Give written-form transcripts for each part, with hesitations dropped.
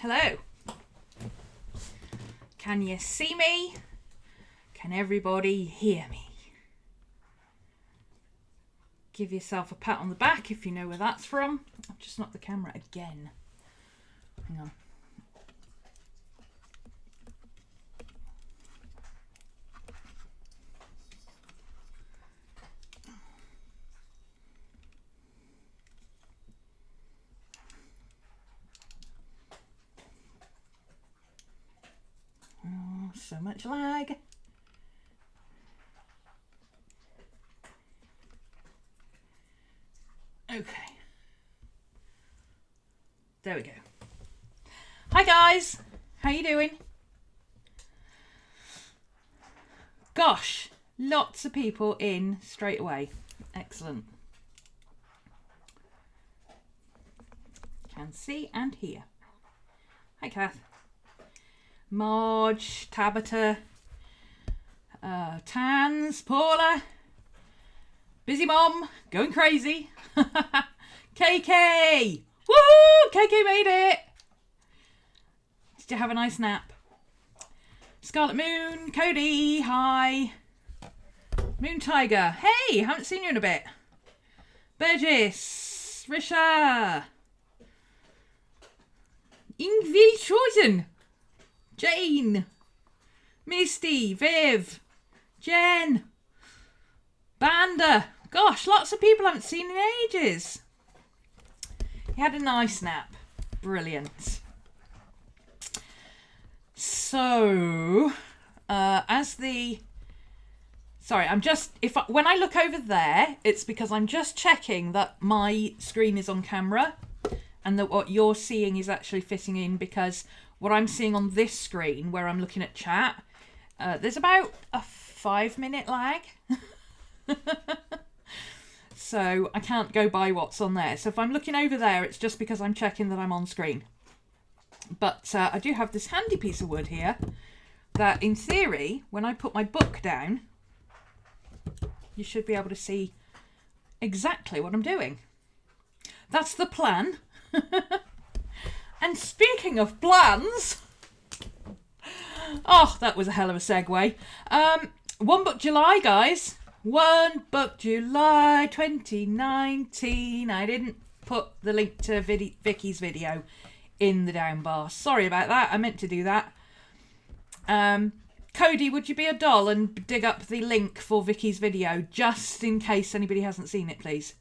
Hello. Can you see me? Can everybody hear me? Give yourself a pat on the back if you know where that's from. I've just knocked the camera again. Hang on. Oh, so much lag. Okay. There we go. Hi guys, how you doing? Gosh, lots of people in straight away. Excellent. Can see and hear. Hi Kath. Marge, Tabitha, Tans, Paula, Busy Mom, going crazy. KK! Woohoo! KK made it! Did you have a nice nap? Scarlet Moon, Cody, hi. Moon Tiger, hey, haven't seen you in a bit. Burgess, Risha, Ingvild Choisen, Jane, Misty, Viv, Jen, Banda. Gosh, lots of people I haven't seen in ages. He had a nice nap. Brilliant. So, when I look over there, it's because I'm just checking that my screen is on camera and that what you're seeing is actually fitting in, because what I'm seeing on this screen where I'm looking at chat, there's about a 5-minute lag. So I can't go by what's on there. So if I'm looking over there, it's just because I'm checking that I'm on screen. But I do have this handy piece of wood here that, in theory, when I put my book down, you should be able to see exactly what I'm doing. That's the plan. And speaking of plans, oh, that was a hell of a segue. One Book July, guys. One Book July 2019. I didn't put the link to Vicky's video in the down bar. Sorry about that. I meant to do that. Cody, would you be a doll and dig up the link for Vicky's video, just in case anybody hasn't seen it, please?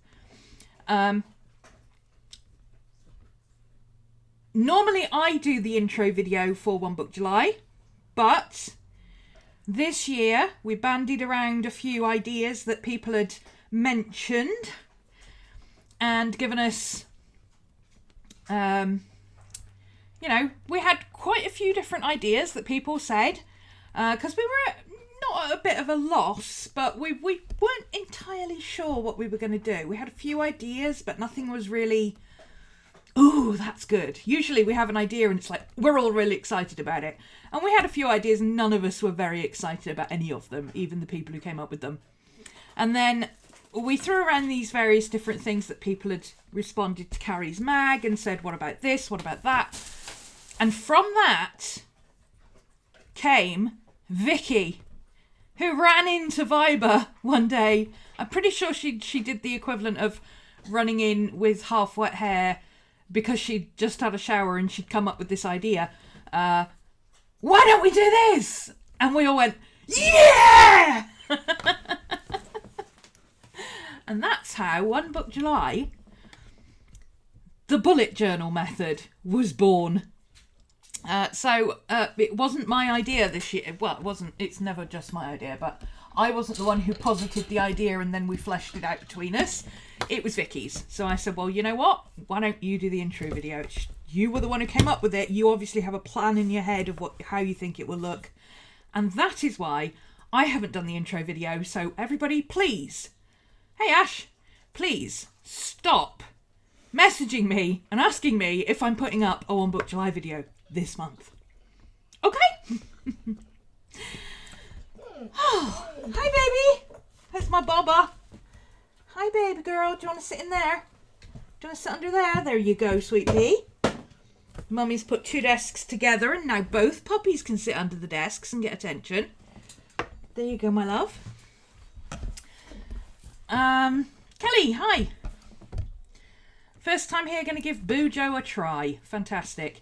Normally I do the intro video for One Book July, but this year we bandied around a few ideas that people had mentioned and given us, we had quite a few different ideas that people said, because we were not at a bit of a loss, but we weren't entirely sure what we were going to do. We had a few ideas, but nothing was really, ooh, that's good. Usually we have an idea and it's like, we're all really excited about it. And we had a few ideas and none of us were very excited about any of them, even the people who came up with them. And then we threw around these various different things that people had responded to Carrie's mag and said, what about this? What about that? And from that came Vicky, who ran into Viber one day. I'm pretty sure she did the equivalent of running in with half wet hair because she'd just had a shower and she'd come up with this idea. Why don't we do this? And we all went, yeah! And that's how One Book July, the bullet journal method, was born. It wasn't my idea this year. Well, it wasn't. It's never just my idea, but I wasn't the one who posited the idea and then we fleshed it out between us. It was Vicky's. So I said, well, you know what? Why don't you do the intro video? You were the one who came up with it. You obviously have a plan in your head of how you think it will look. And that is why I haven't done the intro video. So everybody, please, hey Ash, please stop messaging me and asking me if I'm putting up a One Book July video this month. Okay? Oh, hi baby. That's my Baba. Hi baby girl. Do you want to sit in there? Do you want to sit under there? There you go, sweet pea. Mummy's put 2 desks together and now both puppies can sit under the desks and get attention. There you go, my love. Kelly, hi. First time here, going to give BuJo a try. Fantastic.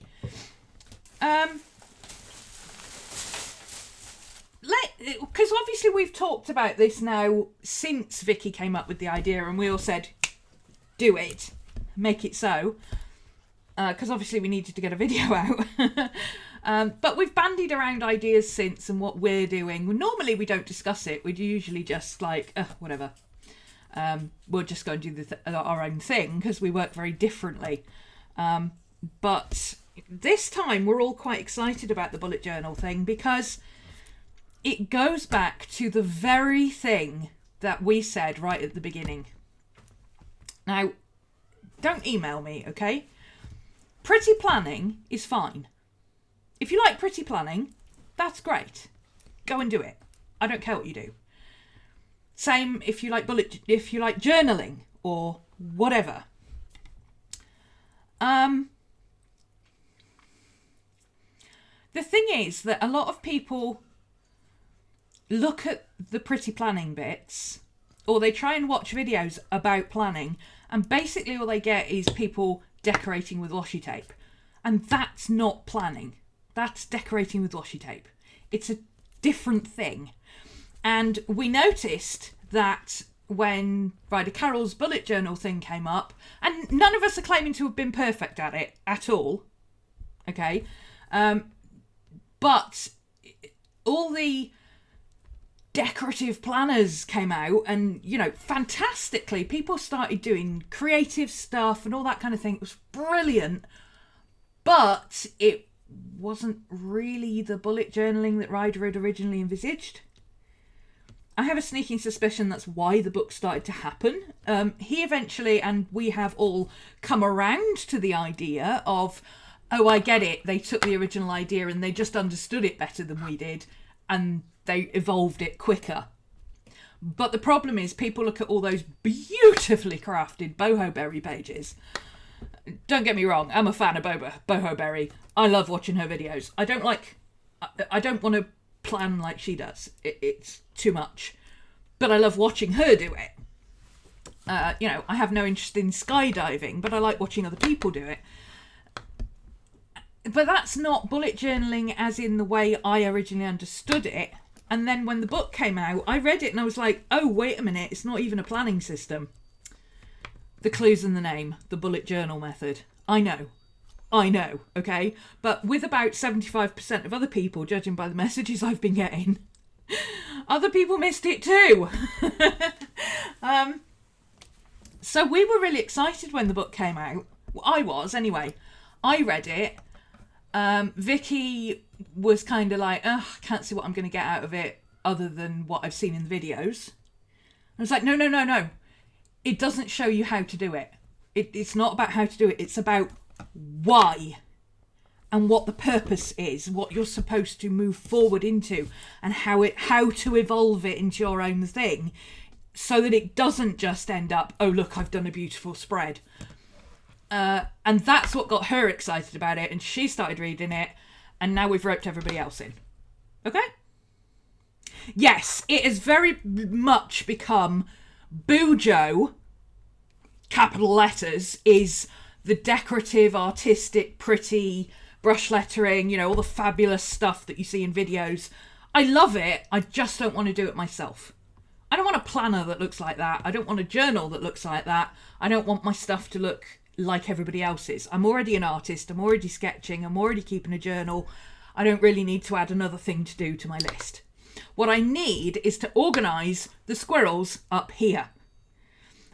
Because obviously we've talked about this now since Vicky came up with the idea, and we all said, do it, make it so. Because obviously we needed to get a video out. But we've bandied around ideas since and what we're doing. Normally we don't discuss it. We'd usually just like, whatever. We'll just go and do our own thing because we work very differently. But this time we're all quite excited about the bullet journal thing because it goes back to the very thing that we said right at the beginning. Now, don't email me, okay? Pretty planning is fine. If you like pretty planning, that's great. Go and do it. I don't care what you do. Same if you like journaling or whatever. The thing is that a lot of people look at the pretty planning bits, or they try and watch videos about planning, and basically all they get is people decorating with washi tape. And that's not planning. That's decorating with washi tape. It's a different thing. And we noticed that when Ryder Carroll's bullet journal thing came up, and none of us are claiming to have been perfect at it at all, okay? But all the decorative planners came out and, you know, fantastically, people started doing creative stuff and all that kind of thing. It was brilliant, but it wasn't really the bullet journaling that Ryder had originally envisaged. I have a sneaking suspicion that's why the book started to happen. He eventually, and we have all come around to the idea of, oh, I get it. They took the original idea and they just understood it better than we did, and they evolved it quicker. But the problem is people look at all those beautifully crafted boho berry pages. Don't get me wrong, I'm a fan of boho berry. I love watching her videos. I don't want to plan like she does. It's too much. But I love watching her do it. I have no interest in skydiving, but I like watching other people do it. But that's not bullet journaling as in the way I originally understood it. And then when the book came out, I read it and I was like, oh, wait a minute, it's not even a planning system. The clue's in the name, the bullet journal method. I know, okay? But with about 75% of other people, judging by the messages I've been getting, other people missed it too. So we were really excited when the book came out. Well, I was, anyway. I read it. Vicky was kind of like, I can't see what I'm going to get out of it other than what I've seen in the videos. I was like, no. It doesn't show you how to do it. It's not about how to do it. It's about why and what the purpose is, what you're supposed to move forward into, and how to evolve it into your own thing so that it doesn't just end up, oh, look, I've done a beautiful spread. And that's what got her excited about it, and she started reading it, and now we've roped everybody else in. Okay? Yes, it has very much become BuJo, capital letters, is the decorative, artistic, pretty brush lettering, all the fabulous stuff that you see in videos. I love it. I just don't want to do it myself. I don't want a planner that looks like that. I don't want a journal that looks like that. I don't want my stuff to look like everybody else's. I'm already an artist. I'm already sketching. I'm already keeping a journal. I don't really need to add another thing to do to my list. What I need is to organise the squirrels up here.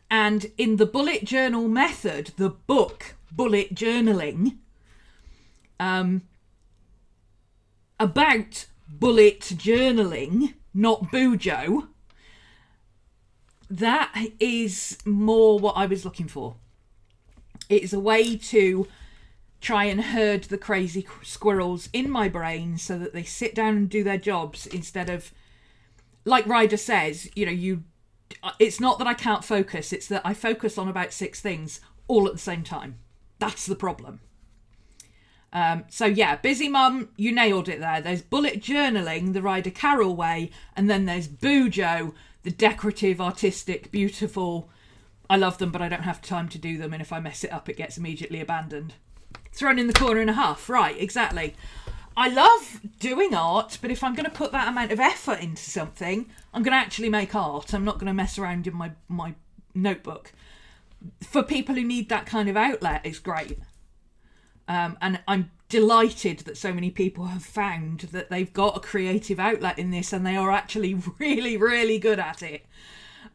And in the bullet journal method, the book Bullet Journaling, about bullet journaling, not BuJo, that is more what I was looking for. It's a way to try and herd the crazy squirrels in my brain so that they sit down and do their jobs instead of, like Ryder says, it's not that I can't focus, it's that I focus on about 6 things all at the same time. That's the problem. So yeah, Busy Mum, you nailed it there. There's bullet journaling, the Ryder Carroll way, and then there's BuJo, the decorative, artistic, beautiful. I love them, but I don't have time to do them, and if I mess it up, it gets immediately abandoned. Thrown in the corner and a half. Right, exactly. I love doing art, but if I'm going to put that amount of effort into something, I'm going to actually make art. I'm not going to mess around in my notebook. For people who need that kind of outlet, it's great. And I'm delighted that so many people have found that they've got a creative outlet in this and they are actually really, really good at it.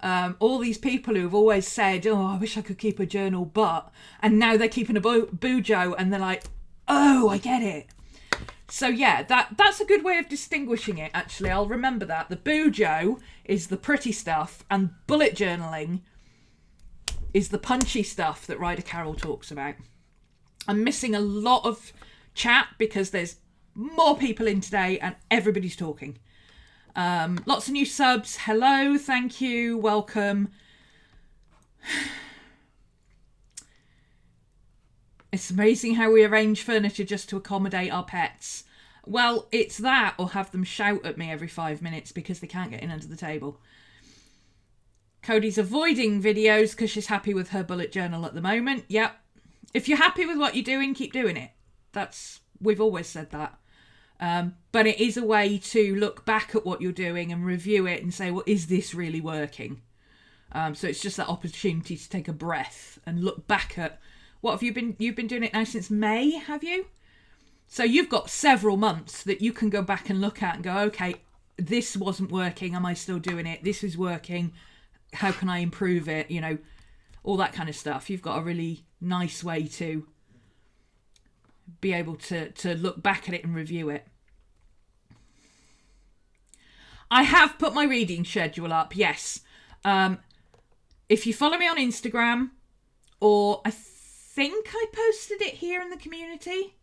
All these people who have always said, oh, I wish I could keep a journal, but... And now they're keeping a BuJo and they're like, oh, I get it. So yeah, that's a good way of distinguishing it, actually. I'll remember that. The BuJo is the pretty stuff and bullet journaling is the punchy stuff that Ryder Carroll talks about. I'm missing a lot of chat because there's more people in today and everybody's talking. Lots of new subs. Hello, thank you, welcome. It's amazing how we arrange furniture just to accommodate our pets. Well, it's that or have them shout at me every 5 minutes because they can't get in under the table. Cody's avoiding videos because she's happy with her bullet journal at the moment. Yep. If you're happy with what you're doing, keep doing it. We've always said that. But it is a way to look back at what you're doing and review it and say, well, is this really working? So it's just that opportunity to take a breath and look back at you've been doing it now since May, have you? So you've got several months that you can go back and look at and go, okay, this wasn't working. Am I still doing it? This is working. How can I improve it? You know, all that kind of stuff. You've got a really nice way to be able to look back at it and review it. I have put my reading schedule up, yes. If you follow me on Instagram, or I think I posted it here in the community.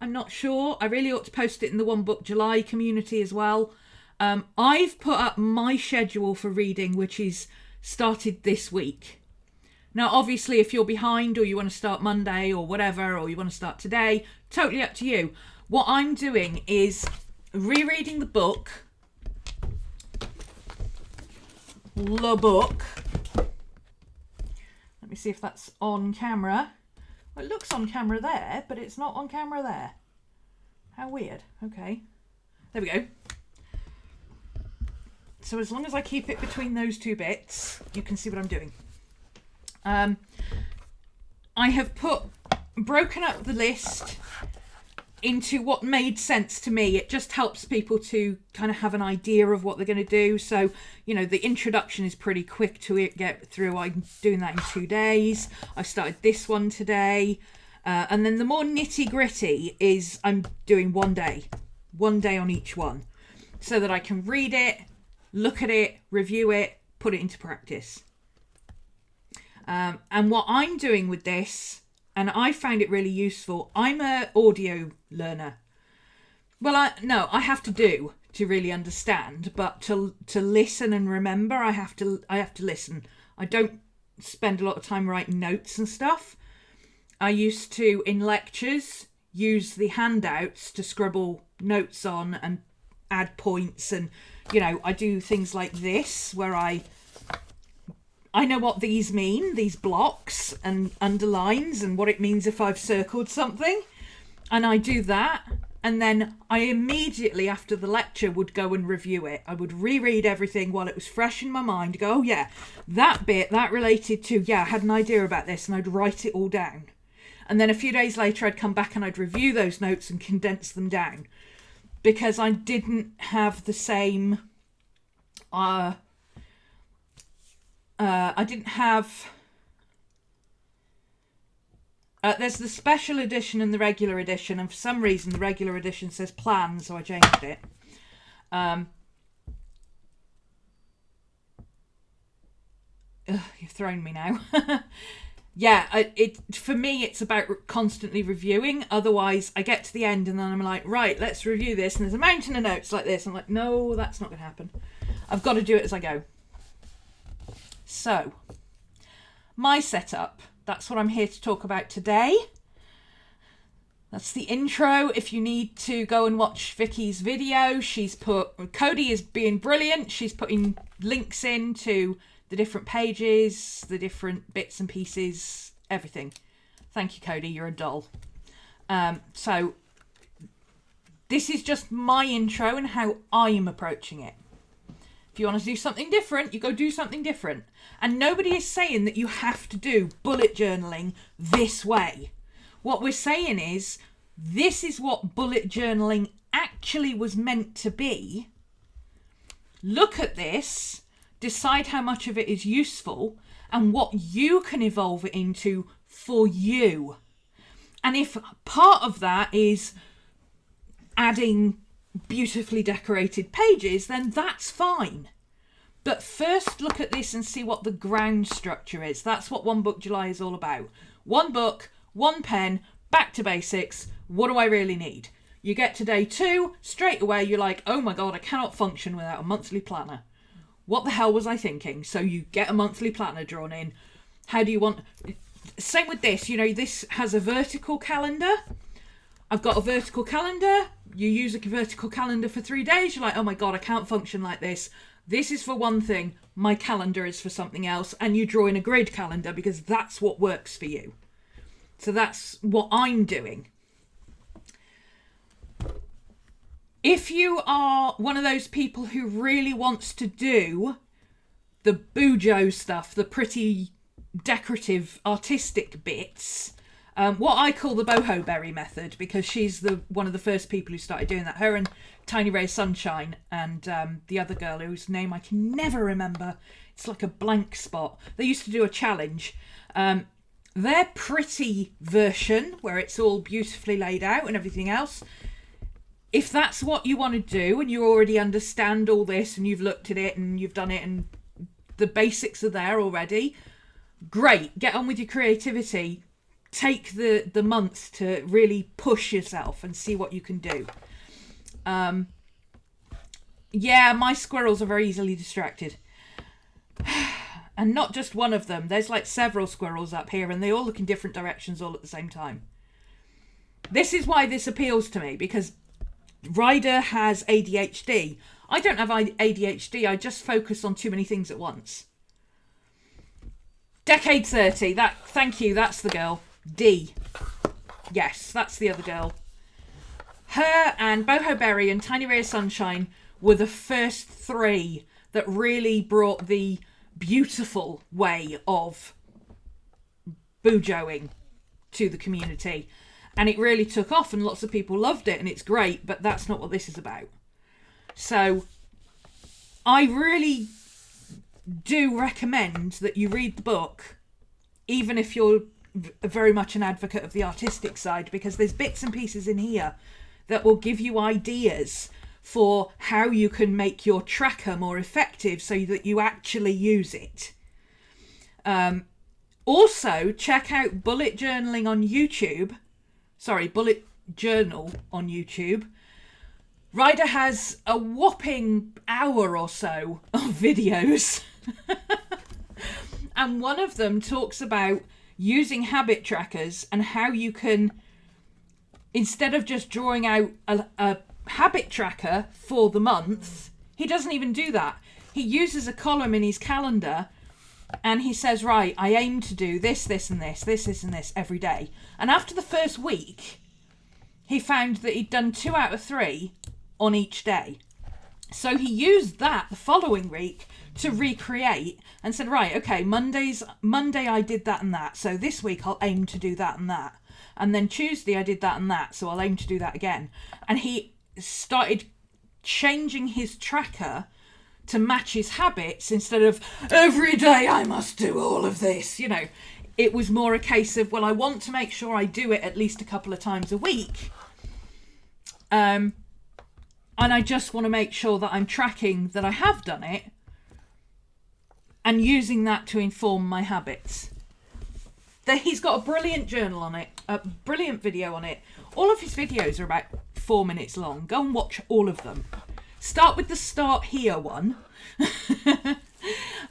I'm not sure. I really ought to post it in the One Book July community as well. I've put up my schedule for reading, which is started this week. Now, obviously, if you're behind or you want to start Monday or whatever, or you want to start today, totally up to you. What I'm doing is rereading the book. The book. Let me see if that's on camera. Well, it looks on camera there, but it's not on camera there. How weird. Okay. There we go. So as long as I keep it between those two bits, you can see what I'm doing. I have broken up the list into what made sense to me. It just helps people to kind of have an idea of what they're going to do. So, you know, the introduction is pretty quick to get through. I'm doing that in 2 days. I started this one today. And then the more nitty gritty is I'm doing 1 day on each one so that I can read it, look at it, review it, put it into practice. And what I'm doing with this, and I found it really useful, I'm an audio learner. Well, I have to really understand, but to listen and remember, I have to listen. I don't spend a lot of time writing notes and stuff. I used to, in lectures, use the handouts to scribble notes on and add points, and, you know, I do things like this, where I know what these mean, these blocks and underlines, and what it means if I've circled something. And I do that. And then I immediately, after the lecture, would go and review it. I would reread everything while it was fresh in my mind. Go, oh yeah, that bit, that related to, yeah, I had an idea about this. And I'd write it all down. And then a few days later, I'd come back and I'd review those notes and condense them down. Because I didn't have the same... I didn't have... there's the special edition and the regular edition, and for some reason the regular edition says plan, so I changed it. You've thrown me now. Yeah, for me it's about constantly reviewing. Otherwise I get to the end and then I'm like, right, let's review this, and there's a mountain of notes like this. I'm like, no, that's not going to happen. I've got to do it as I go. So, my setup, that's what I'm here to talk about today. That's the intro. If you need to go and watch Vicky's video, Cody is being brilliant. She's putting links in to the different pages, the different bits and pieces, everything. Thank you, Cody. You're a doll. So this is just my intro and how I'm approaching it. If you want to do something different, you go do something different. And nobody is saying that you have to do bullet journaling this way. What we're saying is, this is what bullet journaling actually was meant to be. Look at this, decide how much of it is useful, and what you can evolve it into for you. And if part of that is adding beautifully decorated pages, then that's fine. But first look at this and see what the ground structure is. That's what One Book July is all about. One book, one pen, back to basics. What do I really need? You get to day 2, straight away you're like, oh my God, I cannot function without a monthly planner. What the hell was I thinking? So you get a monthly planner drawn in. How do you want... Same with this, this has a vertical calendar. I've got a vertical calendar. You use a vertical calendar for 3 days. You're like, oh my God, I can't function like this. This is for one thing. My calendar is for something else. And you draw in a grid calendar because that's what works for you. So that's what I'm doing. If you are one of those people who really wants to do the BuJo stuff, the pretty decorative, artistic bits, what I call the boho berry method, because she's one of the first people who started doing that. Her and Tiny Ray Sunshine and the other girl whose name I can never remember. It's like a blank spot. They used to do a challenge. Their pretty version, where it's all beautifully laid out and everything else, if that's what you want to do and you already understand all this and you've looked at it and you've done it and the basics are there already, great. Get on with your creativity. Take the month to really push yourself and see what you can do. Yeah, my squirrels are very easily distracted. And not just one of them. There's like several squirrels up here and they all look in different directions all at the same time. This is why this appeals to me, because Ryder has ADHD. I don't have ADHD. I just focus on too many things at once. Decade 30. Thank you. That's the girl. D. Yes, that's the other girl. Her and Boho Berry and Tiny Ray of Sunshine were the first 3 that really brought the beautiful way of BuJoing to the community. And it really took off and lots of people loved it and it's great, but that's not what this is about. So I really do recommend that you read the book, even if you're very much an advocate of the artistic side, because there's bits and pieces in here that will give you ideas for how you can make your tracker more effective so that you actually use it. Also, check out Bullet Journaling on YouTube. Sorry, Bullet Journal on YouTube. Ryder has a whopping hour or so of videos. And one of them talks about using habit trackers and how you can, instead of just drawing out a habit tracker for the month, he doesn't even do that. He uses a column in his calendar and he says, right, I aim to do this, this and this, this and this every day. And after the first week, he found that he'd done 2 out of 3 on each day. So he used that the following week to recreate and said, right, okay, Monday I did that and that. So this week I'll aim to do that and that. And then Tuesday I did that and that. So I'll aim to do that again. And he started changing his tracker to match his habits instead of every day I must do all of this. It was more a case of, well, I want to make sure I do it at least a couple of times a week. And I just want to make sure that I'm tracking that I have done it and using that to inform my habits. He's got a brilliant journal on it, a brilliant video on it. All of his videos are about 4 minutes long. Go and watch all of them. Start with the Start Here one.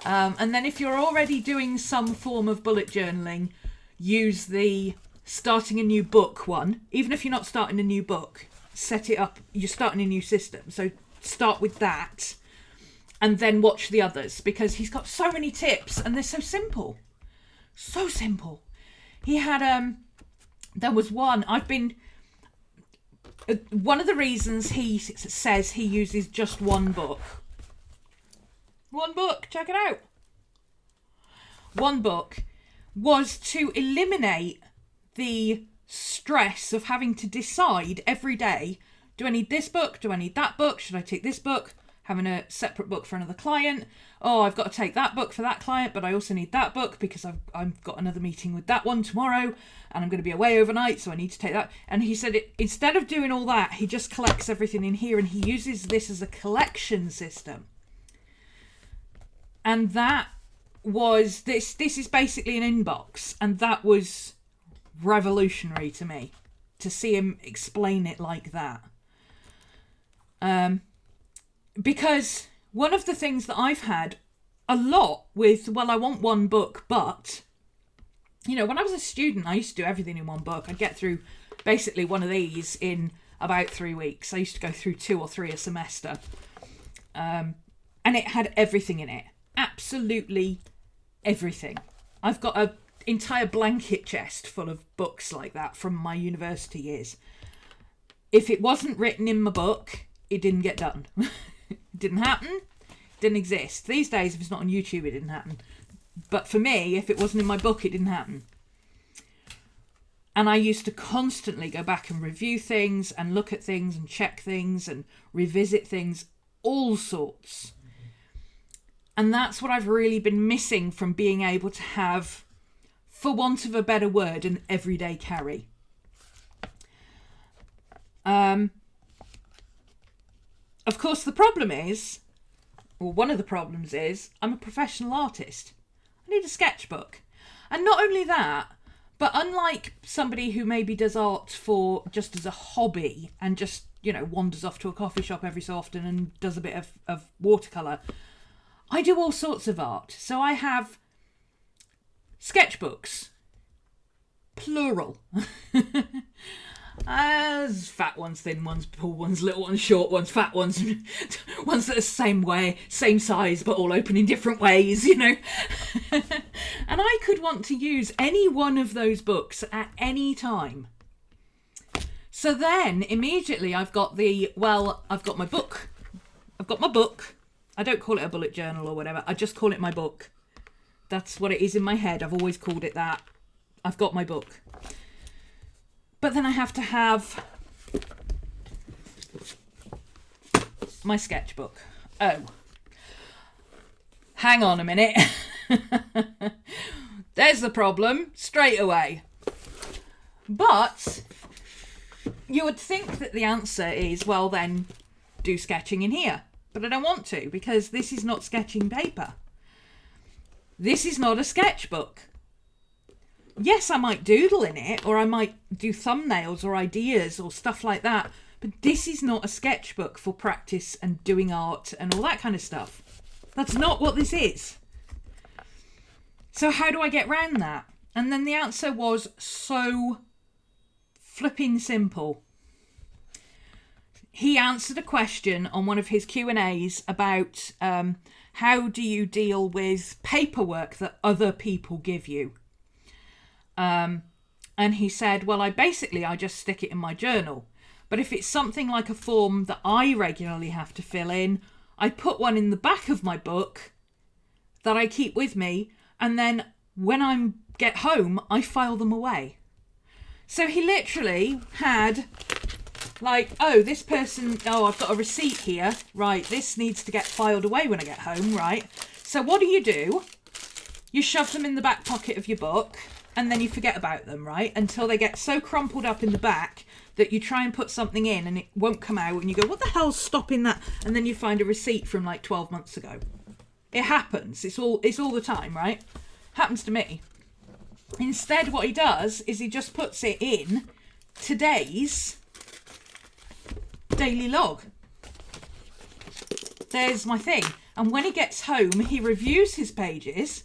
And then if you're already doing some form of bullet journaling, use the starting a new book one. Even if you're not starting a new book, set it up. You're starting a new system. So start with that and then watch the others, because he's got so many tips and they're so simple. So simple. He had, there was one, one of the reasons he says he uses just one book. One book, check it out. One book was to eliminate the stress of having to decide every day, do I need this book? Do I need that book? Should I take this book? Having a separate book for another client. Oh, I've got to take that book for that client, but I also need that book because I've got another meeting with that one tomorrow and I'm going to be away overnight, so I need to take that. And he said instead of doing all that, he just collects everything in here and he uses this as a collection system. And that was, this is basically an inbox, and that was revolutionary to me to see him explain it like that. Because one of the things that I've had a lot with, well, I want one book, but, you know, when I was a student, I used to do everything in one book. I'd get through basically one of these in about 3 weeks. I used to go through 2 or 3 a semester. And it had everything in it. Absolutely everything. I've got an entire blanket chest full of books like that from my university years. If it wasn't written in my book, it didn't get done. It didn't happen. Didn't exist. These days, if it's not on YouTube, it didn't happen. But for me, if it wasn't in my book, it didn't happen. And I used to constantly go back and review things and look at things and check things and revisit things, all sorts. And that's what I've really been missing from being able to have, for want of a better word, an everyday carry. Of course, the problem is, or one of the problems is, I'm a professional artist. I need a sketchbook. And not only that, but unlike somebody who maybe does art for just as a hobby and just, you know, wanders off to a coffee shop every so often and does a bit of watercolour, I do all sorts of art. So I have sketchbooks, plural. As fat ones, thin ones, tall ones, little ones, short ones, fat ones, ones that are the same way, same size, but all open in different ways, you know. And I could want to use any one of those books at any time. So then immediately I've got my book. I've got my book. I don't call it a bullet journal or whatever. I just call it my book. That's what it is in my head. I've always called it that. I've got my book. But then I have to have my sketchbook. Oh. Hang on a minute. There's the problem straight away. But you would think that the answer is, well, then do sketching in here. But I don't want to, because this is not sketching paper. This is not a sketchbook. Yes, I might doodle in it, or I might do thumbnails or ideas or stuff like that, but this is not a sketchbook for practice and doing art and all that kind of stuff. That's not what this is. So how do I get round that? And then the answer was so flipping simple. He answered a question on one of his Q&As about how do you deal with paperwork that other people give you? And he said, well, I just stick it in my journal. But if it's something like a form that I regularly have to fill in, I put one in the back of my book that I keep with me. And then when I get home, I file them away. So he literally had like, this person, I've got a receipt here. Right, this needs to get filed away when I get home, right? So what do? You shove them in the back pocket of your book. And then you forget about them, right? Until they get so crumpled up in the back that you try and put something in and it won't come out. And you go, what the hell's stopping that? And then you find a receipt from like 12 months ago. It happens. It's all the time, right? Happens to me. Instead, what he does is he just puts it in today's daily log. There's my thing. And when he gets home, he reviews his pages.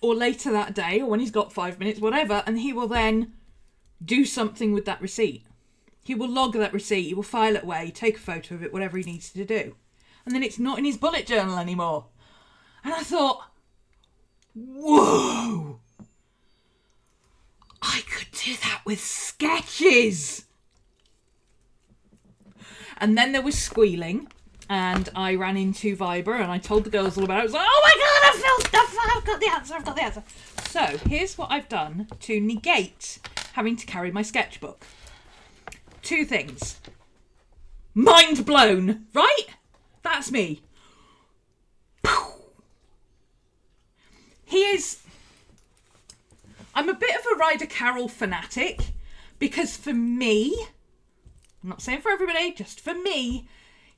or later that day, or when he's got 5 minutes, whatever, and he will then do something with that receipt. He will log that receipt, he will file it away, take a photo of it, whatever he needs to do. And then it's not in his bullet journal anymore. And I thought, whoa! I could do that with sketches! And then there was squealing, and I ran into Viber, and I told the girls all about it. I was like, oh my god, I've got the answer. So, here's what I've done to negate having to carry my sketchbook. 2 things. Mind blown, right? That's me. I'm a bit of a Ryder Carroll fanatic, because for me, I'm not saying for everybody, just for me,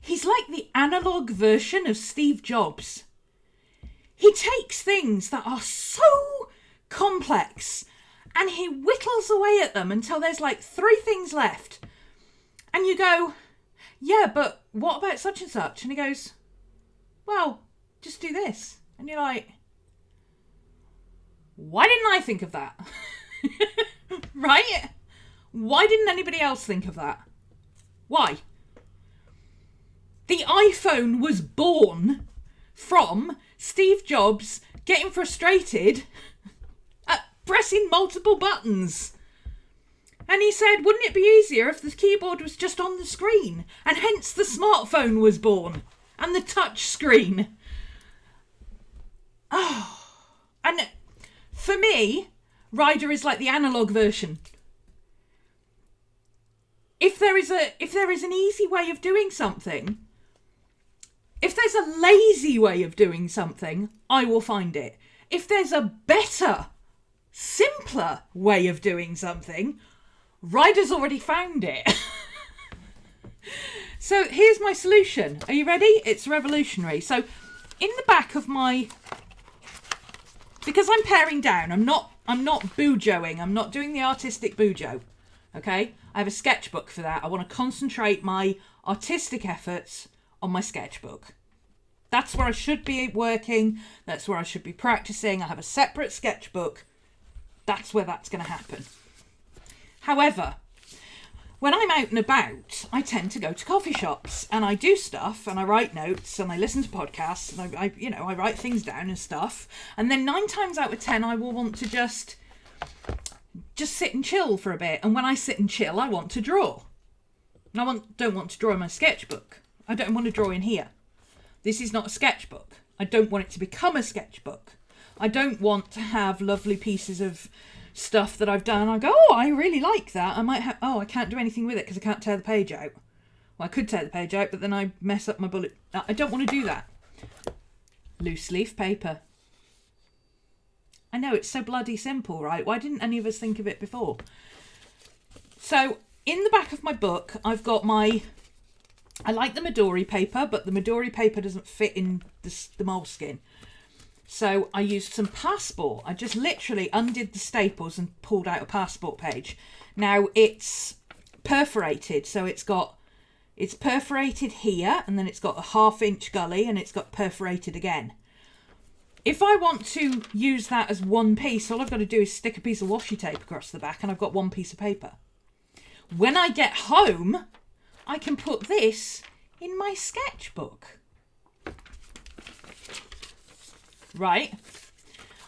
he's like the analog version of Steve Jobs. He takes things that are so complex and he whittles away at them until there's like 3 things left. And you go, yeah, but what about such and such? And he goes, well, just do this. And you're like, why didn't I think of that? Right? Why didn't anybody else think of that? Why? The iPhone was born from Steve Jobs getting frustrated at pressing multiple buttons. And he said, wouldn't it be easier if the keyboard was just on the screen? And hence the smartphone was born. And the touch screen. Oh. And for me, Ryder is like the analog version. If there is an easy way of doing something, if there's a lazy way of doing something, I will find it. If there's a better, simpler way of doing something, Ryder's already found it. So here's my solution. Are you ready? It's revolutionary. So in the back of my, because I'm paring down, I'm not BuJoing. I'm not doing the artistic BuJo. Okay? I have a sketchbook for that. I want to concentrate my artistic efforts on my sketchbook. That's where I should be working. That's where I should be practicing. I have a separate sketchbook. That's where that's going to happen. However, when I'm out and about, I tend to go to coffee shops and I do stuff and I write notes and I listen to podcasts and I write things down and stuff. And then 9 times out of 10, I will want to just sit and chill for a bit. And when I sit and chill, I want to draw. I don't want to draw in my sketchbook. I don't want to draw in here. This is not a sketchbook. I don't want it to become a sketchbook. I don't want to have lovely pieces of stuff that I've done. I go, oh, I really like that. I might have, I can't do anything with it because I can't tear the page out. Well, I could tear the page out, but then I mess up my bullet. I don't want to do that. Loose leaf paper. I know, it's so bloody simple, right? Why didn't any of us think of it before? So, in the back of my book, I've got I like the Midori paper, but the Midori paper doesn't fit in the moleskin. So I used some passport. I just literally undid the staples and pulled out a passport page. Now it's perforated, so it's perforated here, and then it's got a 1/2 inch gully, and it's got perforated again. If I want to use that as one piece, all I've got to do is stick a piece of washi tape across the back, and I've got one piece of paper. When I get home, I can put this in my sketchbook. Right?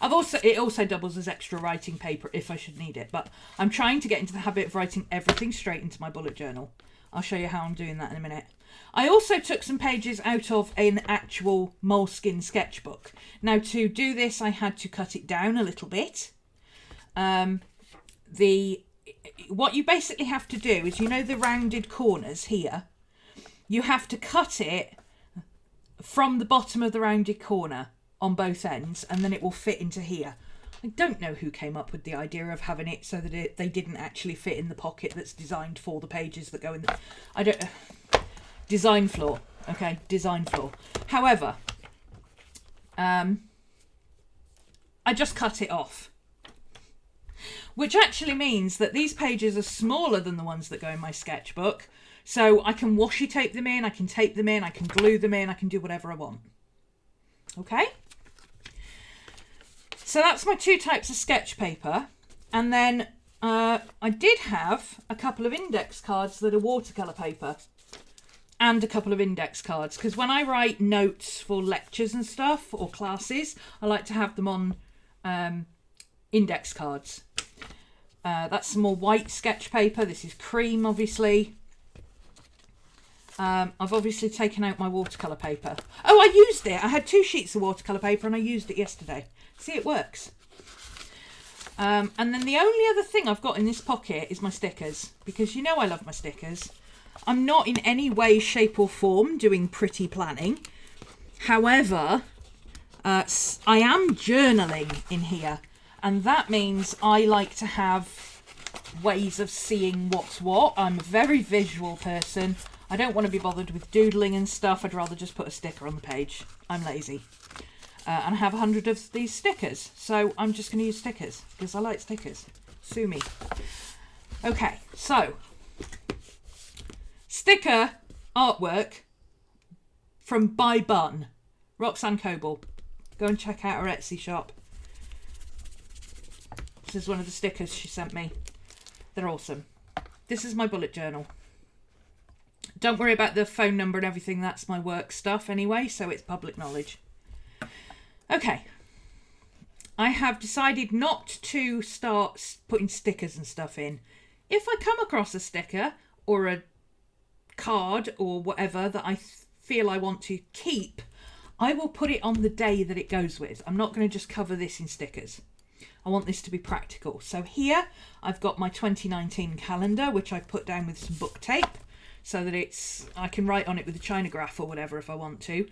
It also doubles as extra writing paper if I should need it, but I'm trying to get into the habit of writing everything straight into my bullet journal. I'll show you how I'm doing that in a minute. I also took some pages out of an actual moleskin sketchbook. Now, to do this, I had to cut it down a little bit. What you basically have to do is, the rounded corners here, you have to cut it from the bottom of the rounded corner on both ends, and then it will fit into here. I don't know who came up with the idea of having it so that they didn't actually fit in the pocket that's designed for the pages that go in the... Design flaw. Okay, design flaw. However, I just cut it off. Which actually means that these pages are smaller than the ones that go in my sketchbook. So I can washi tape them in, I can tape them in, I can glue them in, I can do whatever I want. Okay? So that's my 2 types of sketch paper. And then I did have a couple of index cards that are watercolour paper. And a couple of index cards. Because when I write notes for lectures and stuff, or classes, I like to have them on index cards. That's some more white sketch paper. This is cream, obviously. I've obviously taken out my watercolour paper. Oh, I used it. I had 2 sheets of watercolour paper and I used it yesterday. See, it works. And then the only other thing I've got in this pocket is my stickers. Because you know I love my stickers. I'm not in any way, shape or form doing pretty planning. However, I am journaling in here. And that means I like to have ways of seeing what's what. I'm a very visual person. I don't want to be bothered with doodling and stuff. I'd rather just put a sticker on the page. I'm lazy. And I have 100 of these stickers. So I'm just going to use stickers because I like stickers. Sue me. Okay, so sticker artwork from By Bun, Roxanne Coble. Go and check out her Etsy shop. This is one of the stickers she sent me. They're awesome. This is my bullet journal. Don't worry about the phone number and everything. That's my work stuff anyway, so it's public knowledge. Okay. I have decided not to start putting stickers and stuff in. If I come across a sticker or a card or whatever that I feel I want to keep, I will put it on the day that it goes with. I'm not going to just cover this in stickers. I want this to be practical. So here I've got my 2019 calendar, which I've put down with some book tape so that I can write on it with a Chinograph or whatever if I want to,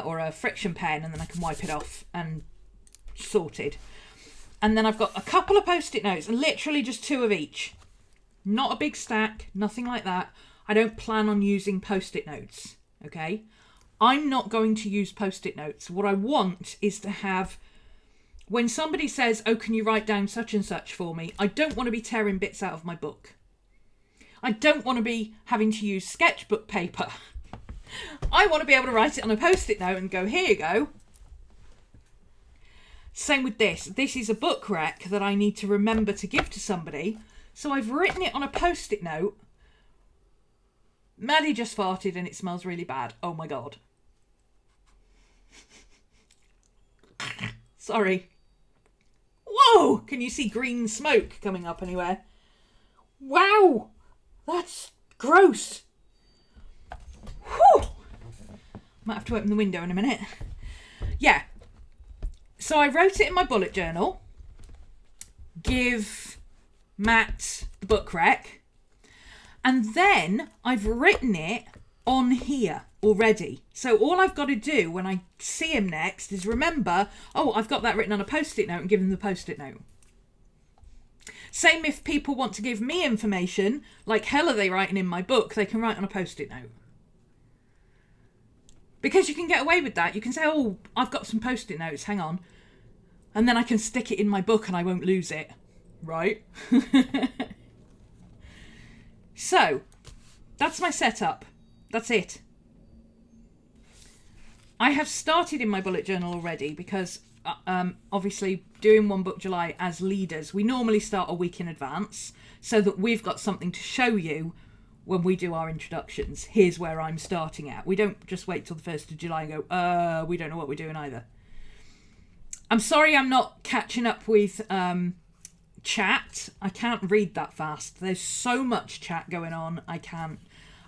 or a friction pen, and then I can wipe it off and sorted. And then I've got a couple of post-it notes, and literally just 2 of each. Not a big stack, nothing like that. I don't plan on using post-it notes, okay? I'm not going to use post-it notes. What I want is to have, when somebody says, oh, can you write down such and such for me? I don't want to be tearing bits out of my book. I don't want to be having to use sketchbook paper. I want to be able to write it on a post-it note and go, here you go. Same with this. This is a book rec that I need to remember to give to somebody. So I've written it on a post-it note. Maddie just farted and it smells really bad. Oh my God. Sorry. Whoa! Can you see green smoke coming up anywhere? Wow! That's gross. Whew! Might have to open the window in a minute. Yeah. So I wrote it in my bullet journal. Give Matt the book rec. And then I've written it on here already. So all I've got to do when I see him next is remember, oh, I've got that written on a post-it note, and give him the post-it note. Same if people want to give me information, like hell are they writing in my book, they can write on a post-it note. Because you can get away with that. You can say, oh, I've got some post-it notes, hang on. And then I can stick it in my book and I won't lose it. Right? So, that's my setup. That's it. I have started in my bullet journal already because obviously doing One Book July as leaders, we normally start a week in advance so that we've got something to show you when we do our introductions. Here's where I'm starting at. We don't just wait till the 1st of July and go, we don't know what we're doing either. I'm sorry I'm not catching up with chat. I can't read that fast. There's so much chat going on. I can't.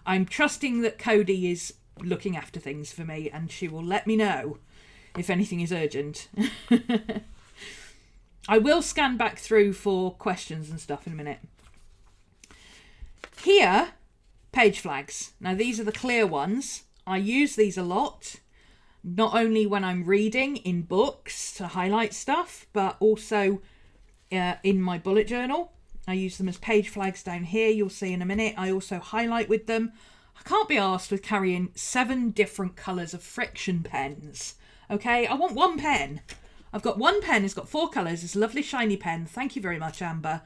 I'm trusting that Cody is looking after things for me and she will let me know if anything is urgent. I will scan back through for questions and stuff in a minute. Here, page flags. Now these are the clear ones. I use these a lot, not only when I'm reading in books to highlight stuff, but also in my bullet journal. I use them as page flags down here. You'll see in a minute. I also highlight with them. I can't be arsed with carrying 7 different colours of friction pens. Okay, I want one pen. I've got one pen. It's got 4 colours. It's a lovely shiny pen. Thank you very much, Amber.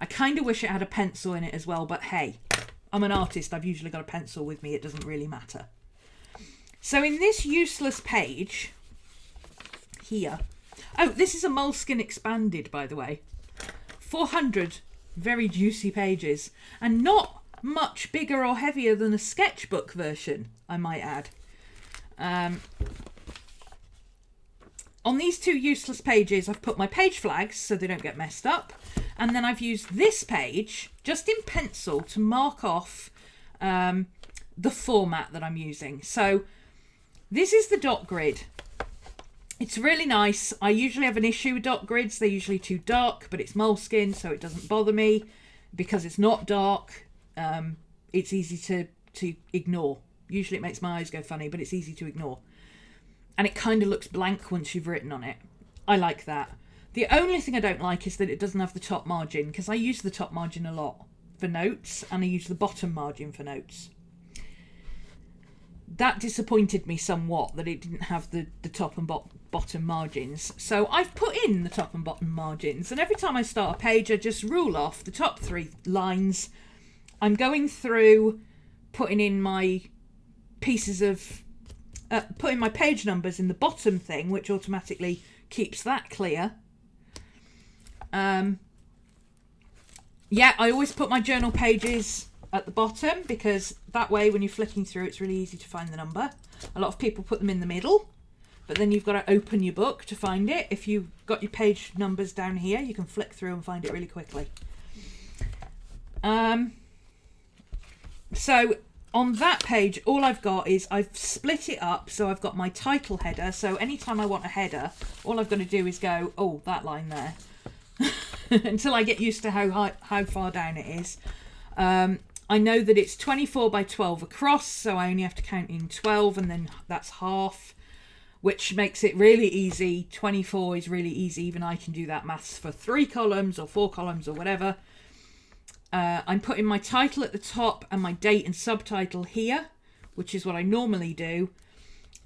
I kind of wish it had a pencil in it as well, but hey, I'm an artist. I've usually got a pencil with me. It doesn't really matter. So in this useless page here, Oh, this is a Moleskine expanded, by the way. 400 very juicy pages, and not much bigger or heavier than a sketchbook version, I might add. On these two useless pages, I've put my page flags so they don't get messed up. And then I've used this page just in pencil to mark off the format that I'm using. So this is the dot grid. It's really nice. I usually have an issue with dot grids. They're usually too dark, but it's Moleskine, so it doesn't bother me because it's not dark. It's easy to ignore. Usually it makes my eyes go funny, but it's easy to ignore. And it kind of looks blank once you've written on it. I like that. The only thing I don't like is that it doesn't have the top margin, because I use the top margin a lot for notes, and I use the bottom margin for notes. That disappointed me somewhat, that it didn't have the top and bottom margins. So I've put in the top and bottom margins, and every time I start a page, I just rule off the top 3 lines. I'm going through, putting in my pieces of... putting my page numbers in the bottom thing, which automatically keeps that clear. Yeah, I always put my journal pages at the bottom, because that way when you're flicking through it's really easy to find the number. A lot of people put them in the middle, but then you've got to open your book to find it. If you've got your page numbers down here, you can flick through and find it really quickly. So on that page, all I've got is I've split it up, so I've got my title header. So anytime I want a header, all I've got to do is go, oh, that line there, until I get used to how far down it is. I know that it's 24 by 12 across, so I only have to count in 12, and then that's half, which makes it really easy. 24 is really easy. Even I can do that maths for 3 columns or 4 columns or whatever. I'm putting my title at the top and my date and subtitle here, which is what I normally do.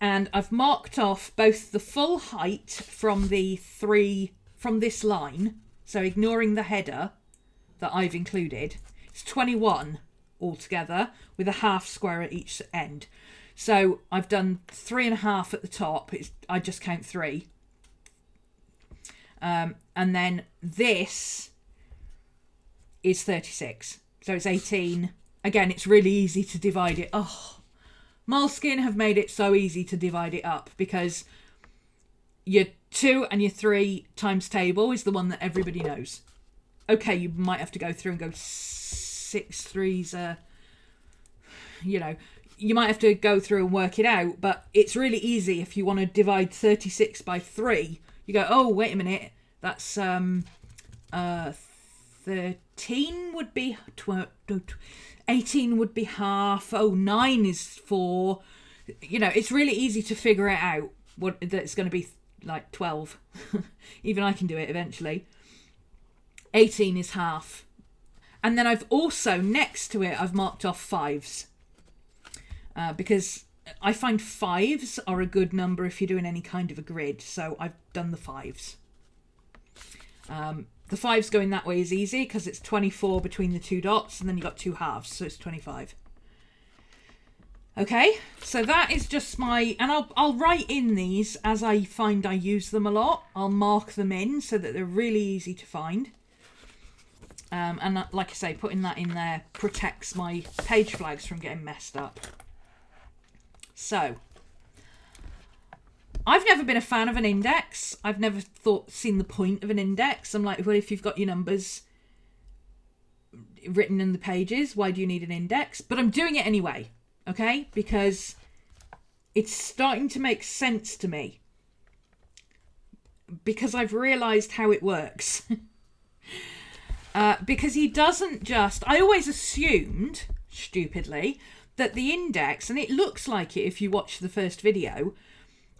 And I've marked off both the full height from this line, so ignoring the header that I've included. It's 21 altogether, with a half square at each end. So I've done 3.5 at the top. I just count 3. And then this is 36. So it's 18. Again, it's really easy to divide it. Oh, Moleskine have made it so easy to divide it up, because your 2 and your 3 times table is the one that everybody knows. Okay, you might have to go through and go 6 3s, you might have to go through and work it out, but it's really easy. If you want to divide 36 by 3, you go, oh, wait a minute, that's 13 would be 18 would be half. Oh, 9 is 4. It's really easy to figure it out, what that's going to be like 12. Even I can do it eventually. 18 is half. And then I've also, next to it, I've marked off 5s. Because I find 5s are a good number if you're doing any kind of a grid. So I've done the 5s. The 5s going that way is easy because it's 24 between the 2 dots, and then you've got 2 halves, so it's 25. Okay, so that is just my... And I'll write in these as I find I use them a lot. I'll mark them in so that they're really easy to find. And like I say, putting that in there protects my page flags from getting messed up. So, I've never been a fan of an index. I've never seen the point of an index. I'm like, well, if you've got your numbers written in the pages, why do you need an index? But I'm doing it anyway, okay? Because it's starting to make sense to me. Because I've realised how it works. Because he doesn't just... I always assumed, stupidly, that the index, and it looks like it if you watch the first video,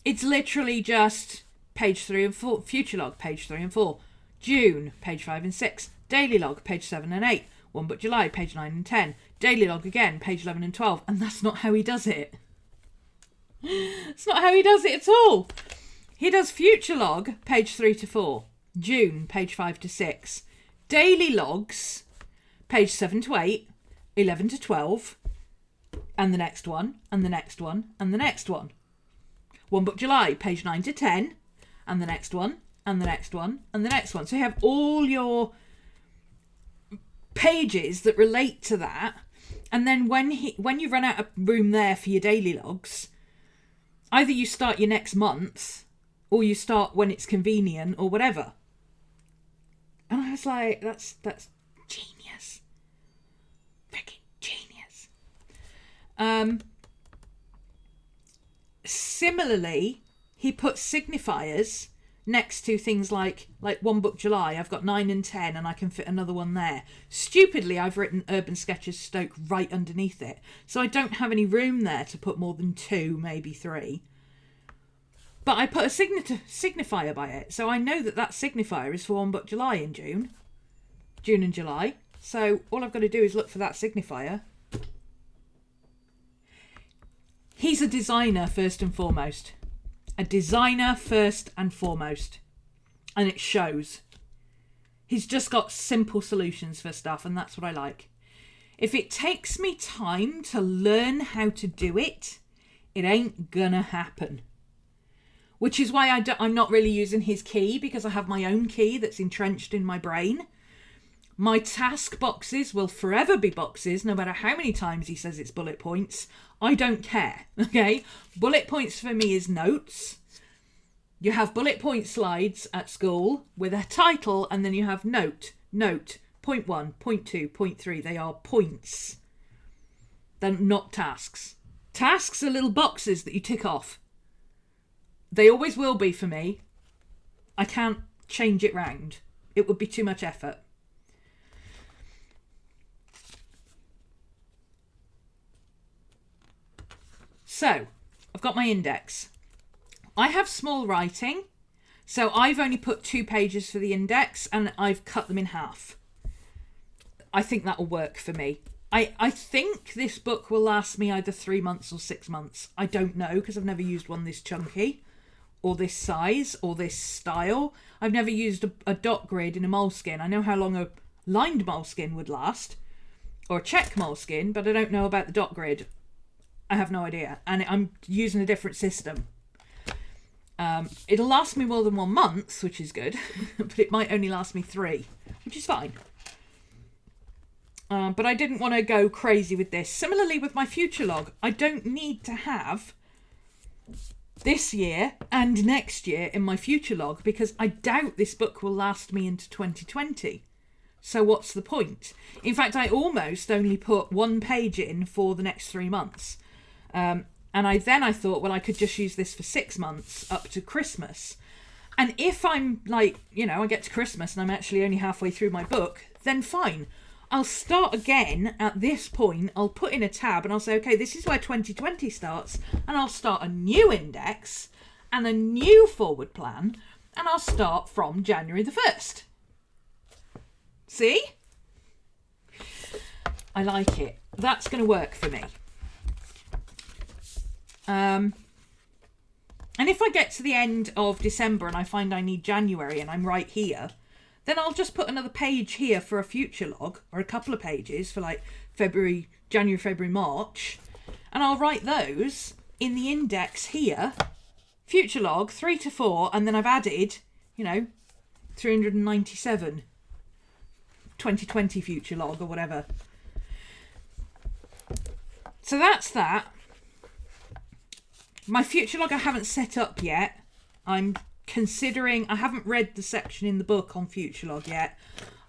it's literally just page 3 and 4, future log, page 3 and 4, June, page 5 and 6, daily log, page 7 and 8, 1 but July, page 9 and 10, daily log again, page 11 and 12, and that's not how he does it. It's not how he does it at all. He does future log, page 3 to 4, June, page 5 to 6, daily logs, page 7 to 8, 11 to 12, and the next one, and the next one, and the next one. 1 book July, page 9 to 10, and the next one, and the next one, and the next one. So you have all your pages that relate to that. And then when you run out of room there for your daily logs, either you start your next month or you start when it's convenient or whatever. And I was like, that's genius. Freaking genius. Similarly, he put signifiers next to things like One Book July. I've got 9 and 10 and I can fit another one there. Stupidly, I've written Urban Sketches Stoke right underneath it. So I don't have any room there to put more than 2, maybe 3. But I put a signifier by it. So I know that signifier is for One Book July in June and July. So all I've got to do is look for that signifier. He's a designer first and foremost. A designer first and foremost. And it shows. He's just got simple solutions for stuff, and that's what I like. If it takes me time to learn how to do it, it ain't gonna happen. Which is why I'm not really using his key, because I have my own key that's entrenched in my brain. My task boxes will forever be boxes, no matter how many times he says it's bullet points. I don't care, okay? Bullet points for me is notes. You have bullet point slides at school with a title, and then you have note, point 1, point 2, point 3. They are points. They're not tasks. Tasks are little boxes that you tick off. They always will be for me. I can't change it round. It would be too much effort. So, I've got my index. I have small writing, so I've only put 2 pages for the index and I've cut them in half. I think that'll work for me. I think this book will last me either 3 months or 6 months. I don't know, because I've never used one this chunky or this size or this style. I've never used a dot grid in a moleskin. I know how long a lined moleskin would last, or a check moleskin, but I don't know about the dot grid. I have no idea, and I'm using a different system. It'll last me more than 1 month, which is good, but it might only last me 3, which is fine. But I didn't want to go crazy with this. Similarly with my future log, I don't need to have this year and next year in my future log, because I doubt this book will last me into 2020. So what's the point? In fact, I almost only put 1 page in for the next 3 months. And I thought, well, I could just use this for 6 months up to Christmas. And if I'm like, I get to Christmas and I'm actually only halfway through my book, then fine. I'll start again at this point. I'll put in a tab and I'll say, okay, this is where 2020 starts. And I'll start a new index and a new forward plan. And I'll start from January the 1st. See? I like it. That's going to work for me. And if I get to the end of December and I find I need January and I'm right here, then I'll just put another page here for a future log, or a couple of pages for like January, February, March, and I'll write those in the index here, future log 3 to 4, and then I've added, 397 2020 future log or whatever. So that's that. My future log I haven't set up yet. I'm considering, I haven't read the section in the book on future log yet.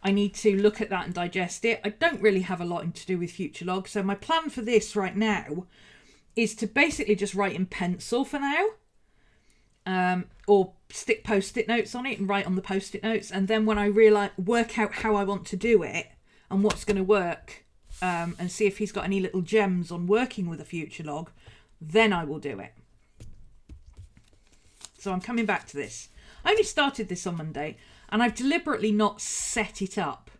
I need to look at that and digest it. I don't really have a lot to do with future log, so my plan for this right now is to basically just write in pencil for now, or stick post-it notes on it and write on the post-it notes, and then when I work out how I want to do it and what's going to work, and see if he's got any little gems on working with a future log, then I will do it. So I'm coming back to this. I only started this on Monday, and I've deliberately not set it up.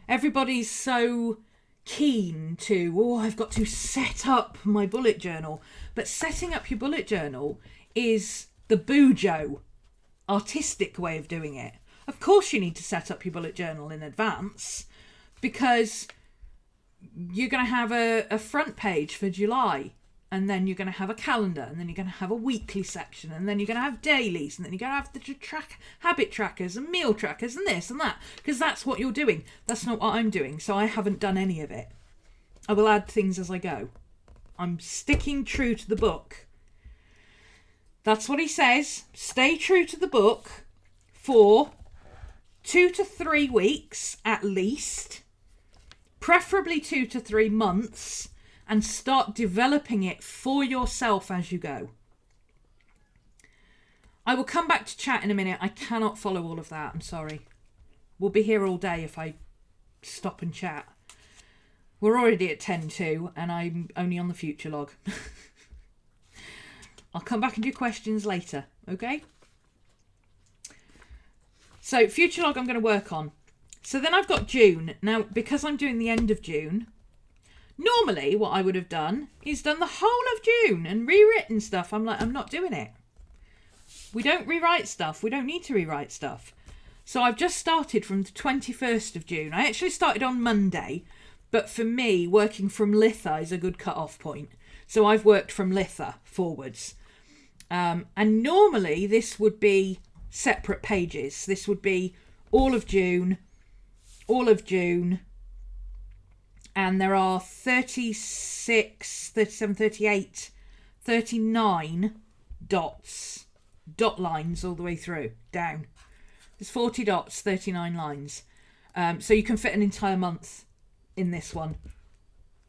Everybody's so keen to, I've got to set up my bullet journal. But setting up your bullet journal is the BuJo artistic way of doing it. Of course you need to set up your bullet journal in advance, because you're going to have a front page for July. and then you're going to have a calendar, and then you're going to have a weekly section, and then you're going to have dailies, and then you're going to have the habit trackers and meal trackers and this and that, because that's what you're doing. That's not what I'm doing, so I haven't done any of it. I will add things as I go. I'm sticking true to the book. That's what he says. Stay true to the book for 2 to 3 weeks at least, preferably 2 to 3 months, and start developing it for yourself as you go. I will come back to chat in a minute. I cannot follow all of that. I'm sorry. We'll be here all day if I stop and chat. We're already at 10:02 and I'm only on the future log. I'll come back and do questions later, okay? So future log I'm going to work on. So then I've got June. Now, because I'm doing the end of June, normally what I would have done is done the whole of June and rewritten stuff. I'm not doing it. We don't rewrite stuff. We don't need to rewrite stuff. So I've just started from the 21st of June. I actually started on Monday, but for me, working from Litha is a good cut-off point. So I've worked from Litha forwards. And normally this would be separate pages. This would be all of June, and there are 36, 37, 38, 39 dot lines all the way through, down. There's 40 dots, 39 lines. So you can fit an entire month in this one,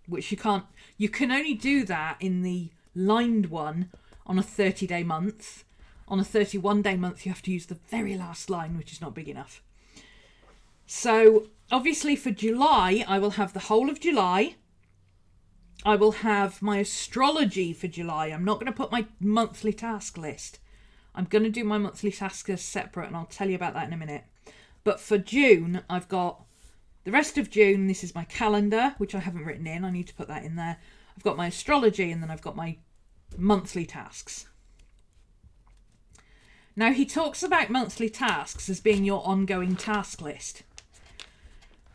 which you can only do that in the lined one on a 30-day month. On a 31-day month, you have to use the very last line, which is not big enough. So obviously for July, I will have the whole of July. I will have my astrology for July. I'm not going to put my monthly task list. I'm going to do my monthly tasks as separate, and I'll tell you about that in a minute. But for June, I've got the rest of June. This is my calendar, which I haven't written in. I need to put that in there. I've got my astrology, and then I've got my monthly tasks. Now, he talks about monthly tasks as being your ongoing task list.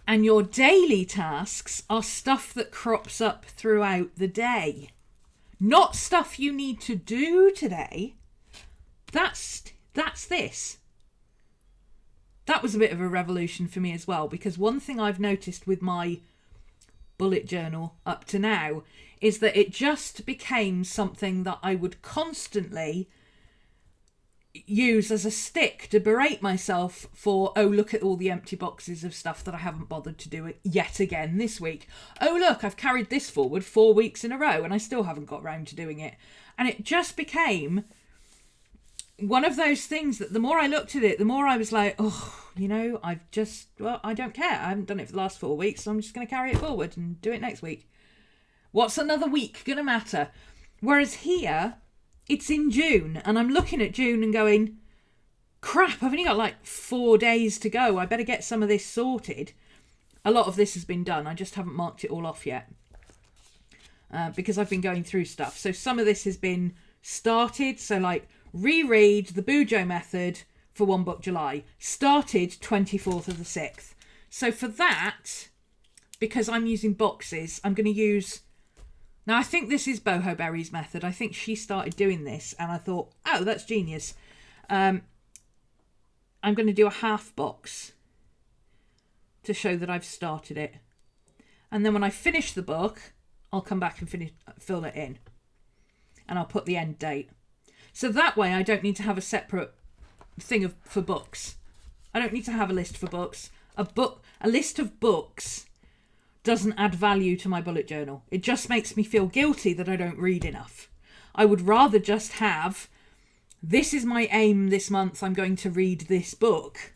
And your daily tasks are stuff that crops up throughout the day. Not stuff you need to do today. That's this. That was a bit of a revolution for me as well, because one thing I've noticed with my bullet journal up to now is that it just became something that I would constantly use as a stick to berate myself for, oh, look at all the empty boxes of stuff that I haven't bothered to do it yet again this week. Oh, look, I've carried this forward 4 weeks in a row and I still haven't got round to doing it. And it just became one of those things that the more I looked at it, the more I was like, oh, I don't care. I haven't done it for the last 4 weeks, so I'm just going to carry it forward and do it next week. What's another week going to matter? Whereas here, it's in June, and I'm looking at June and going, crap, I've only got like 4 days to go. I better get some of this sorted. A lot of this has been done. I just haven't marked it all off yet because I've been going through stuff. So some of this has been started. So like reread the BuJo method for One Book July. Started 24th of the 6th. So for that, because I'm using boxes, I'm going to use... Now, I think this is Boho Berry's method. I think she started doing this, and I thought, oh, that's genius. I'm going to do a half box to show that I've started it. And then when I finish the book, I'll come back and fill it in. And I'll put the end date. So that way, I don't need to have a separate thing for books. I don't need to have a list for books. A list of books doesn't add value to my bullet journal. It just makes me feel guilty that I don't read enough. I would rather just have, this is my aim this month, I'm going to read this book.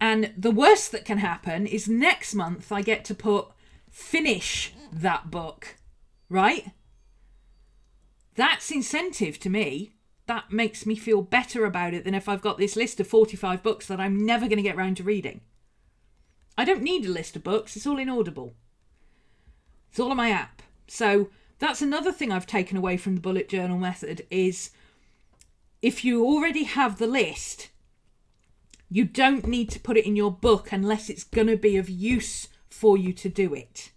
And the worst that can happen is next month I get to put, finish that book, right? That's incentive to me. That makes me feel better about it than if I've got this list of 45 books that I'm never going to get round to reading. I don't need a list of books. It's all in Audible. It's all on my app. So that's another thing I've taken away from the bullet journal method is if you already have the list, you don't need to put it in your book unless it's going to be of use for you to do it.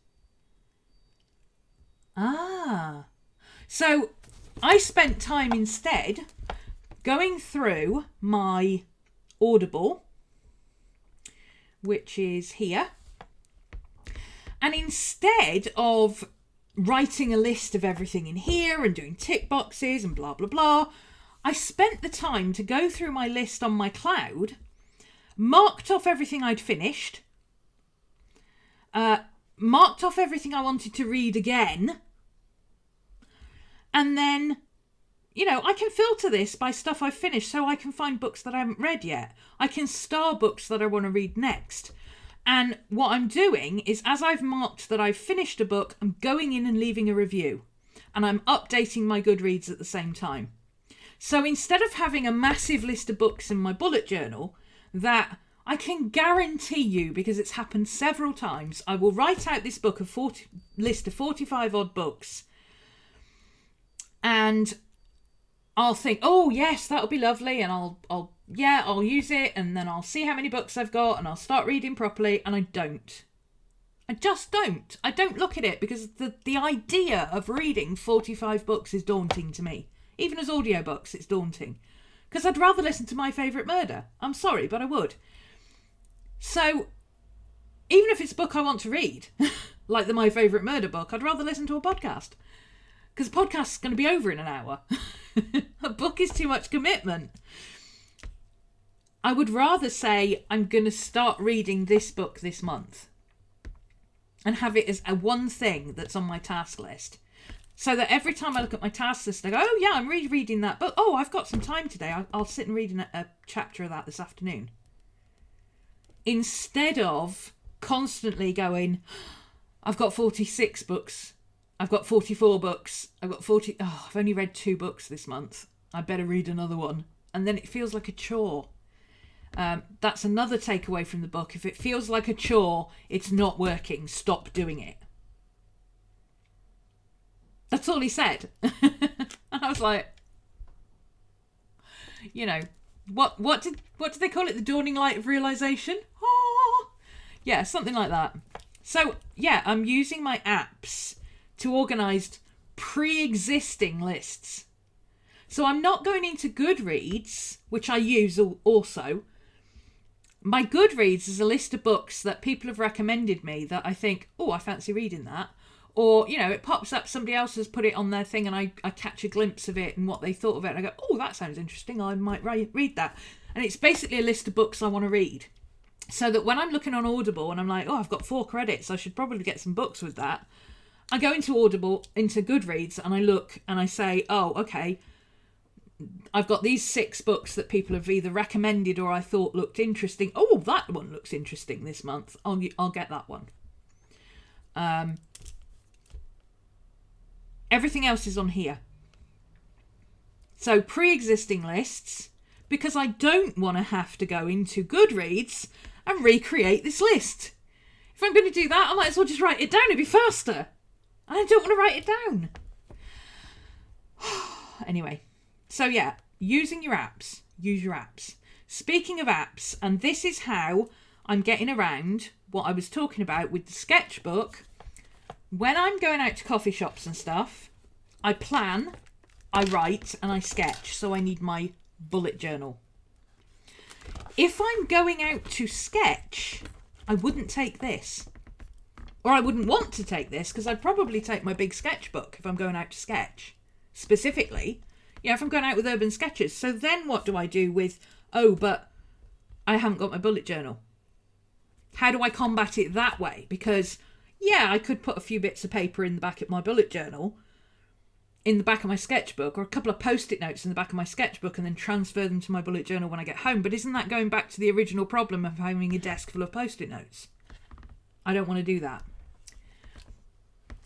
So I spent time instead going through my Audible, which is here. And instead of writing a list of everything in here and doing tick boxes and blah, blah, blah, I spent the time to go through my list on my cloud, marked off everything I'd finished, marked off everything I wanted to read again, and then, you know, I can filter this by stuff I've finished so I can find books that I haven't read yet. I can star books that I want to read next. And what I'm doing is, as I've marked that I've finished a book, I'm going in and leaving a review. And I'm updating my Goodreads at the same time. So instead of having a massive list of books in my bullet journal, that I can guarantee you, because it's happened several times, I will write out this book, list of 45 odd books. And I'll think, oh yes, that'll be lovely. And I'll use it, and then I'll see how many books I've got, and I'll start reading properly, and I don't. I just don't. I don't look at it, because the idea of reading 45 books is daunting to me. Even as audiobooks, it's daunting. Because I'd rather listen to My Favourite Murder. I'm sorry, but I would. So, even if it's a book I want to read, like the My Favourite Murder book, I'd rather listen to a podcast. Because a podcast's going to be over in an hour. A book is too much commitment. I would rather say I'm going to start reading this book this month and have it as a one thing that's on my task list. So that every time I look at my task list, I go, oh yeah, I'm rereading that book. Oh, I've got some time today. I'll sit and read a chapter of that this afternoon. Instead of constantly going, I've got 46 books. I've got 44 books. I've only read 2 books this month. I better read another one. And then it feels like a chore. That's another takeaway from the book. If it feels like a chore, it's not working. Stop doing it. That's all he said. And I was like, you know, what did they call it? The dawning light of realization? Oh, yeah, something like that. So, yeah, I'm using my apps to organise pre-existing lists. So I'm not going into Goodreads, which I use also. My Goodreads is a list of books that people have recommended me that I think, oh, I fancy reading that. Or, you know, it pops up, somebody else has put it on their thing and I catch a glimpse of it and what they thought of it. And I go, oh, that sounds interesting. I might read that. And it's basically a list of books I want to read. So that when I'm looking on Audible and I'm like, oh, I've got 4 credits, I should probably get some books with that. I go into Goodreads and I look and I say, oh, okay, I've got these 6 books that people have either recommended or I thought looked interesting. Oh, that one looks interesting this month. I'll get that one. Everything else is on here. So pre-existing lists, because I don't want to have to go into Goodreads and recreate this list. If I'm going to do that, I might as well just write it down. It'd be faster. I don't want to write it down. Anyway, so yeah, using your apps. Use your apps. Speaking of apps, and this is how I'm getting around what I was talking about with the sketchbook. When I'm going out to coffee shops and stuff, I plan, I write, and I sketch. So I need my bullet journal. If I'm going out to sketch, I wouldn't take this. Or I wouldn't want to take this, because I'd probably take my big sketchbook if I'm going out to sketch. Specifically, if I'm going out with Urban Sketches. So then what do I do with, oh, but I haven't got my bullet journal? How do I combat it that way? Because, yeah, I could put a few bits of paper in the back of my bullet journal, in the back of my sketchbook, or a couple of post-it notes in the back of my sketchbook, and then transfer them to my bullet journal when I get home. But isn't that going back to the original problem of having a desk full of post-it notes? I don't want to do that.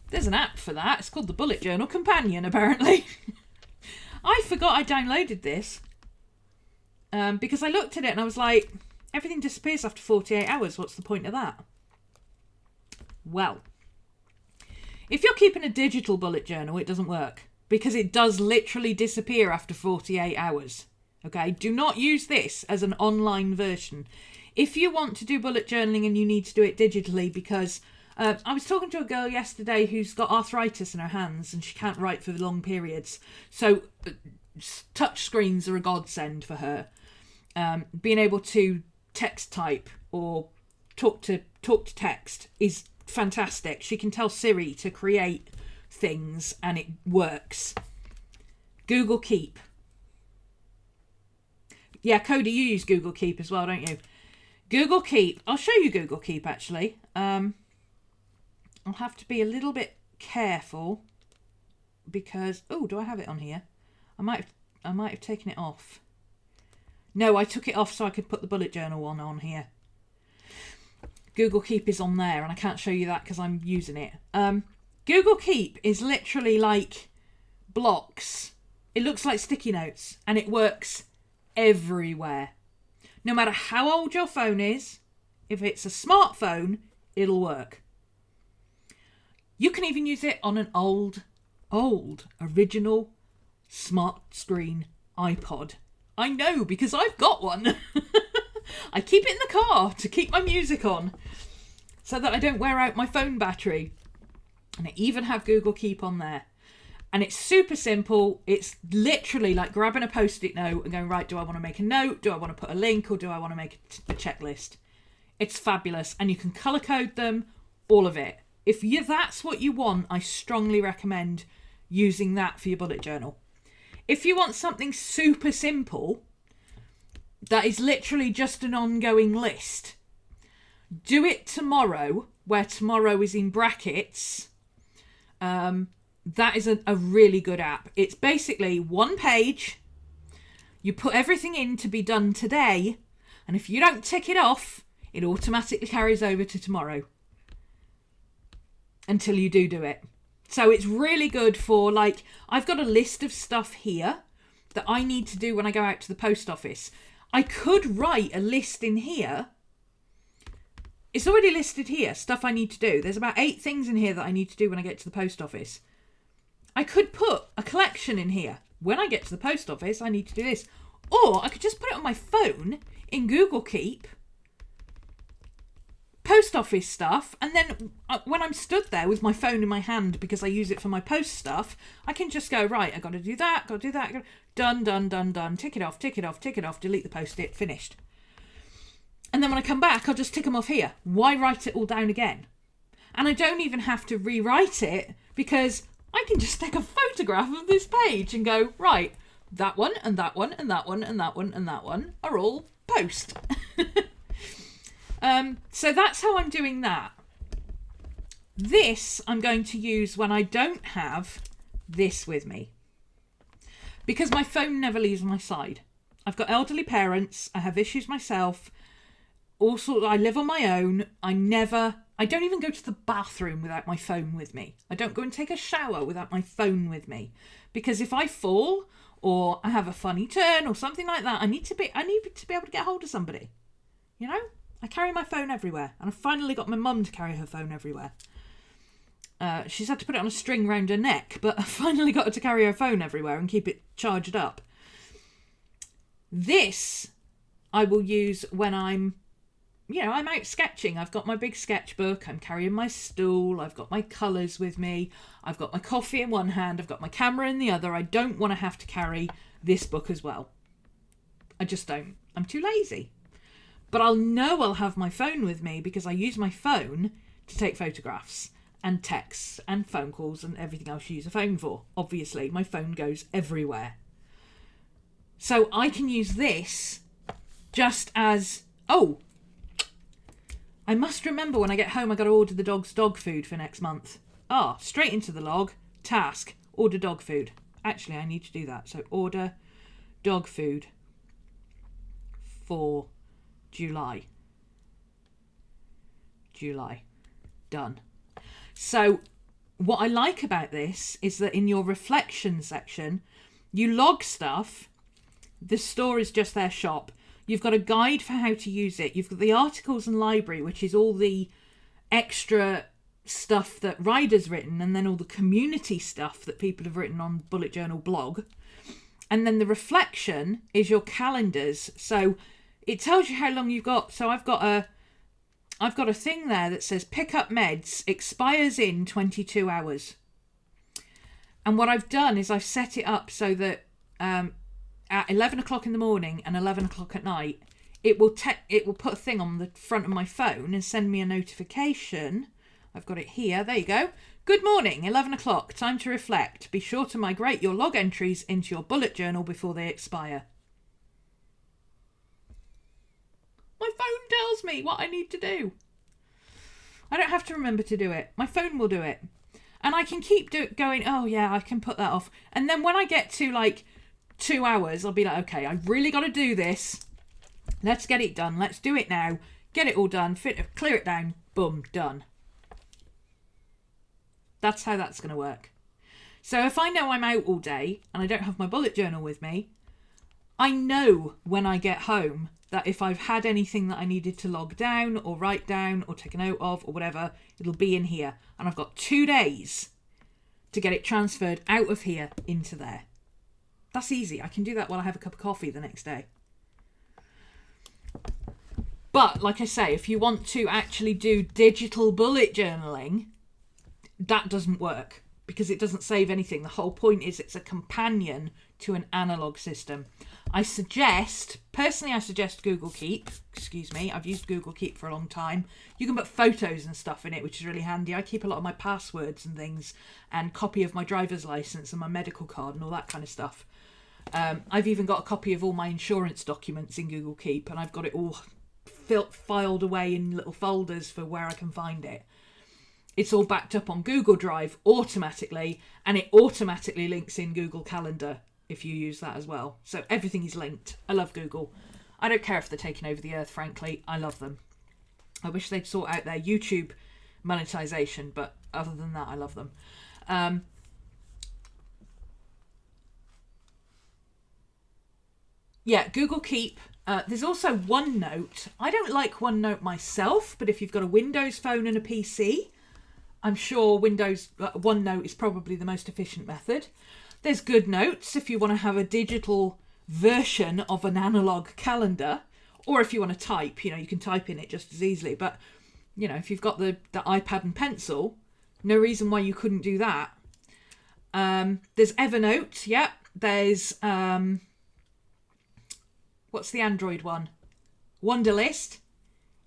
There's an app for that. It's called the Bullet Journal Companion, apparently. I forgot I downloaded this because I looked at it and I was like, everything disappears after 48 hours. What's the point of that? Well, if you're keeping a digital bullet journal, it doesn't work because it does literally disappear after 48 hours. Okay, do not use this as an online version. If you want to do bullet journaling and you need to do it digitally because, I was talking to a girl yesterday who's got arthritis in her hands and she can't write for long periods. So touch screens are a godsend for her. Being able to text type or talk to text is fantastic. She can tell Siri to create things and it works. Google Keep. Yeah, Cody, you use Google Keep as well, don't you? Google Keep. I'll show you Google Keep, actually. I'll have to be a little bit careful because... Oh, do I have it on here? I might have taken it off. No, I took it off so I could put the bullet journal one on here. Google Keep is on there, and I can't show you that because I'm using it. Google Keep is literally like blocks. It looks like sticky notes, and it works everywhere. No matter how old your phone is, if it's a smartphone, it'll work. You can even use it on an old, original smart screen iPod. I know, because I've got one. I keep it in the car to keep my music on so that I don't wear out my phone battery. And I even have Google Keep on there. And it's super simple. It's literally like grabbing a Post-it note and going, right, do I want to make a note? Do I want to put a link? Or do I want to make a checklist? It's fabulous. And you can colour code them, all of it. If that's what you want, I strongly recommend using that for your bullet journal. If you want something super simple, that is literally just an ongoing list, do it tomorrow, where tomorrow is in brackets. That is a really good app. It's basically one page. You put everything in to be done today, and if you don't tick it off, it automatically carries over to tomorrow until you do it. So it's really good for, like, I've got a list of stuff here that I need to do when I go out to the post office. I could write a list in here. It's already listed here, stuff I need to do. There's about 8 things in here that I need to do when I get to the post office. I could put a collection in here. When I get to the post office, I need to do this. Or I could just put it on my phone in Google Keep, post office stuff, and then when I'm stood there with my phone in my hand because I use it for my post stuff, I can just go, right, I got to do that, done, tick it off, delete the post-it, finished. And then when I come back, I'll just tick them off here. Why write it all down again? And I don't even have to rewrite it because I can just take a photograph of this page and go, right, that one and that one and that one and that one and that one are all post. So that's how I'm doing that. This I'm going to use when I don't have this with me, because my phone never leaves my side. I've got elderly parents. I have issues myself. Also, I live on my own. I don't even go to the bathroom without my phone with me. I don't go and take a shower without my phone with me, because if I fall or I have a funny turn or something like that, I need to be able to get hold of somebody. You know? I carry my phone everywhere, and I finally got my mum to carry her phone everywhere. She's had to put it on a string round her neck, but I finally got her to carry her phone everywhere and keep it charged up. This I will use when I'm out sketching. I've got my big sketchbook, I'm carrying my stool, I've got my colours with me, I've got my coffee in one hand, I've got my camera in the other. I don't want to have to carry this book as well. I just don't. I'm too lazy. But I'll have my phone with me because I use my phone to take photographs and texts and phone calls and everything else you use a phone for. Obviously, my phone goes everywhere. So I can use this just as, I must remember when I get home I got to order the dog's dog food for next month. Straight into the log, task, order dog food. Actually, I need to do that. So order dog food for July. Done. So what I like about this is that in your reflection section, you log stuff. The store is just their shop. You've got a guide for how to use it. You've got the articles and library, which is all the extra stuff that Ryder's written, and then all the community stuff that people have written on Bullet Journal blog. And then the reflection is your calendars. So it tells you how long you've got. So I've got I've got a thing there that says pick up meds, expires in 22 hours. And what I've done is I've set it up so that at 11 o'clock in the morning and 11 o'clock at night, it will put a thing on the front of my phone and send me a notification. I've got it here. There you go. Good morning, 11 o'clock. Time to reflect. Be sure to migrate your log entries into your bullet journal before they expire. My phone tells me what I need to do. I don't have to remember to do it. My phone will do it. And I can keep going, oh yeah, I can put that off. And then when I get to like 2 hours, I'll be like, okay, I really got to do this. Let's get it done. Let's do it now. Get it all done. Clear it down. Boom. Done. That's how that's going to work. So if I know I'm out all day and I don't have my bullet journal with me, I know when I get home that if I've had anything that I needed to log down or write down or take a note of or whatever, it'll be in here. And I've got 2 days to get it transferred out of here into there. That's easy. I can do that while I have a cup of coffee the next day. But like I say, if you want to actually do digital bullet journaling, that doesn't work because it doesn't save anything. The whole point is it's a companion to an analog system. I suggest Google Keep. Excuse me, I've used Google Keep for a long time. You can put photos and stuff in it, which is really handy. I keep a lot of my passwords and things and copy of my driver's license and my medical card and all that kind of stuff. I've even got a copy of all my insurance documents in Google Keep, and I've got it all filed away in little folders for where I can find it. It's all backed up on Google Drive automatically, and it automatically links in Google Calendar if you use that as well. So everything is linked. I love Google. I don't care if they're taking over the earth, frankly. I love them. I wish they'd sort out their YouTube monetization, but other than that, I love them. Yeah, Google Keep. There's also OneNote. I don't like OneNote myself, but if you've got a Windows phone and a PC, I'm sure OneNote is probably the most efficient method. There's GoodNotes if you want to have a digital version of an analog calendar, or if you want to type, you can type in it just as easily. But, if you've got the iPad and pencil, no reason why you couldn't do that. There's Evernote, yep. There's, what's the Android one? Wunderlist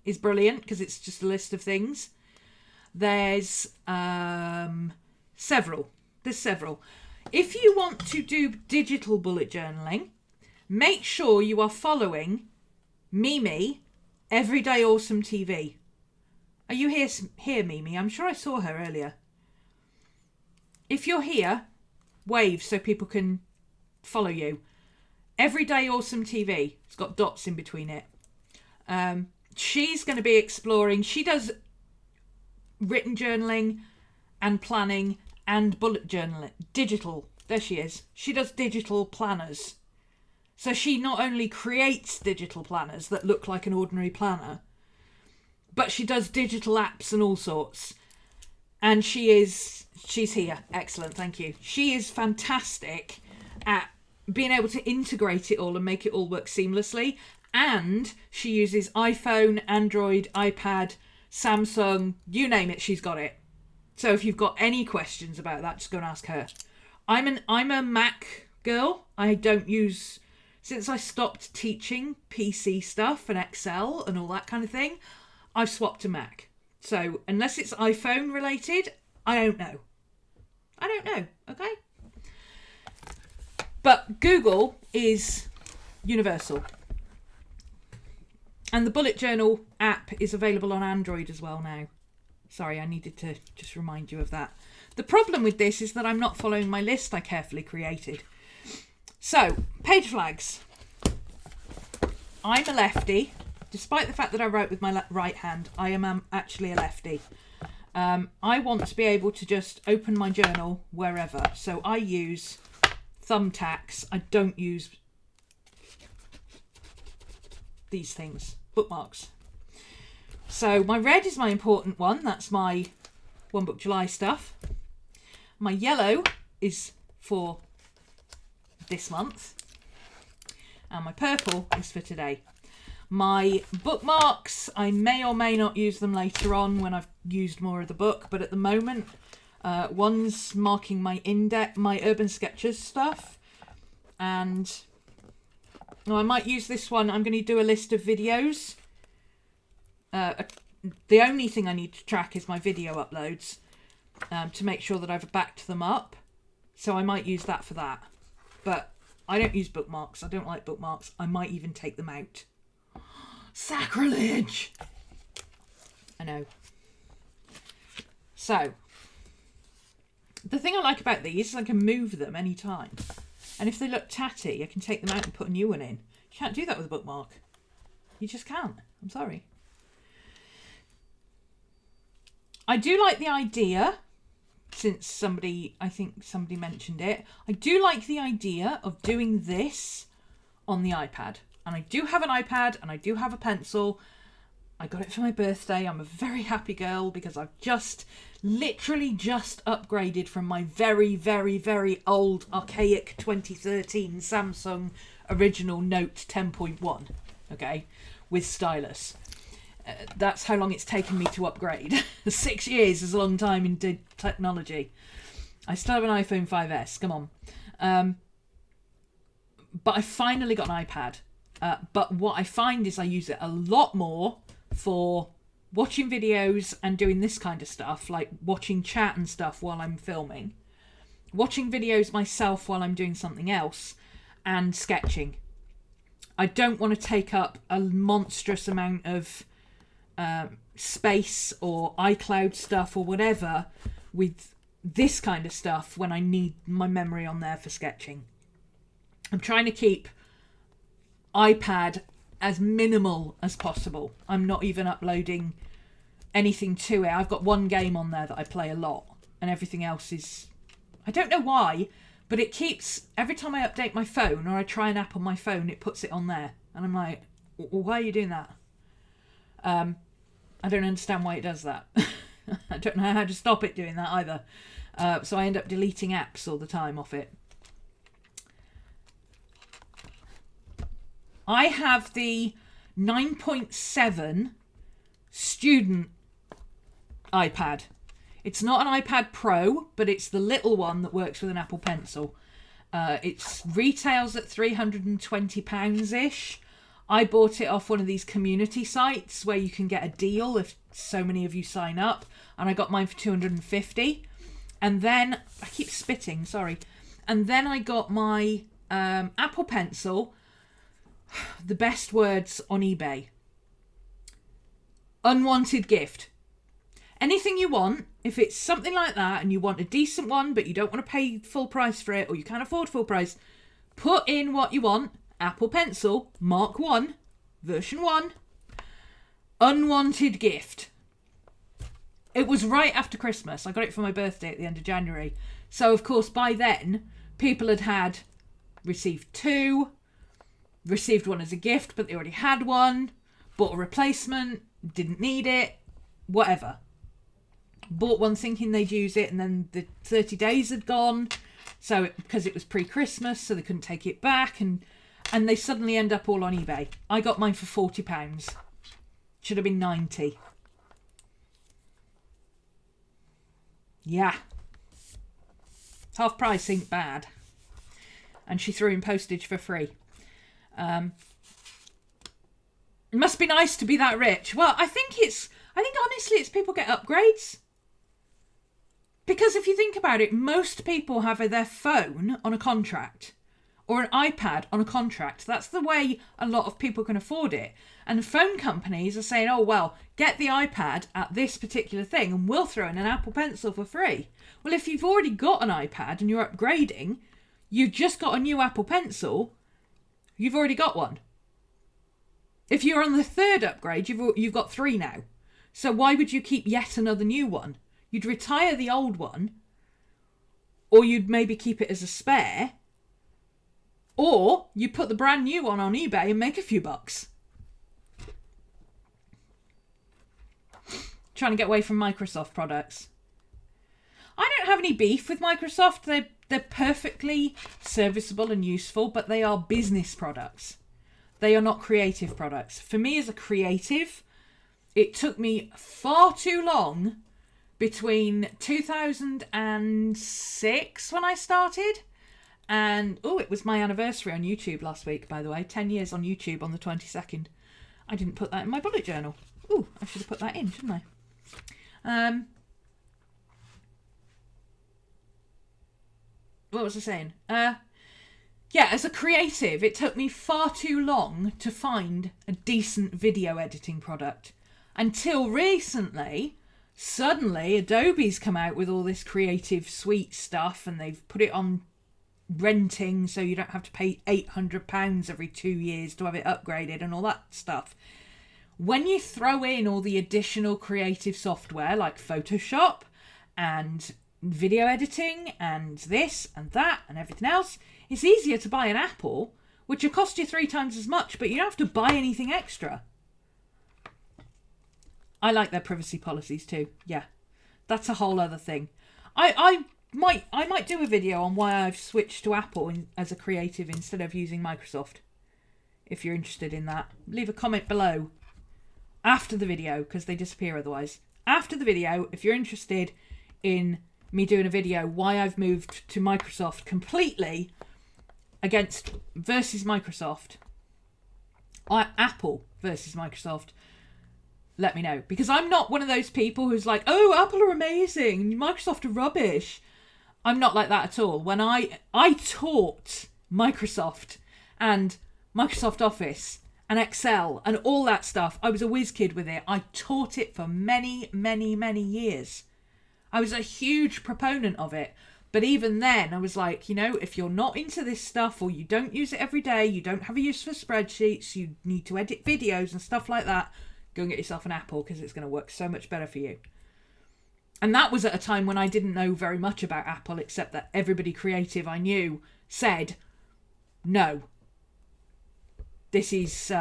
is brilliant because it's just a list of things. There's several. If you want to do digital bullet journaling, make sure you are following Mimi, Everyday Awesome TV. Are you here, Mimi? I'm sure I saw her earlier. If you're here, wave so people can follow you. Everyday Awesome TV. It's got dots in between it. She's going to be exploring. She does written journaling and planning and bullet journaling. Digital. There she is. She does digital planners. So she not only creates digital planners that look like an ordinary planner, but she does digital apps and all sorts. And she's here. Excellent. Thank you. She is fantastic at being able to integrate it all and make it all work seamlessly. And she uses iPhone, Android, iPad, Samsung, you name it, she's got it. So if you've got any questions about that, just go and ask her. I'm a Mac girl. I don't use, since I stopped teaching PC stuff and Excel and all that kind of thing, I've swapped to Mac. So unless it's iPhone related, I don't know. Okay? But Google is universal. And the bullet journal app is available on Android as well now. Sorry, I needed to just remind you of that. The problem with this is that I'm not following my list I carefully created. So, page flags. I'm a lefty. Despite the fact that I write with my right hand, I am actually a lefty. I want to be able to just open my journal wherever. So I use thumbtacks. I don't use these things, bookmarks. So my red is my important one. That's my One Book July stuff. My yellow is for this month. And my purple is for today. My bookmarks, I may or may not use them later on when I've used more of the book, but at the moment, one's marking my my Urban Sketches stuff, and I might use this one. I'm going to do a list of videos. The only thing I need to track is my video uploads, to make sure that I've backed them up. So I might use that for that. But I don't use bookmarks. I don't like bookmarks. I might even take them out. Sacrilege! I know. So, the thing I like about these is I can move them anytime. And if they look tatty, I can take them out and put a new one in. You can't do that with a bookmark. You just can't. I'm sorry. I do like the idea, since I think somebody mentioned it, I do like the idea of doing this on the iPad. And I do have an iPad and I do have a pencil. I got it for my birthday. I'm a very happy girl because I've literally just upgraded from my very, very, very old, archaic 2013 Samsung original Note 10.1, okay, with stylus. That's how long it's taken me to upgrade. 6 years is a long time in technology. I still have an iPhone 5S, come on. But I finally got an iPad. But what I find is I use it a lot more for watching videos and doing this kind of stuff, like watching chat and stuff while I'm filming, watching videos myself while I'm doing something else, and sketching. I don't want to take up a monstrous amount of space or iCloud stuff or whatever with this kind of stuff when I need my memory on there for sketching. I'm trying to keep iPad as minimal as possible. I'm not even uploading anything to it. I've got one game on there that I play a lot, and everything else is, I don't know why, but it keeps, every time I update my phone or I try an app on my phone, it puts it on there, and I'm like, why are you doing that? I don't understand why it does that. I don't know how to stop it doing that either. So I end up deleting apps all the time off it. I have the 9.7 student iPad. It's not an iPad Pro, but it's the little one that works with an Apple Pencil. It retails at £320-ish. I bought it off one of these community sites where you can get a deal if so many of you sign up, and I got mine for £250. And then, I keep spitting, sorry. And then I got my Apple Pencil, the best words on eBay. Unwanted gift. Anything you want, if it's something like that and you want a decent one but you don't want to pay full price for it, or you can't afford full price, put in what you want. Apple Pencil, Mark 1, version 1, unwanted gift. It was right after Christmas. I got it for my birthday at the end of January. So, of course, by then, people had received 2, received one as a gift, but they already had one, bought a replacement, didn't need it, whatever. Bought one thinking they'd use it, and then the 30 days had gone, so because it was pre-Christmas, so they couldn't take it back, and they suddenly end up all on eBay. I got mine for £40. Should have been 90. Yeah. Half price ain't bad. And she threw in postage for free. It must be nice to be that rich. Well, I think honestly it's people get upgrades. Because if you think about it, most people have their phone on a contract or an iPad on a contract. That's the way a lot of people can afford it. And phone companies are saying, oh, well, get the iPad at this particular thing and we'll throw in an Apple Pencil for free. Well, if you've already got an iPad and you're upgrading, you've just got a new Apple Pencil, you've already got one. If you're on the third upgrade, you've got 3 now. So why would you keep yet another new one? You'd retire the old one, or you'd maybe keep it as a spare, or you put the brand new one on eBay and make a few bucks. Trying to get away from Microsoft products. I don't have any beef with Microsoft. They're perfectly serviceable and useful, but they are business products. They are not creative products. For me as a creative, it took me far too long between 2006 when I started. And, it was my anniversary on YouTube last week, by the way. 10 years on YouTube on the 22nd. I didn't put that in my bullet journal. I should have put that in, shouldn't I? What was I saying? As a creative, it took me far too long to find a decent video editing product. Until recently, suddenly Adobe's come out with all this creative suite stuff and they've put it on renting so you don't have to pay £800 every 2 years to have it upgraded and all that stuff. When you throw in all the additional creative software like Photoshop and video editing and this and that and everything else, it's easier to buy an Apple, which will cost you 3 times as much, but you don't have to buy anything extra. I like their privacy policies too. Yeah, that's a whole other thing. I might do a video on why I've switched to Apple as a creative instead of using Microsoft. If you're interested in that, leave a comment below after the video, because they disappear otherwise. After the video, if you're interested in me doing a video why I've moved to Microsoft completely versus Microsoft, Apple versus Microsoft, let me know. Because I'm not one of those people who's like, oh, Apple are amazing, Microsoft are rubbish. I'm not like that at all. When I taught Microsoft and Microsoft Office and Excel and all that stuff, I was a whiz kid with it. I taught it for many, many, many years. I was a huge proponent of it. But even then, I was like, if you're not into this stuff or you don't use it every day, you don't have a use for spreadsheets, you need to edit videos and stuff like that, go and get yourself an Apple because it's going to work so much better for you. And that was at a time when I didn't know very much about Apple, except that everybody creative I knew said, no, this is...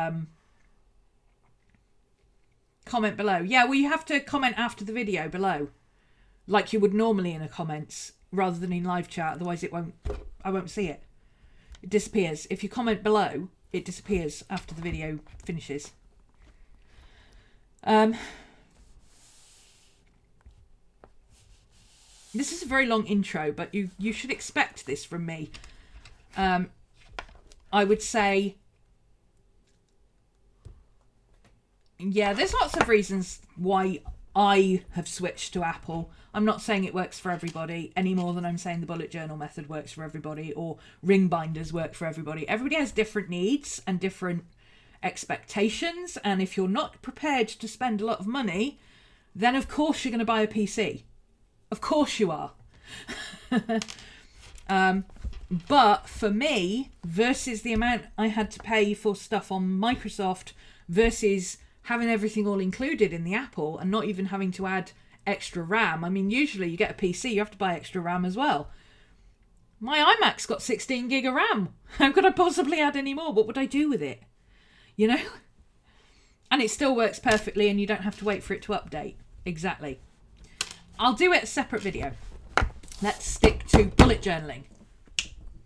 Comment below. Yeah, well, you have to comment after the video below, like you would normally in the comments, rather than in live chat. Otherwise, I won't see it. It disappears. If you comment below, it disappears after the video finishes. This is a very long intro, but you should expect this from me. I would say, yeah, there's lots of reasons why I have switched to Apple. I'm not saying it works for everybody any more than I'm saying the bullet journal method works for everybody or ring binders work for everybody. Everybody has different needs and different expectations, and if you're not prepared to spend a lot of money, then of course you're going to buy a PC. Of course you are. But for me, versus the amount I had to pay for stuff on Microsoft versus having everything all included in the Apple and not even having to add extra RAM. I mean, usually you get a PC, you have to buy extra RAM as well. My iMac's got 16 gig of RAM. How could I possibly add any more? What would I do with it? And it still works perfectly and you don't have to wait for it to update. Exactly. I'll do it a separate video. Let's stick to bullet journaling.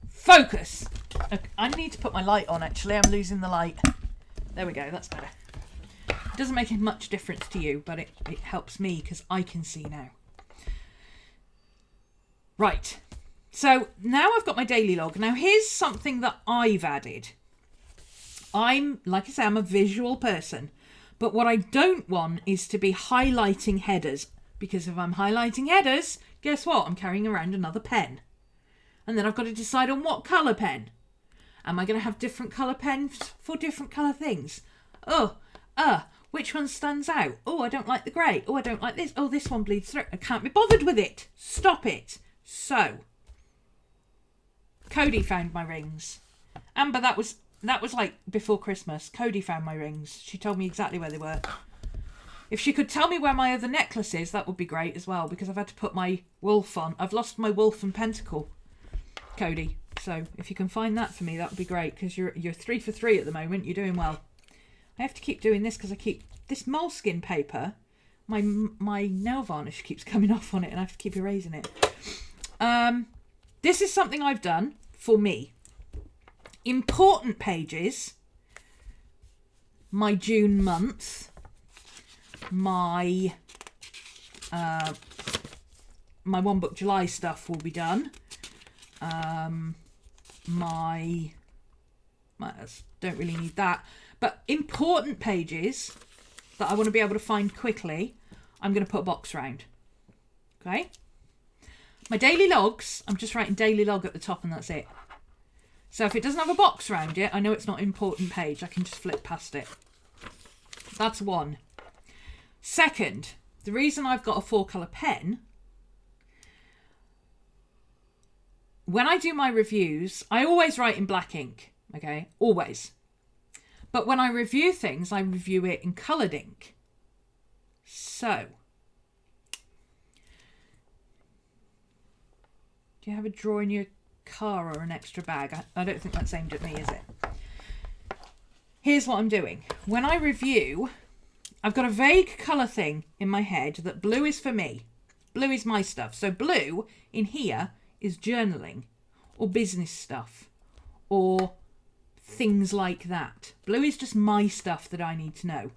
Focus. Okay, I need to put my light on, actually. I'm losing the light. There we go. That's better. It doesn't make much difference to you, but it helps me because I can see now. Right. So now I've got my daily log. Now here's something that I've added. Like I say, I'm a visual person. But what I don't want is to be highlighting headers. Because if I'm highlighting headers, guess what? I'm carrying around another pen. And then I've got to decide on what colour pen. Am I going to have different colour pens for different colour things? Which one stands out? Oh, I don't like the grey. Oh, I don't like this. Oh, this one bleeds through. I can't be bothered with it. Stop it. So, Cody found my rings. Amber, that was like before Christmas. Cody found my rings. She told me exactly where they were. If she could tell me where my other necklace is, that would be great as well, because I've had to put my wolf on. I've lost my wolf and pentacle, Cody. So if you can find that for me, that would be great, because you're 3 for 3 at the moment. You're doing well. I have to keep doing this because I keep this moleskin paper. My nail varnish keeps coming off on it, and I have to keep erasing it. This is something I've done for me. Important pages my June month, my One Book July stuff will be done. My don't really need that, but important pages that I want to be able to find quickly, I'm going to put a box round. Okay. My daily logs, I'm just writing daily log at the top and that's it. So if it doesn't have a box around it, I know it's not an important page. I can just flip past it. That's one. Second, the reason I've got a 4-colour pen, when I do my reviews, I always write in black ink. Okay, always. But when I review things, I review it in coloured ink. So, do you have a drawer in your car or an extra bag? I don't think that's aimed at me, is it? Here's what I'm doing. When I review, I've got a vague colour thing in my head that blue is for me. Blue is my stuff. So blue in here is journaling or business stuff or things like that. Blue is just my stuff that I need to know.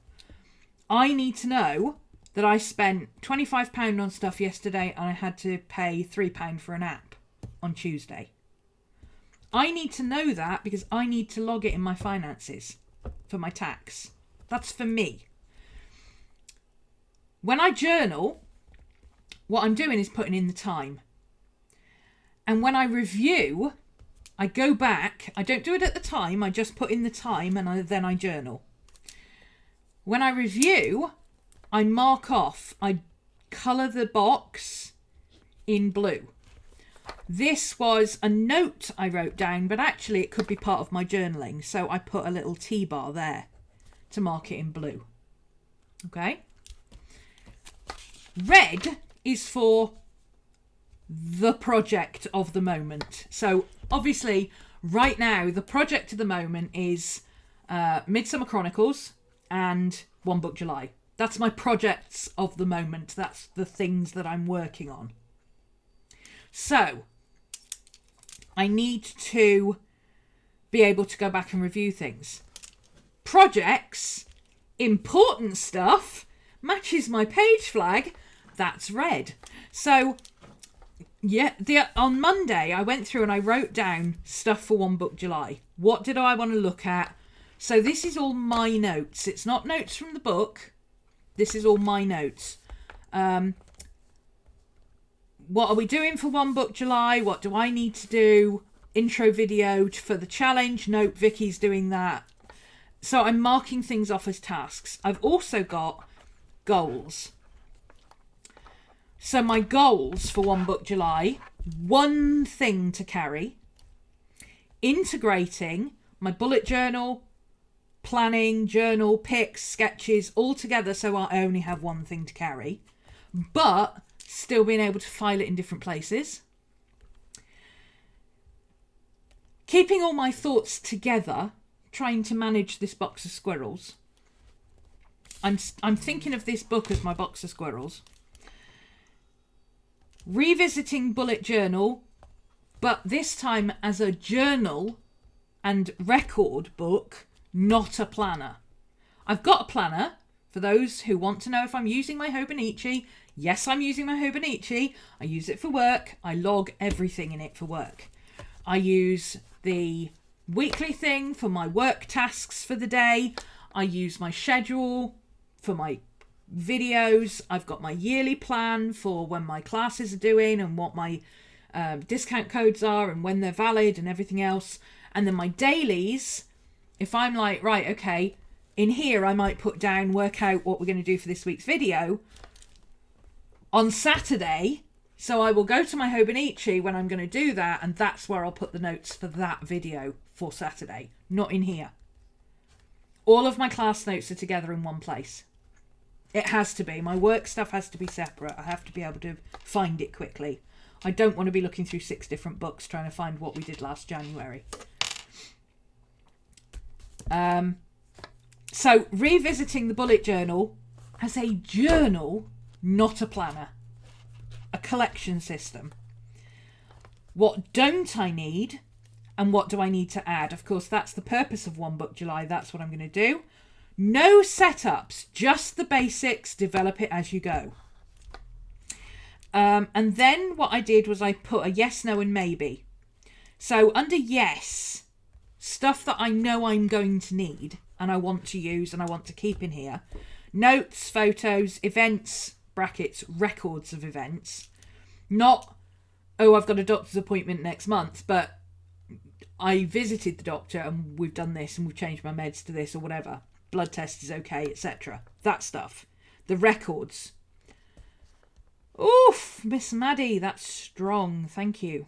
I need to know that I spent £25 on stuff yesterday and I had to pay £3 for an app on Tuesday. I need to know that because I need to log it in my finances for my tax. That's for me. When I journal, what I'm doing is putting in the time. And when I review, I go back. I don't do it at the time. I just put in the time and then I journal. When I review, I mark off. I colour the box in blue. This was a note I wrote down, but actually it could be part of my journaling. So I put a little T-bar there to mark it in blue. Okay. Red is for the project of the moment. So obviously right now the project of the moment is Midsummer Chronicles and One Book July. That's my projects of the moment. That's the things that I'm working on. So I need to be able to go back and review things. Projects, important stuff, matches my page flag. That's red. So yeah, on Monday I went through and I wrote down stuff for One Book July. What did I want to look at? So this is all my notes. It's not notes from the book. This is all my notes. What are we doing for One Book July? What do I need to do? Intro video for the challenge. Nope, Vicky's doing that. So I'm marking things off as tasks. I've also got goals. So my goals for One Book July, one thing to carry, integrating my bullet journal, planning, journal, pics, sketches, all together so I only have one thing to carry, but still being able to file it in different places. Keeping all my thoughts together, trying to manage this box of squirrels. I'm thinking of this book as my box of squirrels. Revisiting bullet journal, but this time as a journal and record book, not a planner. I've got a planner for those who want to know if I'm using my Hobonichi. Yes, I'm using my Hobonichi. I use it for work. I log everything in it for work. I use the weekly thing for my work tasks for the day. I use my schedule for my videos. I've got my yearly plan for when my classes are doing and what my discount codes are and when they're valid and everything else. And then my dailies, if I'm like, right, okay, in here I might put down, work out what we're going to do for this week's video on Saturday. So I will go to my Hobonichi when I'm going to do that, and that's where I'll put the notes for that video for Saturday, not in here. All of my class notes are together in one place. It has to be. My work stuff has to be separate. I have to be able to find it quickly. I don't want to be looking through 6 different books trying to find what we did last January. So revisiting the bullet journal as a journal, not a planner. A collection system. What don't I need and what do I need to add? Of course, that's the purpose of One Book July. That's what I'm going to do. No setups, just the basics, develop it as you go. And then what I did was I put a yes, no, and maybe. So under yes, stuff that I know I'm going to need and I want to use and I want to keep in here. Notes, photos, events, brackets, records of events. Not, oh, I've got a doctor's appointment next month, but I visited the doctor and we've done this and we've changed my meds to this or whatever. Blood test is okay, etc. That stuff. The records. Oof, Miss Maddie, that's strong. Thank you.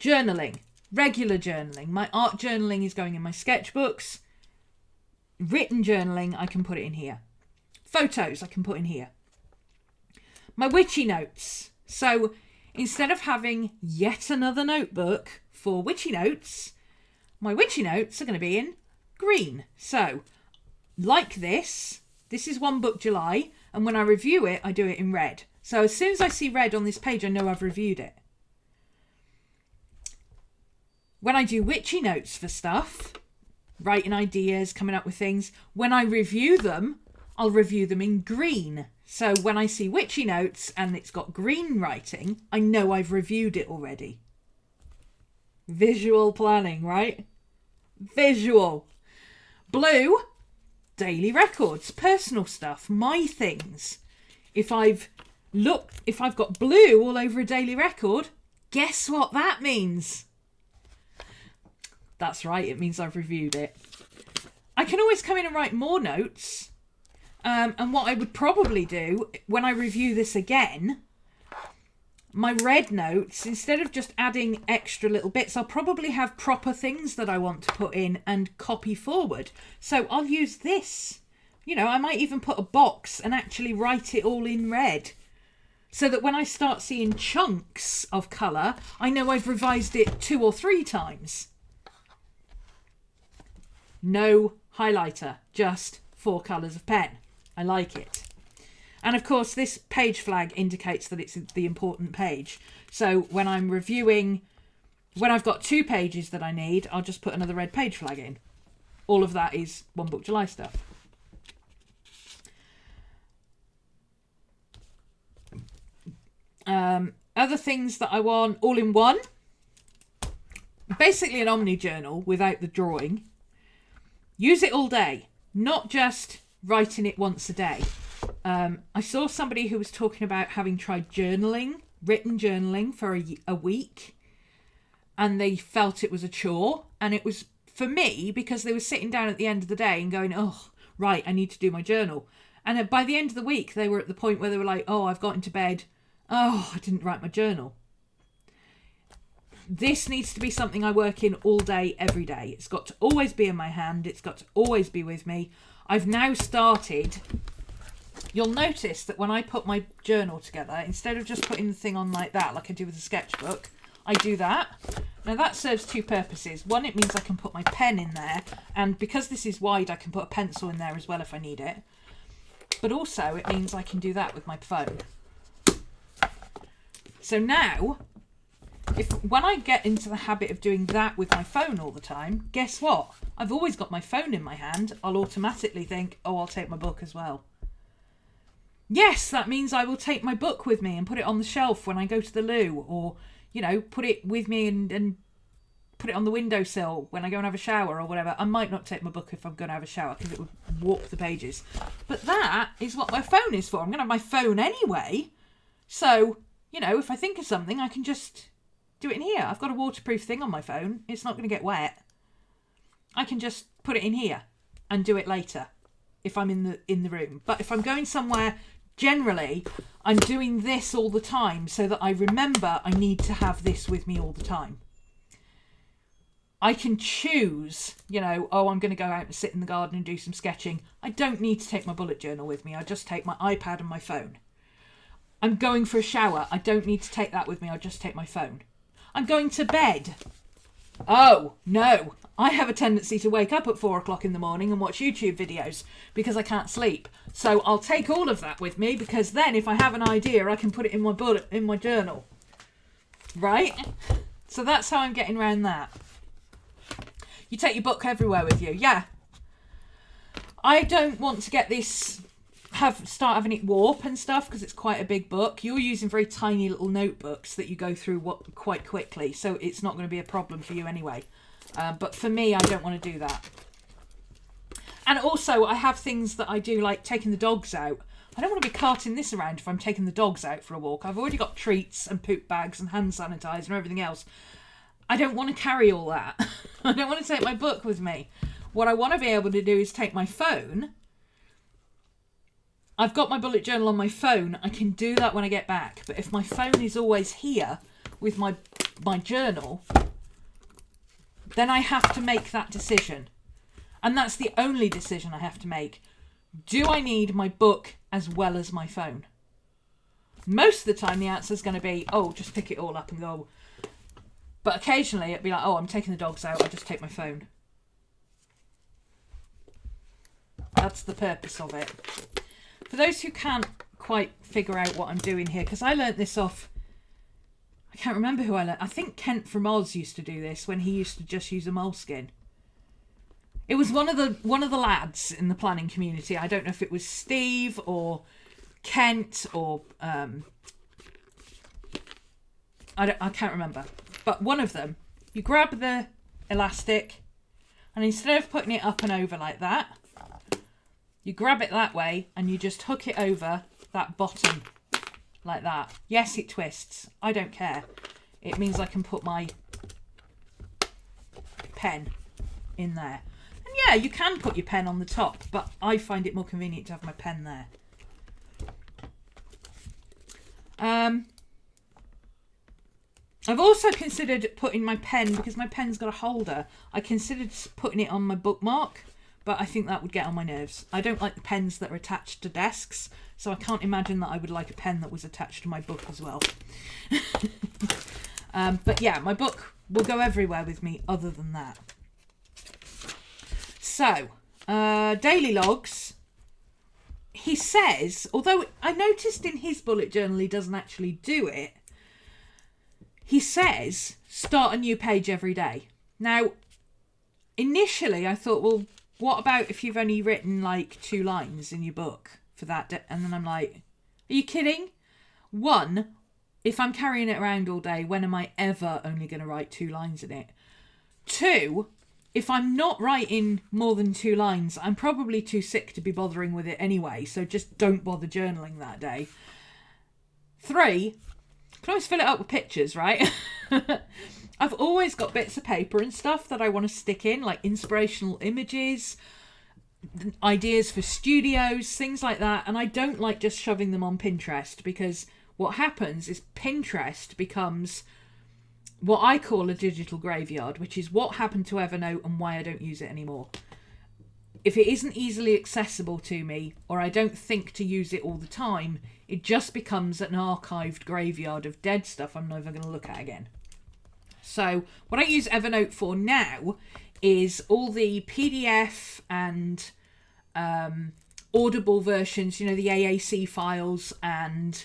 Journaling. Regular journaling. My art journaling is going in my sketchbooks. Written journaling, I can put it in here. Photos, I can put in here. My witchy notes. So instead of having yet another notebook for witchy notes, my witchy notes are going to be in green. So like this is One Book July, and when I review it, I do it in red. So as soon as I see red on this page, I know I've reviewed it. When I do witchy notes for stuff, writing ideas, coming up with things, when I review them, I'll review them in green. So when I see witchy notes and it's got green writing, I know I've reviewed it already. Visual planning, right? Visual. Blue, daily records, personal stuff, my things. If I've got blue all over a daily record, guess what that means? That's right, it means I've reviewed it. I can always come in and write more notes. And what I would probably do when I review this again, my red notes, instead of just adding extra little bits, I'll probably have proper things that I want to put in and copy forward. So I'll use this. You know, I might even put a box and actually write it all in red. So that when I start seeing chunks of colour, I know I've revised it 2 or 3 times. No highlighter, just 4 colours of pen. I like it. And of course, this page flag indicates that it's the important page. So when I'm reviewing, when I've got 2 pages that I need, I'll just put another red page flag in. All of that is One Book July stuff. Other things that I want all in one. Basically an Omni journal without the drawing. Use it all day, not just writing it once a day. I saw somebody who was talking about having tried journaling, written journaling for a week, and they felt it was a chore. And it was for me because they were sitting down at the end of the day and going, oh, right, I need to do my journal. And by the end of the week, they were at the point where they were like, oh, I've got into bed. Oh, I didn't write my journal. This needs to be something I work in all day, every day. It's got to always be in my hand. It's got to always be with me. I've now started. You'll notice that when I put my journal together, instead of just putting the thing on like that, like I do with a sketchbook, I do that. Now that serves 2 purposes. One, it means I can put my pen in there. And because this is wide, I can put a pencil in there as well if I need it. But also it means I can do that with my phone. So now, when I get into the habit of doing that with my phone all the time, guess what? I've always got my phone in my hand. I'll automatically think, oh, I'll take my book as well. Yes, that means I will take my book with me and put it on the shelf when I go to the loo, or, you know, put it with me and put it on the windowsill when I go and have a shower or whatever. I might not take my book if I'm going to have a shower because it would warp the pages. But that is what my phone is for. I'm going to have my phone anyway. So, you know, if I think of something, I can just do it in here. I've got a waterproof thing on my phone. It's not going to get wet. I can just put it in here and do it later if I'm in the room. But if I'm going somewhere, generally, I'm doing this all the time so that I remember I need to have this with me all the time. I can choose, you know, oh, I'm going to go out and sit in the garden and do some sketching. I don't need to take my bullet journal with me. I just take my iPad and my phone. I'm going for a shower. I don't need to take that with me. I'll just take my phone. I'm going to bed. Oh, no. I have a tendency to wake up at 4 o'clock in the morning and watch YouTube videos because I can't sleep. So I'll take all of that with me because then if I have an idea, I can put it in my journal. Right? So that's how I'm getting around that. You take your book everywhere with you. Yeah. I don't want to get this, start having it warp and stuff, because it's quite a big book. You're using very tiny little notebooks that you go through quite quickly, so it's not going to be a problem for you anyway. But for me, I don't want to do that. And also, I have things that I do, like taking the dogs out. I don't want to be carting this around if I'm taking the dogs out for a walk. I've already got treats and poop bags and hand sanitizer and everything else. I don't want to carry all that. I don't want to take my book with me. What I want to be able to do is take my phone. I've got my bullet journal on my phone. I can do that when I get back. But if my phone is always here with my journal, then I have to make that decision. And that's the only decision I have to make. Do I need my book as well as my phone? Most of the time the answer is going to be, oh, just pick it all up and go. But occasionally it'd be like, oh, I'm taking the dogs out, I'll just take my phone. That's the purpose of it. For those who can't quite figure out what I'm doing here, because I learnt this off, I can't remember who I learnt. I think Kent from Oz used to do this when he used to just use a moleskin. It was one of the lads in the planning community. I don't know if it was Steve or Kent or I can't remember. But one of them, you grab the elastic, and instead of putting it up and over like that, you grab it that way and you just hook it over that bottom like that. Yes, it twists. I don't care. It means I can put my pen in there. And yeah, you can put your pen on the top, but I find it more convenient to have my pen there. I've also considered putting my pen, because my pen's got a holder, I considered putting it on my bookmark, but I think that would get on my nerves. I don't like the pens that are attached to desks, so I can't imagine that I would like a pen that was attached to my book as well. But yeah, my book will go everywhere with me other than that. So, daily logs. He says, although I noticed in his bullet journal he doesn't actually do it, he says, start a new page every day. Now, initially I thought, well, what about if you've only written like 2 lines in your book for that day? And then I'm like, are you kidding? 1, if I'm carrying it around all day, when am I ever only going to write 2 lines in it? 2, if I'm not writing more than 2 lines, I'm probably too sick to be bothering with it anyway, so just don't bother journaling that day. 3, can always fill it up with pictures, right? I've always got bits of paper and stuff that I want to stick in, like inspirational images, ideas for studios, things like that. And I don't like just shoving them on Pinterest, because what happens is Pinterest becomes what I call a digital graveyard, which is what happened to Evernote and why I don't use it anymore. If it isn't easily accessible to me, or I don't think to use it all the time, it just becomes an archived graveyard of dead stuff I'm never going to look at again. So what I use Evernote for now is all the PDF and Audible versions, you know, the AAC files and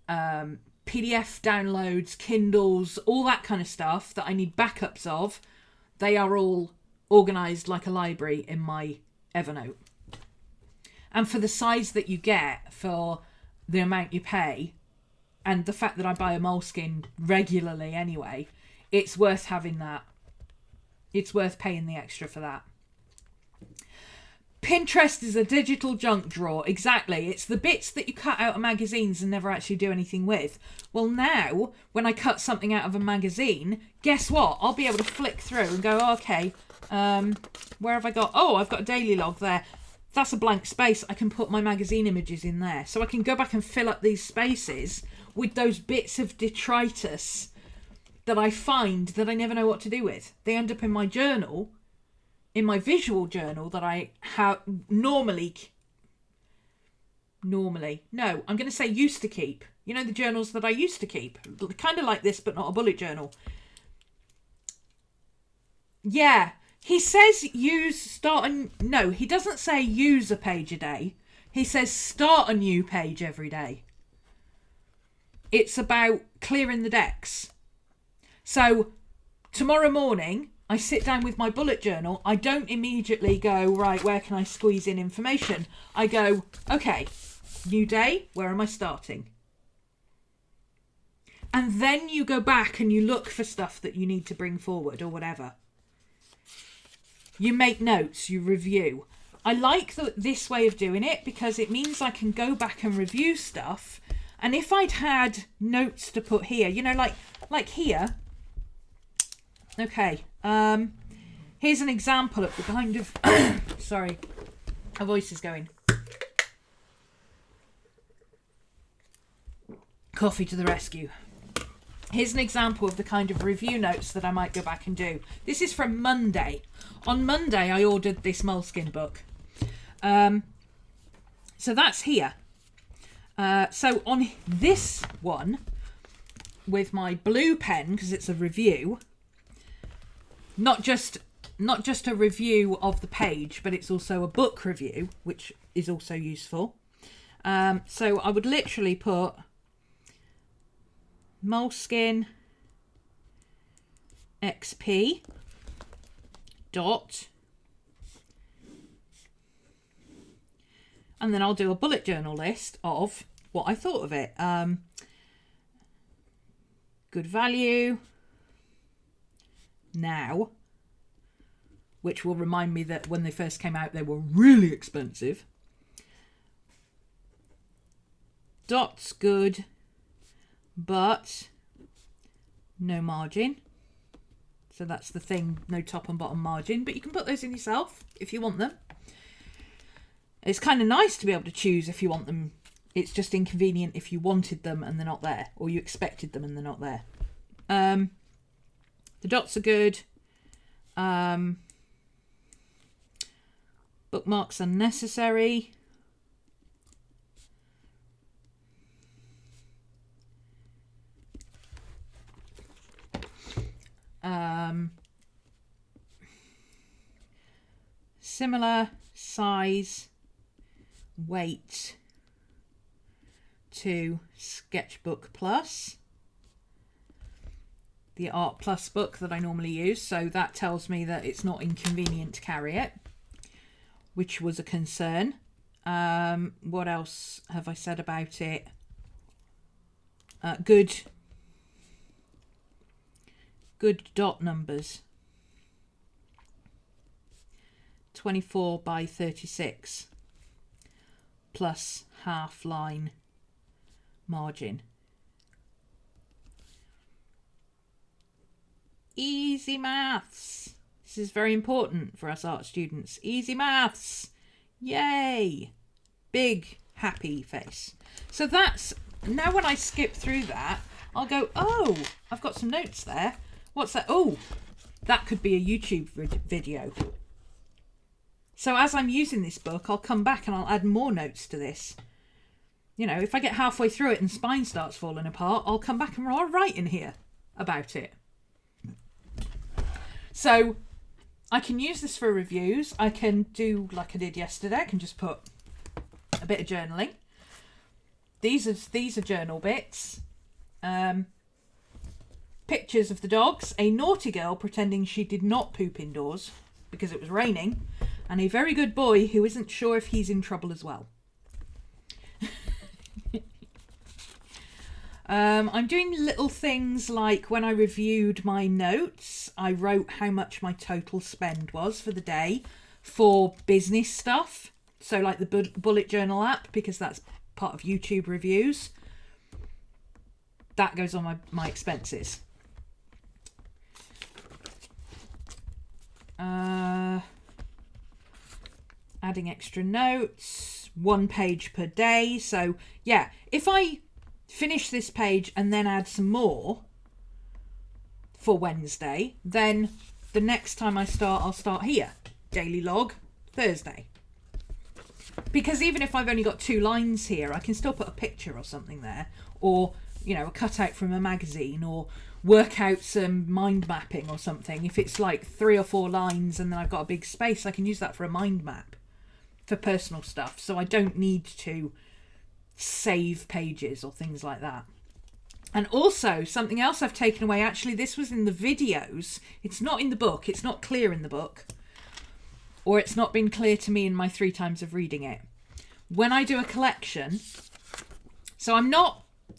PDF downloads, Kindles, all that kind of stuff that I need backups of. They are all organised like a library in my Evernote. And for the size that you get, for the amount you pay, and the fact that I buy a moleskin regularly anyway, it's worth having that. It's worth paying the extra for that. Pinterest is a digital junk drawer. Exactly. It's the bits that you cut out of magazines and never actually do anything with. Well, now, when I cut something out of a magazine, guess what? I'll be able to flick through and go, okay, where have I got? Oh, I've got a daily log there. That's a blank space. I can put my magazine images in there. So I can go back and fill up these spaces with those bits of detritus that I find that I never know what to do with. They end up in my journal, in my visual journal that I have normally, no, I'm going to say used to keep. You know, the journals that I used to keep. Kind of like this, but not a bullet journal. Yeah. He says no, he doesn't say use a page a day. He says start a new page every day. It's about clearing the decks. So tomorrow morning, I sit down with my bullet journal. I don't immediately go, right, where can I squeeze in information? I go, okay, new day, where am I starting? And then you go back and you look for stuff that you need to bring forward or whatever. You make notes, you review. I like this way of doing it because it means I can go back and review stuff. And if I'd had notes to put here, you know, like here. Okay, here's an example of the kind of... Sorry, my voice is going. Coffee to the rescue. Here's an example of the kind of review notes that I might go back and do. This is from Monday. On Monday, I ordered this Moleskine book. So that's here. So on this one, with my blue pen, because it's a review, not just a review of the page, but it's also a book review, which is also useful. So I would literally put Moleskine XP dot, and then I'll do a bullet journal list of what I thought of it. Good value now, which will remind me that when they first came out they were really expensive. Dot's good, but no margin. So that's the thing, no top and bottom margin, but you can put those in yourself if you want them. It's kind of nice to be able to choose if you want them. It's just inconvenient if you wanted them and they're not there, or you expected them and they're not there. The dots are good. Bookmarks are necessary. Similar size, weight to Sketchbook Plus, the Art Plus book that I normally use, so that tells me that it's not inconvenient to carry it, which was a concern. What else have I said about it? Good dot numbers. 24 by 36 plus half line margin. Easy maths. This is very important for us art students. Easy maths. Yay. Big happy face. So that's, now when I skip through that, I'll go, oh, I've got some notes there. What's that? Oh, that could be a YouTube video. So as I'm using this book, I'll come back and I'll add more notes to this. You know, if I get halfway through it and spine starts falling apart, I'll come back and I'll write in here about it. So I can use this for reviews. I can do like I did yesterday. I can just put a bit of journaling. These are journal bits. Pictures of the dogs. A naughty girl pretending she did not poop indoors because it was raining. And a very good boy who isn't sure if he's in trouble as well. I'm doing little things like when I reviewed my notes, I wrote how much my total spend was for the day for business stuff. So like the bullet journal app, because that's part of YouTube reviews. That goes on my expenses. Adding extra notes, 1 page per day. So yeah, if I finish this page and then add some more for Wednesday, then the next time I start, I'll start here. Daily log, Thursday. Because even if I've only got 2 lines here, I can still put a picture or something there, or, you know, a cutout from a magazine, or work out some mind mapping or something. If it's like 3 or 4 lines and then I've got a big space, I can use that for a mind map for personal stuff. So I don't need to save pages or things like that. And also, something else I've taken away, actually, this was in the videos. It's not in the book. It's not clear in the book. Or it's not been clear to me in my 3 times of reading it. When I do a collection, so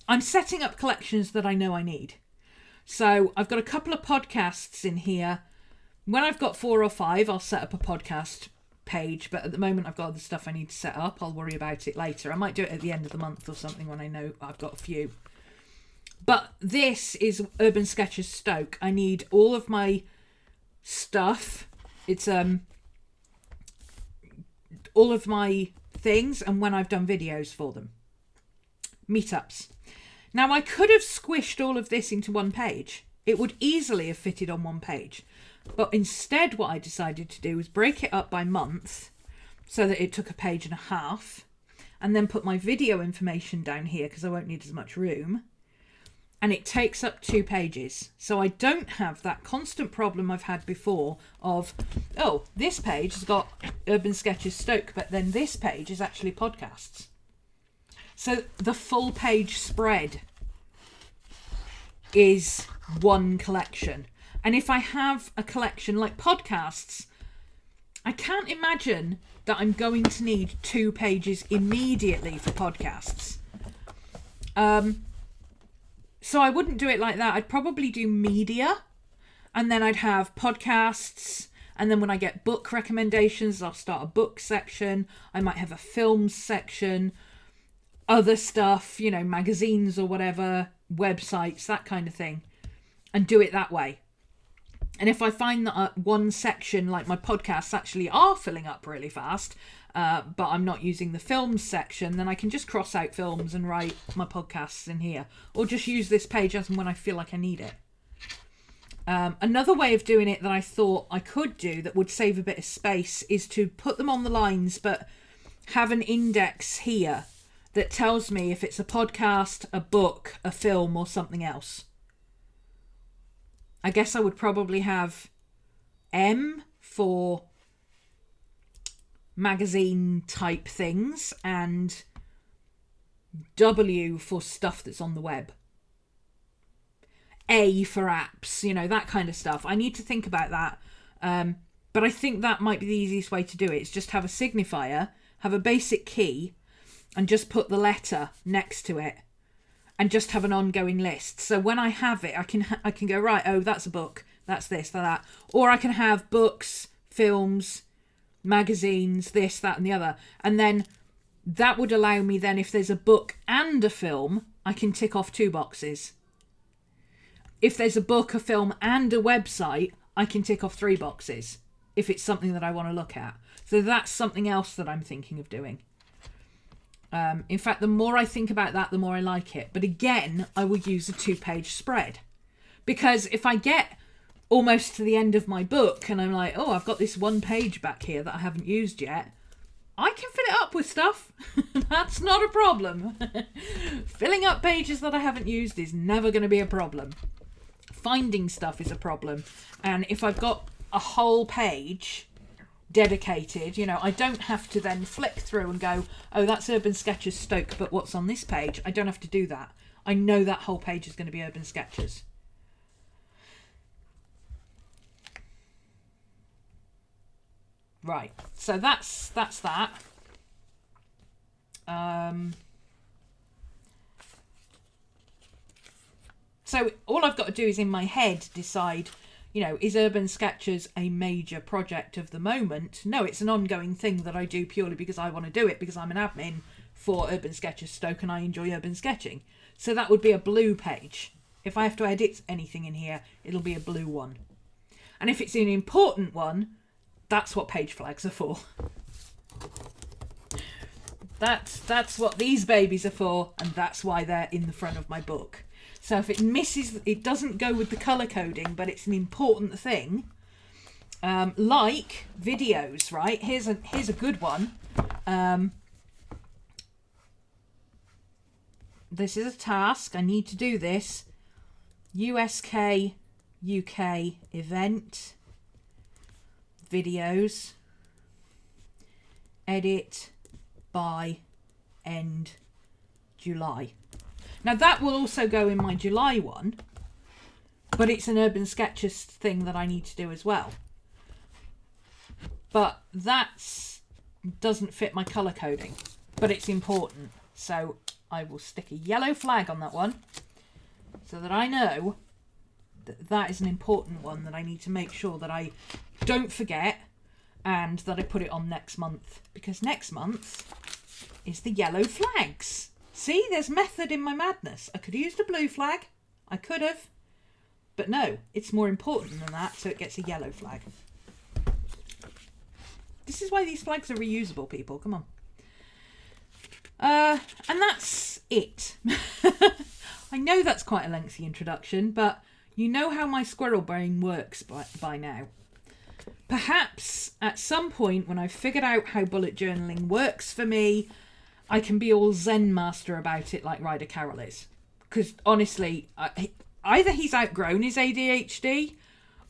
I'm setting up collections that I know I need. So I've got a couple of podcasts in here. When I've got 4 or 5, I'll set up a podcast page. But at the moment, I've got other stuff I need to set up. I'll worry about it later. I might do it at the end of the month or something when I know I've got a few. But this is Urban Sketches Stoke. I need all of my stuff. It's all of my things and when I've done videos for them. Meetups. Now, I could have squished all of this into one page. It would easily have fitted on one page. But instead, what I decided to do was break it up by month so that it took a page and a half, and then put my video information down here because I won't need as much room. And it takes up 2 pages. So I don't have that constant problem I've had before of, oh, this page has got Urban Sketches Stoke, but then this page is actually podcasts. So the full page spread is one collection. And if I have a collection like podcasts, I can't imagine that I'm going to need 2 pages immediately for podcasts. So I wouldn't do it like that. I'd probably do media, and then I'd have podcasts, and then when I get book recommendations, I'll start a book section. I might have a film section, other stuff, you know, magazines or whatever, websites, that kind of thing, and do it that way. And if I find that one section, like my podcasts, actually are filling up really fast, but I'm not using the films section, then I can just cross out films and write my podcasts in here. Or just use this page as and when I feel like I need it. Another way of doing it that I thought I could do that would save a bit of space is to put them on the lines, but have an index here that tells me if it's a podcast, a book, a film, or something else. I guess I would probably have M for magazine type things and W for stuff that's on the web. A for apps, you know, that kind of stuff. I need to think about that. But I think that might be the easiest way to do it. It's just have a signifier, have a basic key, and just put the letter next to it. And just have an ongoing list. So when I have it, I can go, right, oh, that's a book. That's this, that. Or I can have books, films, magazines, this, that, and the other. And then that would allow me then, if there's a book and a film, I can tick off 2 boxes. If there's a book, a film, and a website, I can tick off 3 boxes. If it's something that I want to look at. So that's something else that I'm thinking of doing. In fact, the more I think about that, the more I like it. But again, I would use a 2-page spread. Because if I get almost to the end of my book and I'm like, oh, I've got this 1 page back here that I haven't used yet, I can fill it up with stuff. That's not a problem. Filling up pages that I haven't used is never going to be a problem. Finding stuff is a problem. And if I've got a whole page dedicated, you know, I don't have to then flick through and go, oh, that's Urban Sketches Stoke, but what's on this page? I don't have to do that. I know that whole page is going to be Urban Sketches. Right, so that's that. So all I've got to do is in my head decide, you know, is Urban Sketches a major project of the moment? No, it's an ongoing thing that I do purely because I want to do it, because I'm an admin for Urban Sketches Stoke and I enjoy urban sketching. So that would be a blue page. If I have to edit anything in here, it'll be a blue one. And if it's an important one, that's what page flags are for. That's what these babies are for, and that's why they're in the front of my book. So if it misses, it doesn't go with the colour coding, but it's an important thing. Like videos, right? Here's a good one. This is a task. I need to do this. USK UK event. Videos. Edit by end July. Now that will also go in my July one, but it's an Urban Sketches thing that I need to do as well. But that doesn't fit my colour coding, but it's important. So I will stick a yellow flag on that one so that I know that that is an important one that I need to make sure that I don't forget and that I put it on next month, because next month is the yellow flags. See, there's method in my madness. I could have used a blue flag. I could have. But no, it's more important than that, so it gets a yellow flag. This is why these flags are reusable, people. Come on. And that's it. I know that's quite a lengthy introduction, but you know how my squirrel brain works by now. Perhaps at some point when I've figured out how bullet journaling works for me, I can be all Zen master about it like Ryder Carroll is. Because honestly, either he's outgrown his ADHD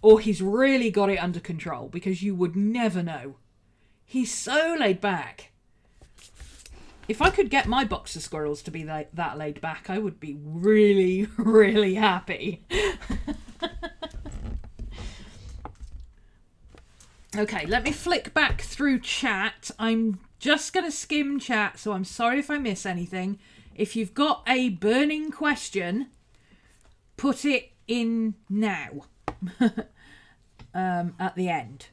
or he's really got it under control, because you would never know. He's so laid back. If I could get my box of squirrels to be that laid back, I would be really, really happy. Okay, let me flick back through chat. I'm just going to skim chat, so I'm sorry if I miss anything. If you've got a burning question, put it in now. At the end.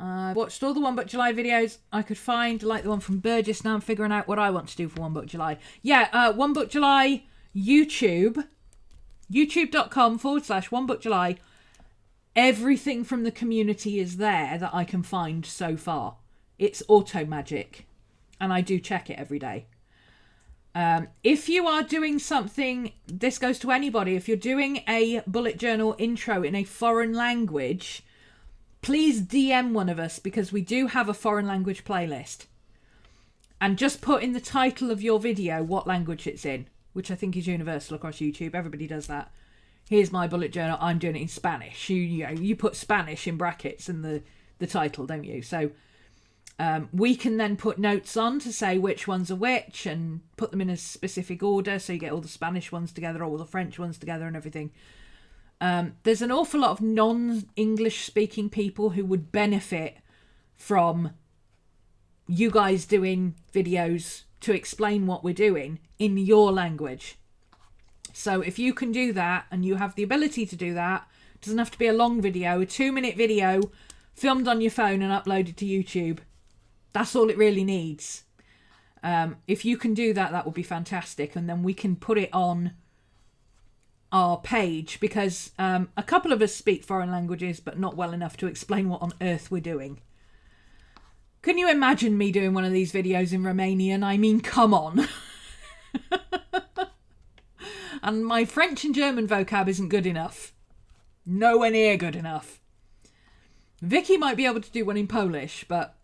I watched all the One Book July videos I could find, like the one from Burgess. Now I'm figuring out what I want to do for One Book July. Yeah, One Book July YouTube. YouTube.com/One Book July. Everything from the community is there that I can find so far. It's auto magic, and I do check it every day. If you are doing something, this goes to anybody, if you're doing a bullet journal intro in a foreign language, please DM one of us, because we do have a foreign language playlist. And just put in the title of your video what language it's in, which I think is universal across YouTube. Everybody does that. Here's my bullet journal. I'm doing it in Spanish. You put Spanish in brackets in the title, don't you? So we can then put notes on to say which ones are which and put them in a specific order, so you get all the Spanish ones together, all the French ones together and everything. There's an awful lot of non-English speaking people who would benefit from you guys doing videos to explain what we're doing in your language. So if you can do that, and you have the ability to do that, it doesn't have to be a long video, a 2-minute video filmed on your phone and uploaded to YouTube. That's all it really needs. If you can do that, that would be fantastic. And then we can put it on our page, because a couple of us speak foreign languages, but not well enough to explain what on earth we're doing. Can you imagine me doing one of these videos in Romanian? I mean, come on. And my French and German vocab isn't good enough. Nowhere near good enough. Vicky might be able to do one in Polish, but...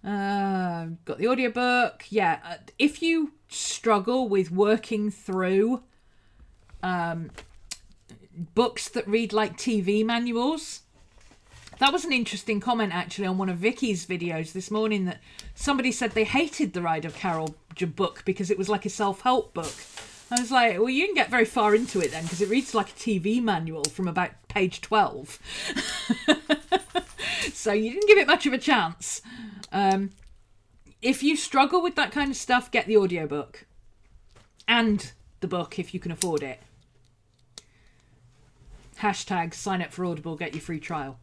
got the audiobook. Yeah, if you struggle with working through books that read like TV manuals, that was an interesting comment actually on one of Vicky's videos this morning, that somebody said they hated the Ryder Carroll book because it was like a self-help book. I was like, well, you didn't get very far into it then, because it reads like a TV manual from about page 12. So you didn't give it much of a chance. If you struggle with that kind of stuff, get the audiobook. And the book if you can afford it. Hashtag sign up for Audible, get your free trial.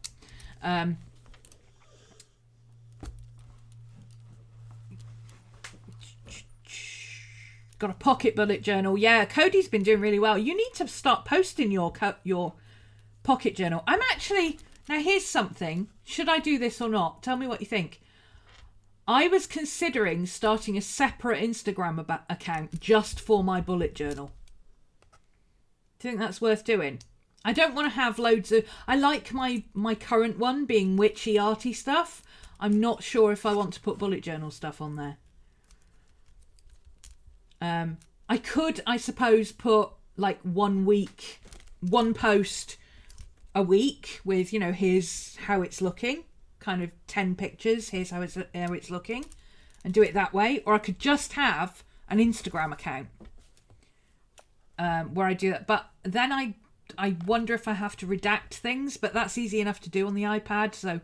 Got a pocket bullet journal. Yeah, Cody's been doing really well. You need to start posting your pocket journal. I'm actually... Now, here's something. Should I do this or not? Tell me what you think. I was considering starting a separate Instagram account just for my bullet journal. Do you think that's worth doing? I don't want to have loads of... I like my current one being witchy, arty stuff. I'm not sure if I want to put bullet journal stuff on there. I could, I suppose, put like 1 post a week with, you know, here's how it's looking. kind of 10 pictures, here's how it's looking, and do it that way. Or I could just have an Instagram account where I do that. But then I wonder if I have to redact things, but that's easy enough to do on the iPad. So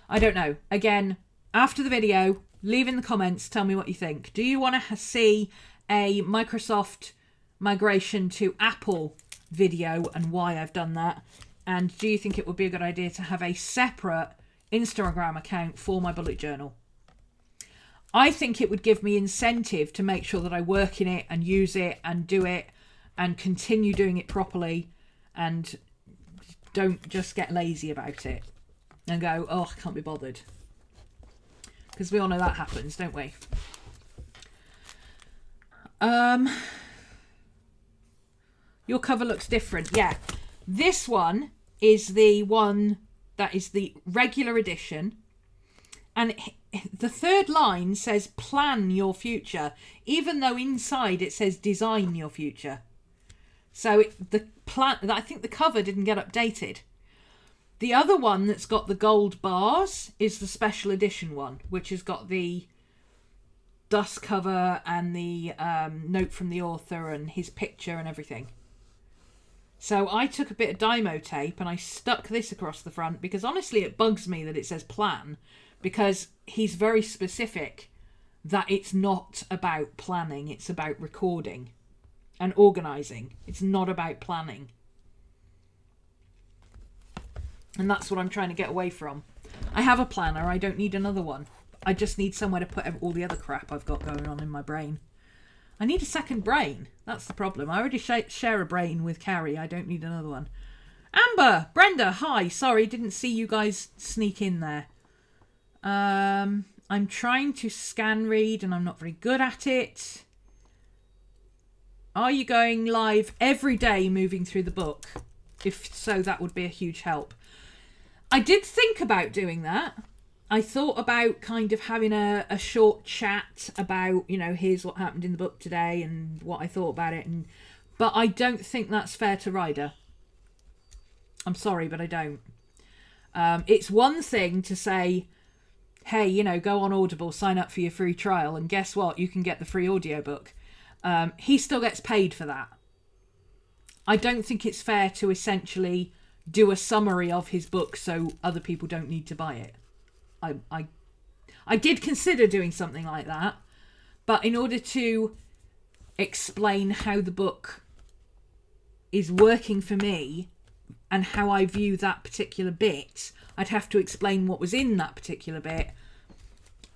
I don't know. Again, after the video, leave in the comments, tell me what you think. Do you want to see a Microsoft migration to Apple video and why I've done that? And do you think it would be a good idea to have a separate Instagram account for my bullet journal? I think it would give me incentive to make sure that I work in it and use it and do it and continue doing it properly, and don't just get lazy about it and go, oh, I can't be bothered. Because we all know that happens, don't we? Your cover looks different. Yeah. This one is the one that is the regular edition. And the third line says plan your future, even though inside it says design your future. So I think the cover didn't get updated. The other one that's got the gold bars is the special edition one, which has got the dust cover and the note from the author and his picture and everything. So I took a bit of Dymo tape and I stuck this across the front, because honestly it bugs me that it says plan, because he's very specific that it's not about planning, it's about recording and organising. It's not about planning. And that's what I'm trying to get away from. I have a planner, I don't need another one. I just need somewhere to put all the other crap I've got going on in my brain. I need a second brain. That's the problem. I already share a brain with Carrie. I don't need another one. Amber, Brenda, hi. Sorry, didn't see you guys sneak in there. I'm trying to scan read and I'm not very good at it. Are you going live every day moving through the book? If so, that would be a huge help. I did think about doing that. I thought about kind of having a short chat about, you know, here's what happened in the book today and what I thought about it. But I don't think that's fair to Ryder. I'm sorry, but I don't. It's one thing to say, hey, you know, go on Audible, sign up for your free trial, and guess what? You can get the free audiobook. He still gets paid for that. I don't think it's fair to essentially do a summary of his book so other people don't need to buy it. I did consider doing something like that, but in order to explain how the book is working for me and how I view that particular bit, I'd have to explain what was in that particular bit.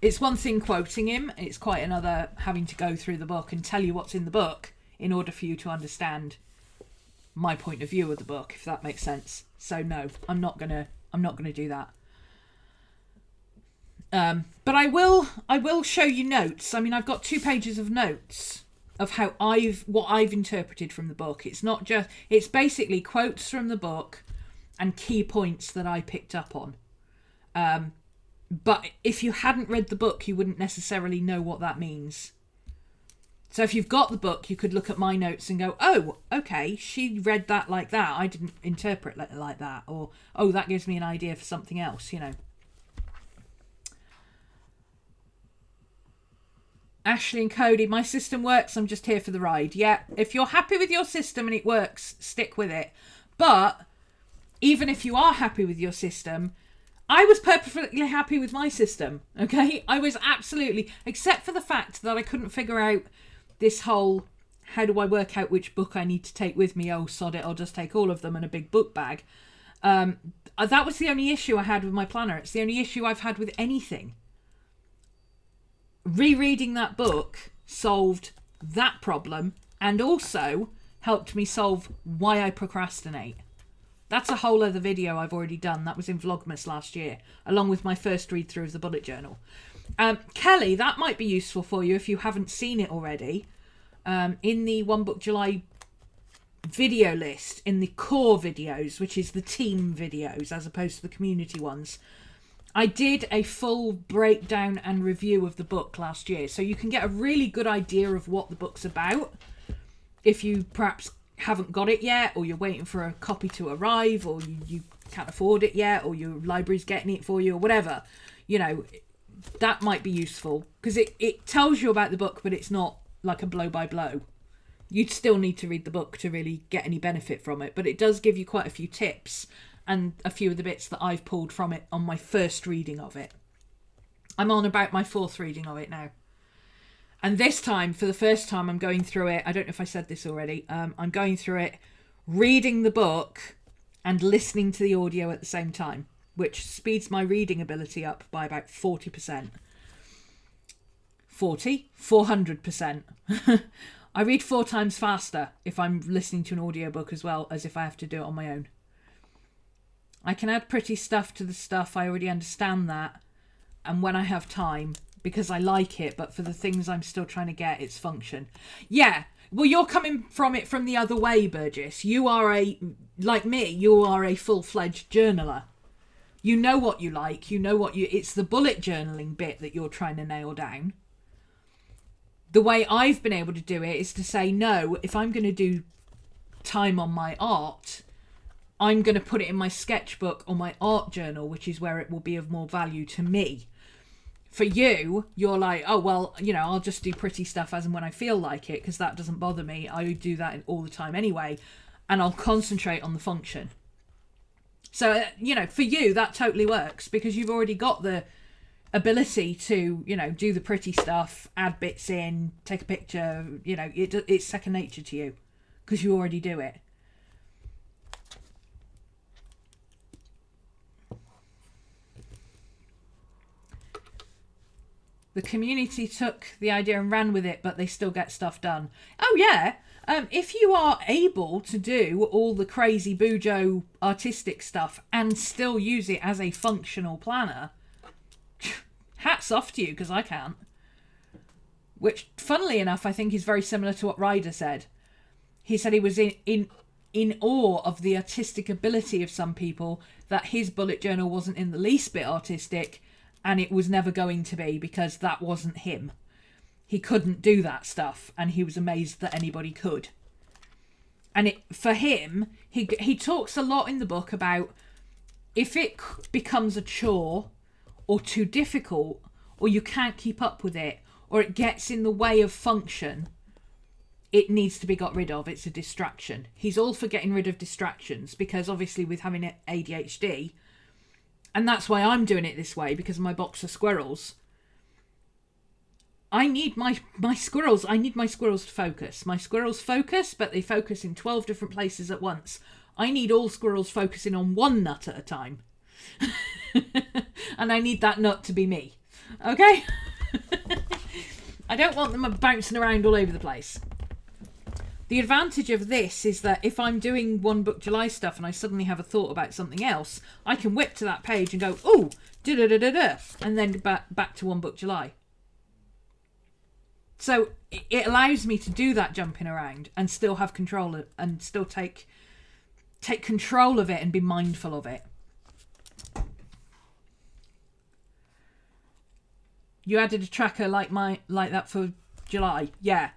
It's one thing quoting him, it's quite another having to go through the book and tell you what's in the book in order for you to understand my point of view of the book, if that makes sense. So no, I'm not gonna do that. But I will show you notes. I mean, I've got 2 pages of notes of what I've interpreted from the book. It's basically quotes from the book and key points that I picked up on. But if you hadn't read the book, you wouldn't necessarily know what that means. So if you've got the book, you could look at my notes and go, oh, okay, she read that like that. I didn't interpret it like that. Or, oh, that gives me an idea for something else, you know. Ashley and Cody, my system works. I'm just here for the ride. Yeah, if you're happy with your system and it works, stick with it. But even if you are happy with your system, I was perfectly happy with my system, okay? I was absolutely, except for the fact that I couldn't figure out this whole, how do I work out which book I need to take with me? Oh, sod it, I'll just take all of them in a big book bag. That was the only issue I had with my planner. It's the only issue I've had with anything. Rereading that book solved that problem and also helped me solve why I procrastinate. That's a whole other video I've already done. That was in Vlogmas last year, along with my first read through of the bullet journal. Kelly, that might be useful for you if you haven't seen it already. In the One Book July video list, in the core videos, which is the team videos as opposed to the community ones, I did a full breakdown and review of the book last year. So you can get a really good idea of what the book's about if you perhaps haven't got it yet, or you're waiting for a copy to arrive, or you can't afford it yet, or your library's getting it for you, or whatever, you know, that might be useful, because it tells you about the book, but it's not like a blow by blow. You'd still need to read the book to really get any benefit from it, but it does give you quite a few tips and a few of the bits that I've pulled from it on my first reading of it. I'm on about my 4th reading of it now. And this time, for the first time, I'm going through it. I don't know if I said this already. I'm going through it, reading the book and listening to the audio at the same time, which speeds my reading ability up by about 40%. 400%. I read 4 times faster if I'm listening to an audiobook as well as if I have to do it on my own. I can add pretty stuff to the stuff. I already understand that. And when I have time, because I like it, but for the things I'm still trying to get, it's function. Yeah, well, you're coming from it from the other way, Burgess. You are like me, you are a full-fledged journaler. You know what you like, it's the bullet journaling bit that you're trying to nail down. The way I've been able to do it is to say, no, if I'm going to do time on my art, I'm going to put it in my sketchbook or my art journal, which is where it will be of more value to me. For you, you're like, oh, well, you know, I'll just do pretty stuff as and when I feel like it, because that doesn't bother me. I do that all the time anyway, and I'll concentrate on the function. So, you know, for you, that totally works, because you've already got the ability to, you know, do the pretty stuff, add bits in, take a picture, you know, it's second nature to you, because you already do it. The community took the idea and ran with it, but they still get stuff done. Oh, yeah. If you are able to do all the crazy BuJo artistic stuff and still use it as a functional planner, hats off to you, because I can't. Which, funnily enough, I think is very similar to what Ryder said. He said he was in awe of the artistic ability of some people, that his bullet journal wasn't in the least bit artistic, and it was never going to be, because that wasn't him. He couldn't do that stuff, and he was amazed that anybody could. And for him, he talks a lot in the book about if it becomes a chore or too difficult, or you can't keep up with it, or it gets in the way of function, it needs to be got rid of. It's a distraction. He's all for getting rid of distractions, because obviously with having ADHD, and that's why I'm doing it this way, because of my box of squirrels. I need my squirrels. I need my squirrels to focus. My squirrels focus, but they focus in 12 different places at once. I need all squirrels focusing on one nut at a time. And I need that nut to be me. Okay? I don't want them bouncing around all over the place. The advantage of this is that if I'm doing One Book July stuff and I suddenly have a thought about something else, I can whip to that page and go, oh, da-da-da-da-da, and then back to One Book July. So it allows me to do that jumping around and still have control and still take control of it and be mindful of it. You added a tracker like that for July. Yeah.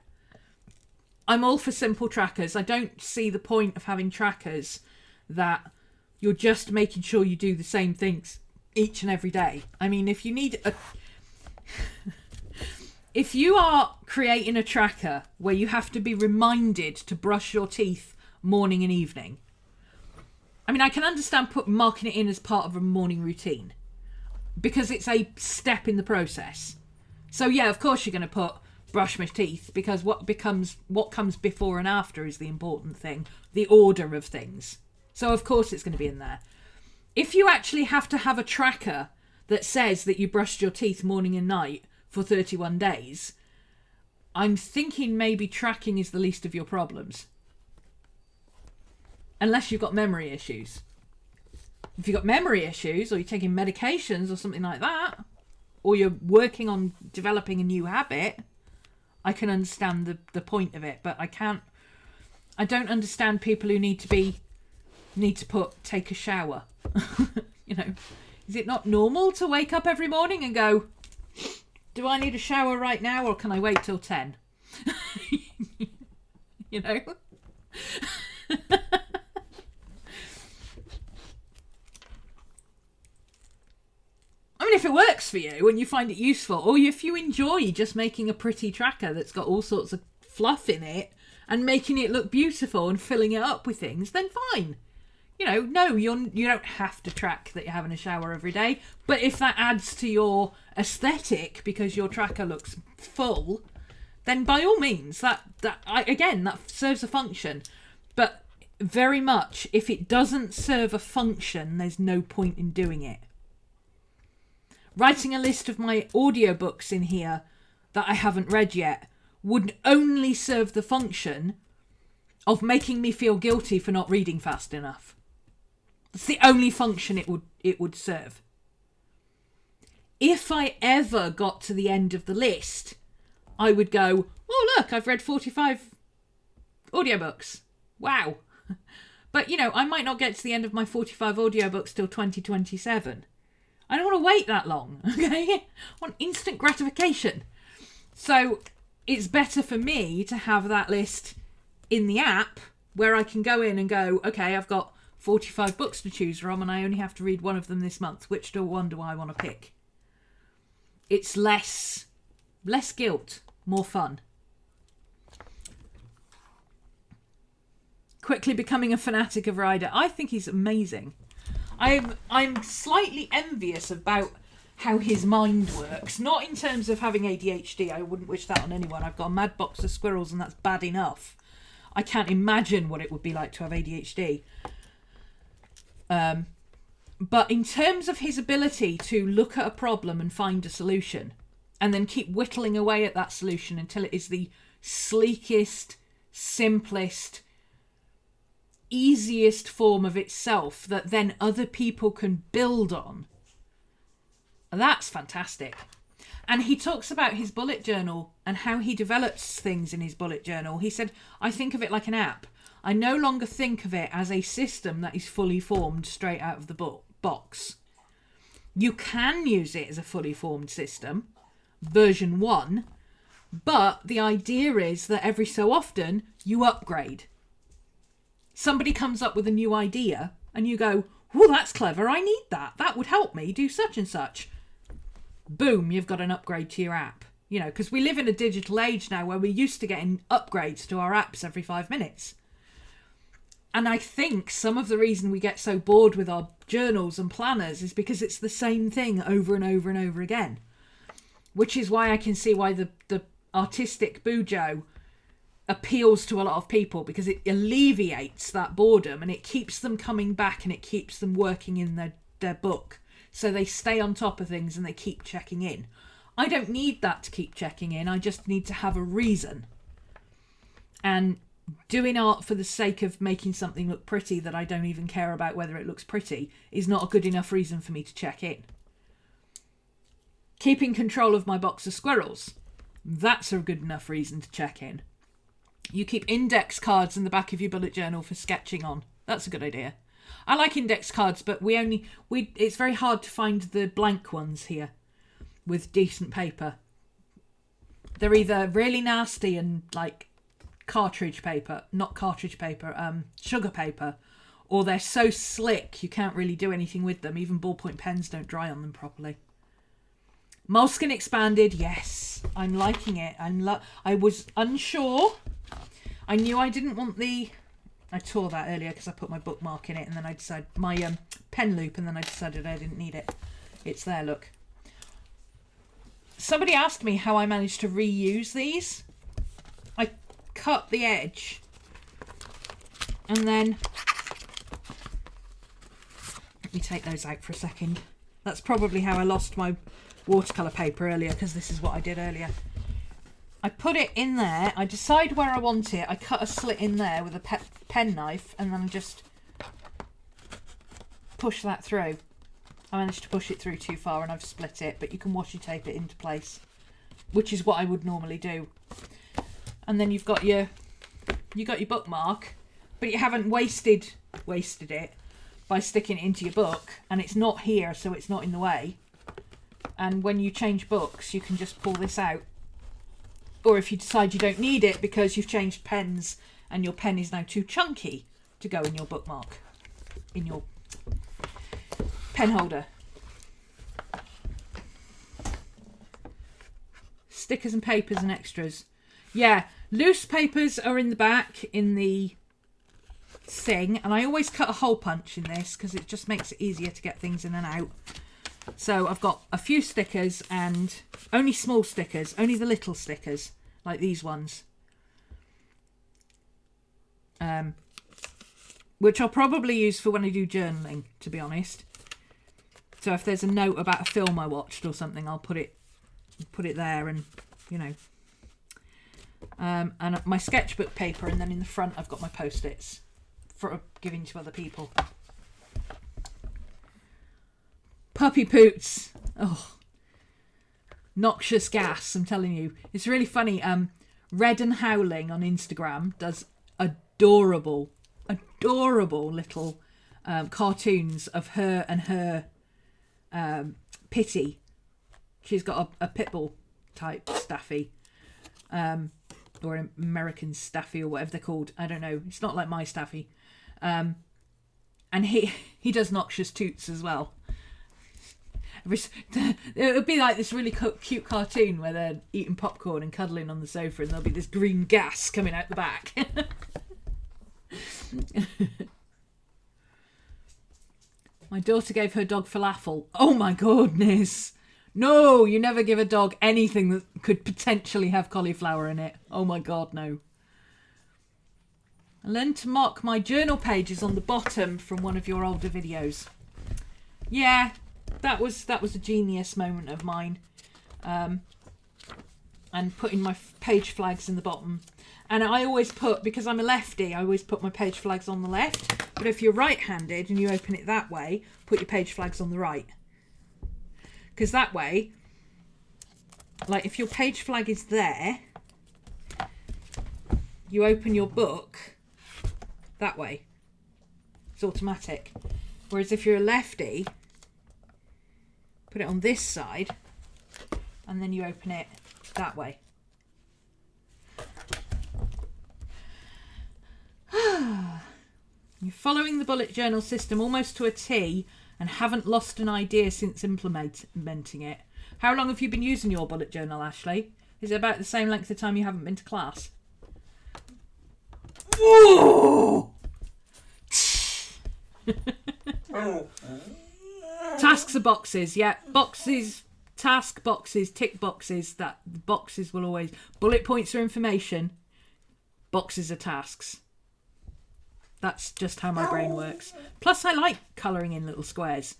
I'm all for simple trackers. I don't see the point of having trackers that you're just making sure you do the same things each and every day. I mean, if you need if you are creating a tracker where you have to be reminded to brush your teeth morning and evening, I mean, I can understand marking it in as part of a morning routine, because it's a step in the process. So yeah, of course you're going to put brush my teeth, because what comes before and after is the important thing, the order of things. So of course it's going to be in there. If you actually have to have a tracker that says that you brushed your teeth morning and night for 31 days, I'm thinking maybe tracking is the least of your problems. Unless you've got memory issues. If you've got memory issues, or you're taking medications or something like that, or you're working on developing a new habit, I can understand the point of it, but I don't understand people who need to take a shower. You know, is it not normal to wake up every morning and go, do I need a shower right now, or can I wait till 10? You know? for you and you find it useful, or if you enjoy just making a pretty tracker that's got all sorts of fluff in it and making it look beautiful and filling it up with things, then fine. You know, no, you don't have to track that you're having a shower every day. But if that adds to your aesthetic because your tracker looks full, then by all means, that serves a function. But very much, if it doesn't serve a function, there's no point in doing it. Writing a list of my audiobooks in here that I haven't read yet would only serve the function of making me feel guilty for not reading fast enough. It's the only function it would serve. If I ever got to the end of the list, I would go, oh look, I've read 45 audiobooks. Wow. But you know, I might not get to the end of my 45 audiobooks till 2027. I don't want to wait that long, okay? I want instant gratification. So it's better for me to have that list in the app where I can go in and go, okay, I've got 45 books to choose from and I only have to read one of them this month. Which one do I want to pick? It's less guilt, more fun. Quickly becoming a fanatic of Ryder. I think he's amazing. I'm slightly envious about how his mind works. Not in terms of having ADHD. I wouldn't wish that on anyone. I've got a mad box of squirrels and that's bad enough. I can't imagine what it would be like to have ADHD. But in terms of his ability to look at a problem and find a solution and then keep whittling away at that solution until it is the sleekest, simplest, easiest form of itself that then other people can build on. That's fantastic. And he talks about his bullet journal and how he develops things in his bullet journal. He said, I think of it like an app. I no longer think of it as a system that is fully formed straight out of the box. You can use it as a fully formed system, version 1, but the idea is that every so often you upgrade. Somebody comes up with a new idea and you go, oh, that's clever, I need that. That would help me do such and such. Boom, you've got an upgrade to your app. You know, because we live in a digital age now where we're used to getting upgrades to our apps every 5 minutes. And I think some of the reason we get so bored with our journals and planners is because it's the same thing over and over and over again. Which is why I can see why the artistic BuJo appeals to a lot of people, because it alleviates that boredom and it keeps them coming back and it keeps them working in their book. So they stay on top of things and they keep checking in. I don't need that to keep checking in. I just need to have a reason. And doing art for the sake of making something look pretty that I don't even care about whether it looks pretty is not a good enough reason for me to check in. Keeping control of my box of squirrels. That's a good enough reason to check in. You keep index cards in the back of your bullet journal for sketching on. That's a good idea. I like index cards, but it's very hard to find the blank ones here with decent paper. They're either really nasty and like sugar paper, or they're so slick you can't really do anything with them. Even ballpoint pens don't dry on them properly. Moleskin expanded, yes, I'm liking it. I was unsure. I knew I didn't want I tore that earlier because I put my bookmark in it, and then I decided my pen loop, and then I decided I didn't need it. It's there, look. Somebody asked me how I managed to reuse these. I cut the edge and then let me take those out for a second. That's probably how I lost my watercolour paper earlier, because this is what I did earlier. I put it in there, I decide where I want it, I cut a slit in there with a pen knife, and then I just push that through. I managed to push it through too far and I've split it, but you can washi tape it into place, which is what I would normally do. And then you've got your bookmark, but you haven't wasted it by sticking it into your book, and it's not here, so it's not in the way. And when you change books, you can just pull this out. Or if you decide you don't need it because you've changed pens and your pen is now too chunky to go in your bookmark, in your pen holder. stickers and papers and extras. Yeah, loose papers are in the back in the thing, and I always cut a hole punch in this because it just makes it easier to get things in and out. So I've got a few stickers, and only small stickers, only the little stickers, like these ones. Which I'll probably use for when I do journaling, to be honest. So if there's a note about a film I watched or something, I'll put it there, and you know. And my sketchbook paper, and then in the front I've got my post-its for giving to other people. Puppy poots. Oh, noxious gas, I'm telling you. It's really funny. Red and Howling on Instagram does adorable little cartoons of her and her Pitty. She's got a pitbull type staffy, or an American staffy, or whatever they're called. I don't know. It's not like my staffy. And he does noxious toots as well. It would be like this really cute cartoon where they're eating popcorn and cuddling on the sofa, and there'll be this green gas coming out the back. My daughter gave her dog falafel. Oh my goodness. No, you never give a dog anything that could potentially have cauliflower in it. Oh my god, no. I learned to mark my journal pages on the bottom from one of your older videos. Yeah, that was a genius moment of mine. And putting my page flags in the bottom. And I always put, because I'm a lefty, I always put my page flags on the left. But if you're right-handed and you open it that way, put your page flags on the right. Because that way, like if your page flag is there, you open your book that way. It's automatic. Whereas if you're a lefty, put it on this side and then you open it that way. You're following the bullet journal system almost to a T and haven't lost an idea since implementing it. How long have you been using your bullet journal, Ashley? Is it about the same length of time you haven't been to class? Tasks are boxes, yeah. Boxes, task boxes, tick boxes. That boxes will always... Bullet points are information. Boxes are tasks. That's just how my brain works. Plus, I like colouring in little squares.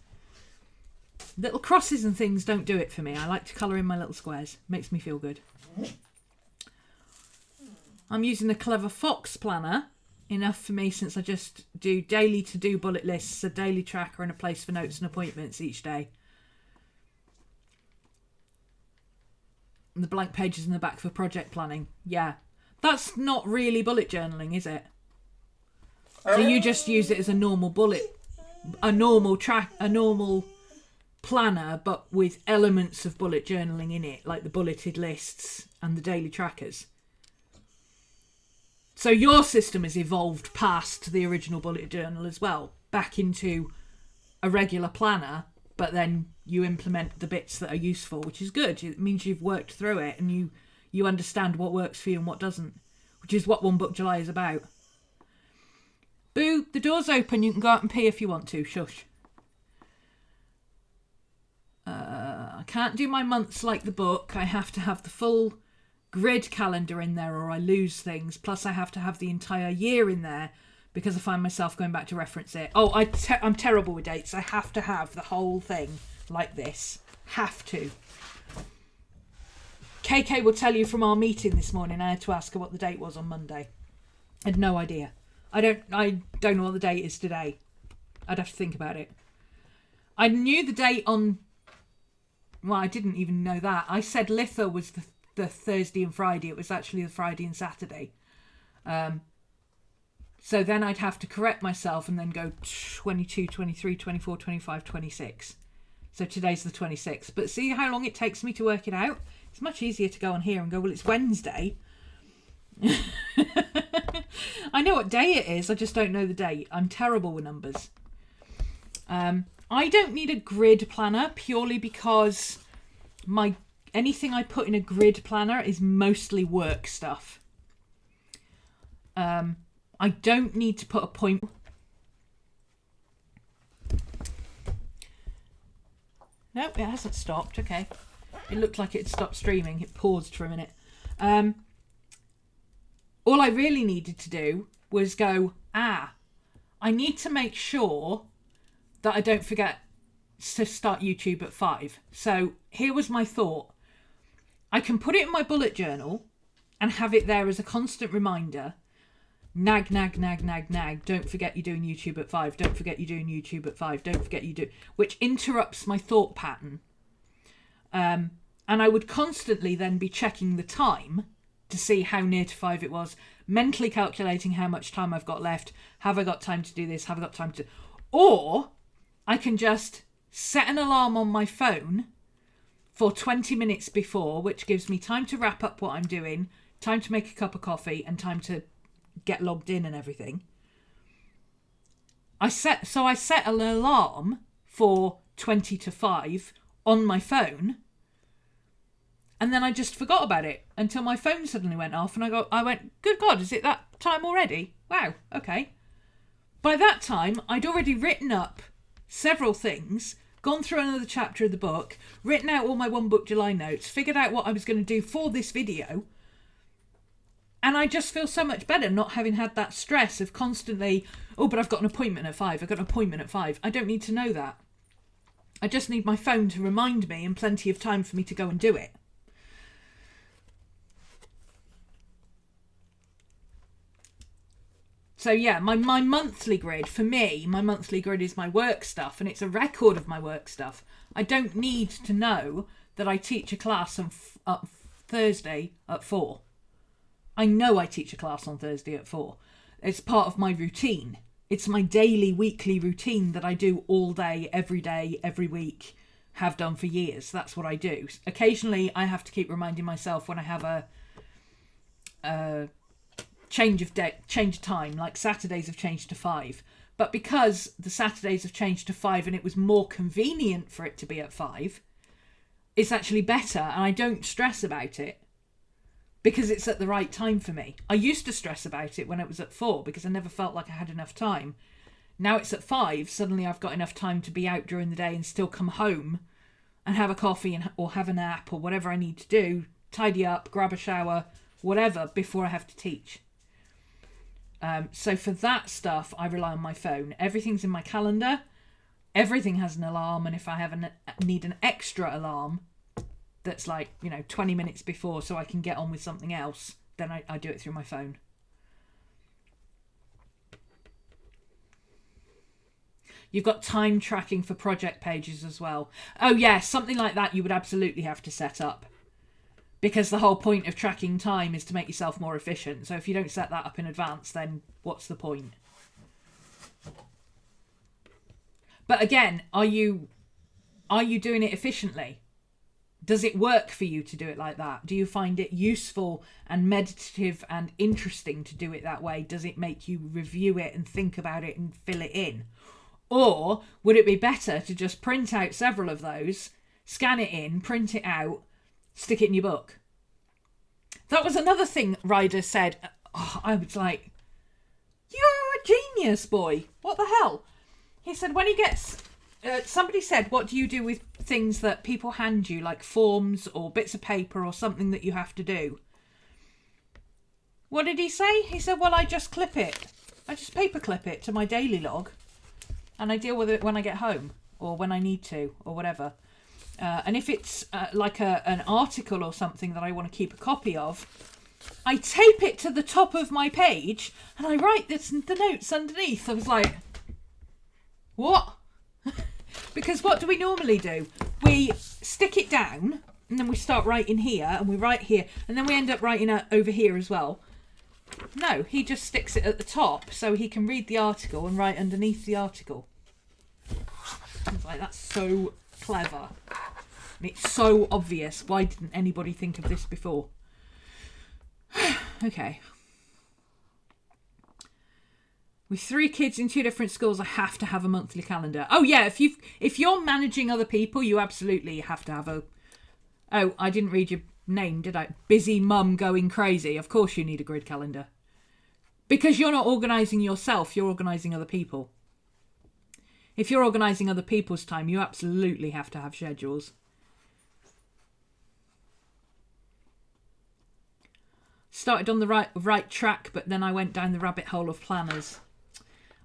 Little crosses and things don't do it for me. I like to colour in my little squares. Makes me feel good. I'm using the Clever Fox planner. Enough for me since I just do daily to-do bullet lists, a daily tracker and a place for notes and appointments each day. And the blank pages in the back for project planning. Yeah. That's not really bullet journaling, is it? So you just use it as a normal normal planner, but with elements of bullet journaling in it, like the bulleted lists and the daily trackers. So your system has evolved past the original bullet journal as well, back into a regular planner, but then you implement the bits that are useful, which is good. It means you've worked through it and you understand what works for you and what doesn't, which is what One Book July is about. Boo, the door's open. You can go out and pee if you want to. Shush. I can't do my months like the book. I have to have the full grid calendar in there or I lose things. Plus I have to have the entire year in there because I find myself going back to reference it. Oh, I'm terrible with dates. I have to have the whole thing like this. Have to. KK will tell you from our meeting this morning. I had to ask her what the date was on Monday. I had no idea. I don't know what the date is today. I'd have to think about it. I knew the date on... Well, I didn't even know that. I said Litha was the Thursday and Friday. It was actually the Friday and Saturday. So then I'd have to correct myself and then go 22, 23, 24, 25, 26. So today's the 26th. But see how long it takes me to work it out? It's much easier to go on here and go, well, it's Wednesday. I know what day it is, I just don't know the date. I'm terrible with numbers. I don't need a grid planner purely because anything I put in a grid planner is mostly work stuff. I don't need to put a point. No, it hasn't stopped. Okay. It looked like it stopped streaming. It paused for a minute. All I really needed to do was go, I need to make sure that I don't forget to start YouTube at 5. So here was my thought. I can put it in my bullet journal and have it there as a constant reminder. Nag, nag, nag, nag, nag. Don't forget you're doing YouTube at 5. Don't forget you're doing YouTube at 5. Don't forget you do. Which interrupts my thought pattern. And I would constantly then be checking the time to see how near to 5 it was. Mentally calculating how much time I've got left. Have I got time to do this? Have I got time to... Or I can just set an alarm on my phone for 20 minutes before, which gives me time to wrap up what I'm doing, time to make a cup of coffee, and time to get logged in and everything. I set an alarm for 20 to 5 on my phone, and then I just forgot about it until my phone suddenly went off, and I went, good God, is it that time already? Wow, okay. By that time, I'd already written up several things, gone through another chapter of the book, written out all my One Book July notes, figured out what I was going to do for this video, and I just feel so much better not having had that stress of constantly, oh, but I've got an appointment at 5, I've got an appointment at 5. I don't need to know that. I just need my phone to remind me and plenty of time for me to go and do it. So yeah, my monthly grid, for me, my monthly grid is my work stuff, and it's a record of my work stuff. I don't need to know that I teach a class on Thursday at 4. I know I teach a class on Thursday at 4. It's part of my routine. It's my daily, weekly routine that I do all day, every week, have done for years. That's what I do. Occasionally, I have to keep reminding myself when I have a change of time, like Saturdays have changed to 5. But because the Saturdays have changed to 5 and it was more convenient for it to be at 5, it's actually better, and I don't stress about it because it's at the right time for me. I used to stress about it when it was at 4 because I never felt like I had enough time. Now it's at 5, suddenly I've got enough time to be out during the day and still come home and have a coffee or have a nap or whatever I need to do, tidy up, grab a shower, whatever, before I have to teach. So for that stuff, I rely on my phone. Everything's in my calendar. Everything has an alarm. And if I need an extra alarm that's 20 minutes before so I can get on with something else, then I do it through my phone. You've got time tracking for project pages as well. Oh yeah, something like that you would absolutely have to set up. Because the whole point of tracking time is to make yourself more efficient. So if you don't set that up in advance, then what's the point? But again, are you doing it efficiently? Does it work for you to do it like that? Do you find it useful and meditative and interesting to do it that way? Does it make you review it and think about it and fill it in? Or would it be better to just print out several of those, scan it in, print it out, stick it in your book? That was another thing Ryder said. Oh, I was like, you're a genius, boy. What the hell? He said when he gets... somebody said, what do you do with things that people hand you, like forms or bits of paper or something that you have to do? What did he say? He said, well, I just clip it. I just paper clip it to my daily log and I deal with it when I get home or when I need to or whatever. And if it's like an article or something that I want to keep a copy of, I tape it to the top of my page and I write the notes underneath. I was like, what? Because what do we normally do? We stick it down and then we start writing here and we write here and then we end up writing over here as well. No, he just sticks it at the top so he can read the article and write underneath the article. I was like, that's so clever. And it's so obvious. Why didn't anybody think of this before? Okay. With 3 kids in 2 different schools, I have to have a monthly calendar. Oh yeah, if you're managing other people, you absolutely have to have Oh, I didn't read your name, did I? Busy mum going crazy. Of course you need a grid calendar. Because you're not organising yourself, you're organising other people. If you're organising other people's time, you absolutely have to have schedules. Started on the right track, but then I went down the rabbit hole of planners.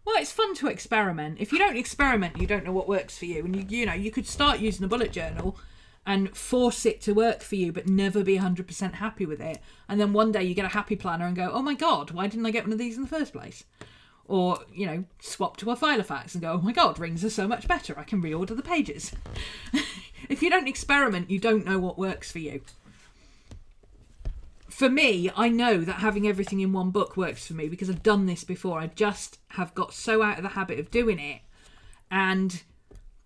Well, it's fun to experiment. If you don't experiment, you don't know what works for you. And you could start using a bullet journal and force it to work for you, but never be 100% happy with it. And then one day you get a happy planner and go, oh my God, why didn't I get one of these in the first place? Or, swap to a Filofax and go, oh my God, rings are so much better. I can reorder the pages. If you don't experiment, you don't know what works for you. For me, I know that having everything in one book works for me because I've done this before. I just have got so out of the habit of doing it. And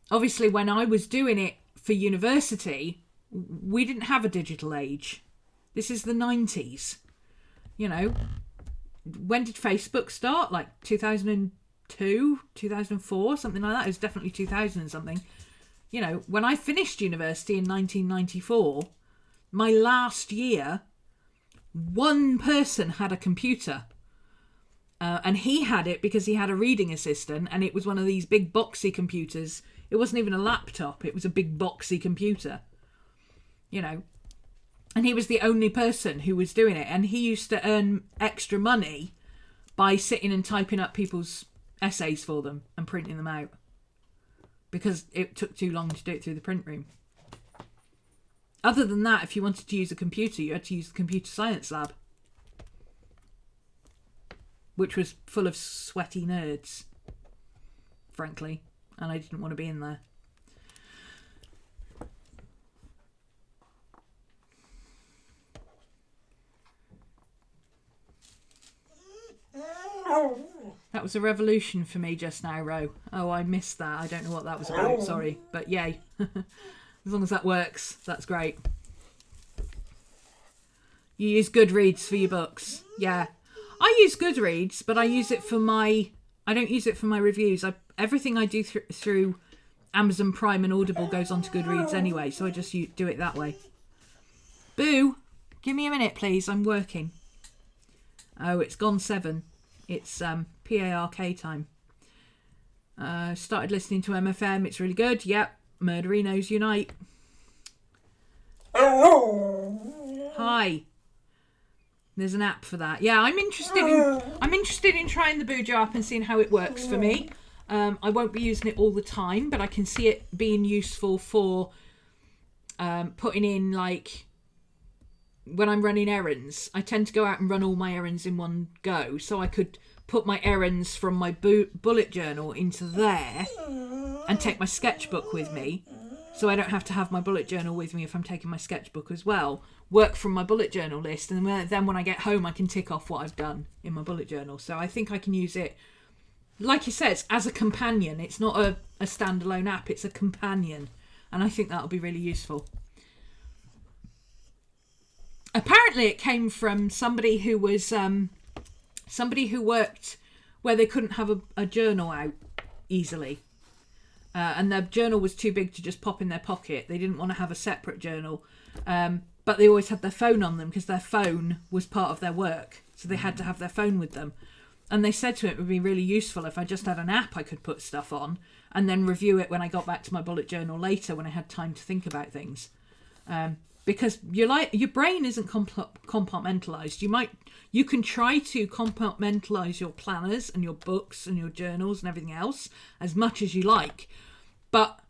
obviously when I was doing it for university, we didn't have a digital age. This is the 90s. When did Facebook start? Like 2002, 2004, something like that. It was definitely 2000 and something. When I finished university in 1994, my last year, one person had a computer. And he had it because he had a reading assistant, and it was one of these big boxy computers. It wasn't even a laptop. It was a big boxy computer. And he was the only person who was doing it. And he used to earn extra money by sitting and typing up people's essays for them and printing them out. Because it took too long to do it through the print room. Other than that, if you wanted to use a computer, you had to use the computer science lab. Which was full of sweaty nerds, frankly. And I didn't want to be in there. That was a revolution for me just now, Ro. Oh, I missed that. I don't know what that was about. Sorry. But yay. As long as that works, that's great. You use Goodreads for your books. Yeah. I use Goodreads, but I use it for I don't use it for my reviews. Everything I do through Amazon Prime and Audible goes onto Goodreads anyway, so I just do it that way. Boo, give me a minute, please. I'm working. Oh, it's gone 7. It's PARK time. Started listening to MFM. It's really good. Yep. Murderinos unite. Hi. There's an app for that. Yeah, I'm interested in trying the BuJo app and seeing how it works for me. I won't be using it all the time, but I can see it being useful for putting in, like, when I'm running errands. I tend to go out and run all my errands in one go, so I could put my errands from my bullet journal into there and take my sketchbook with me, so I don't have to have my bullet journal with me if I'm taking my sketchbook as well. Work from my bullet journal list, and then when I get home I can tick off what I've done in my bullet journal. So I think I can use it, like you said, as a companion. It's not a standalone app, it's a companion, and I think that'll be really useful. Apparently it came from somebody who worked where they couldn't have a journal out easily. And their journal was too big to just pop in their pocket. They didn't want to have a separate journal. But they always had their phone on them because their phone was part of their work. So they had to have their phone with them. And they said to it would be really useful if I just had an app I could put stuff on and then review it when I got back to my bullet journal later when I had time to think about things. Because your brain isn't compartmentalized. You can try to compartmentalize your planners and your books and your journals and everything else as much as you like, but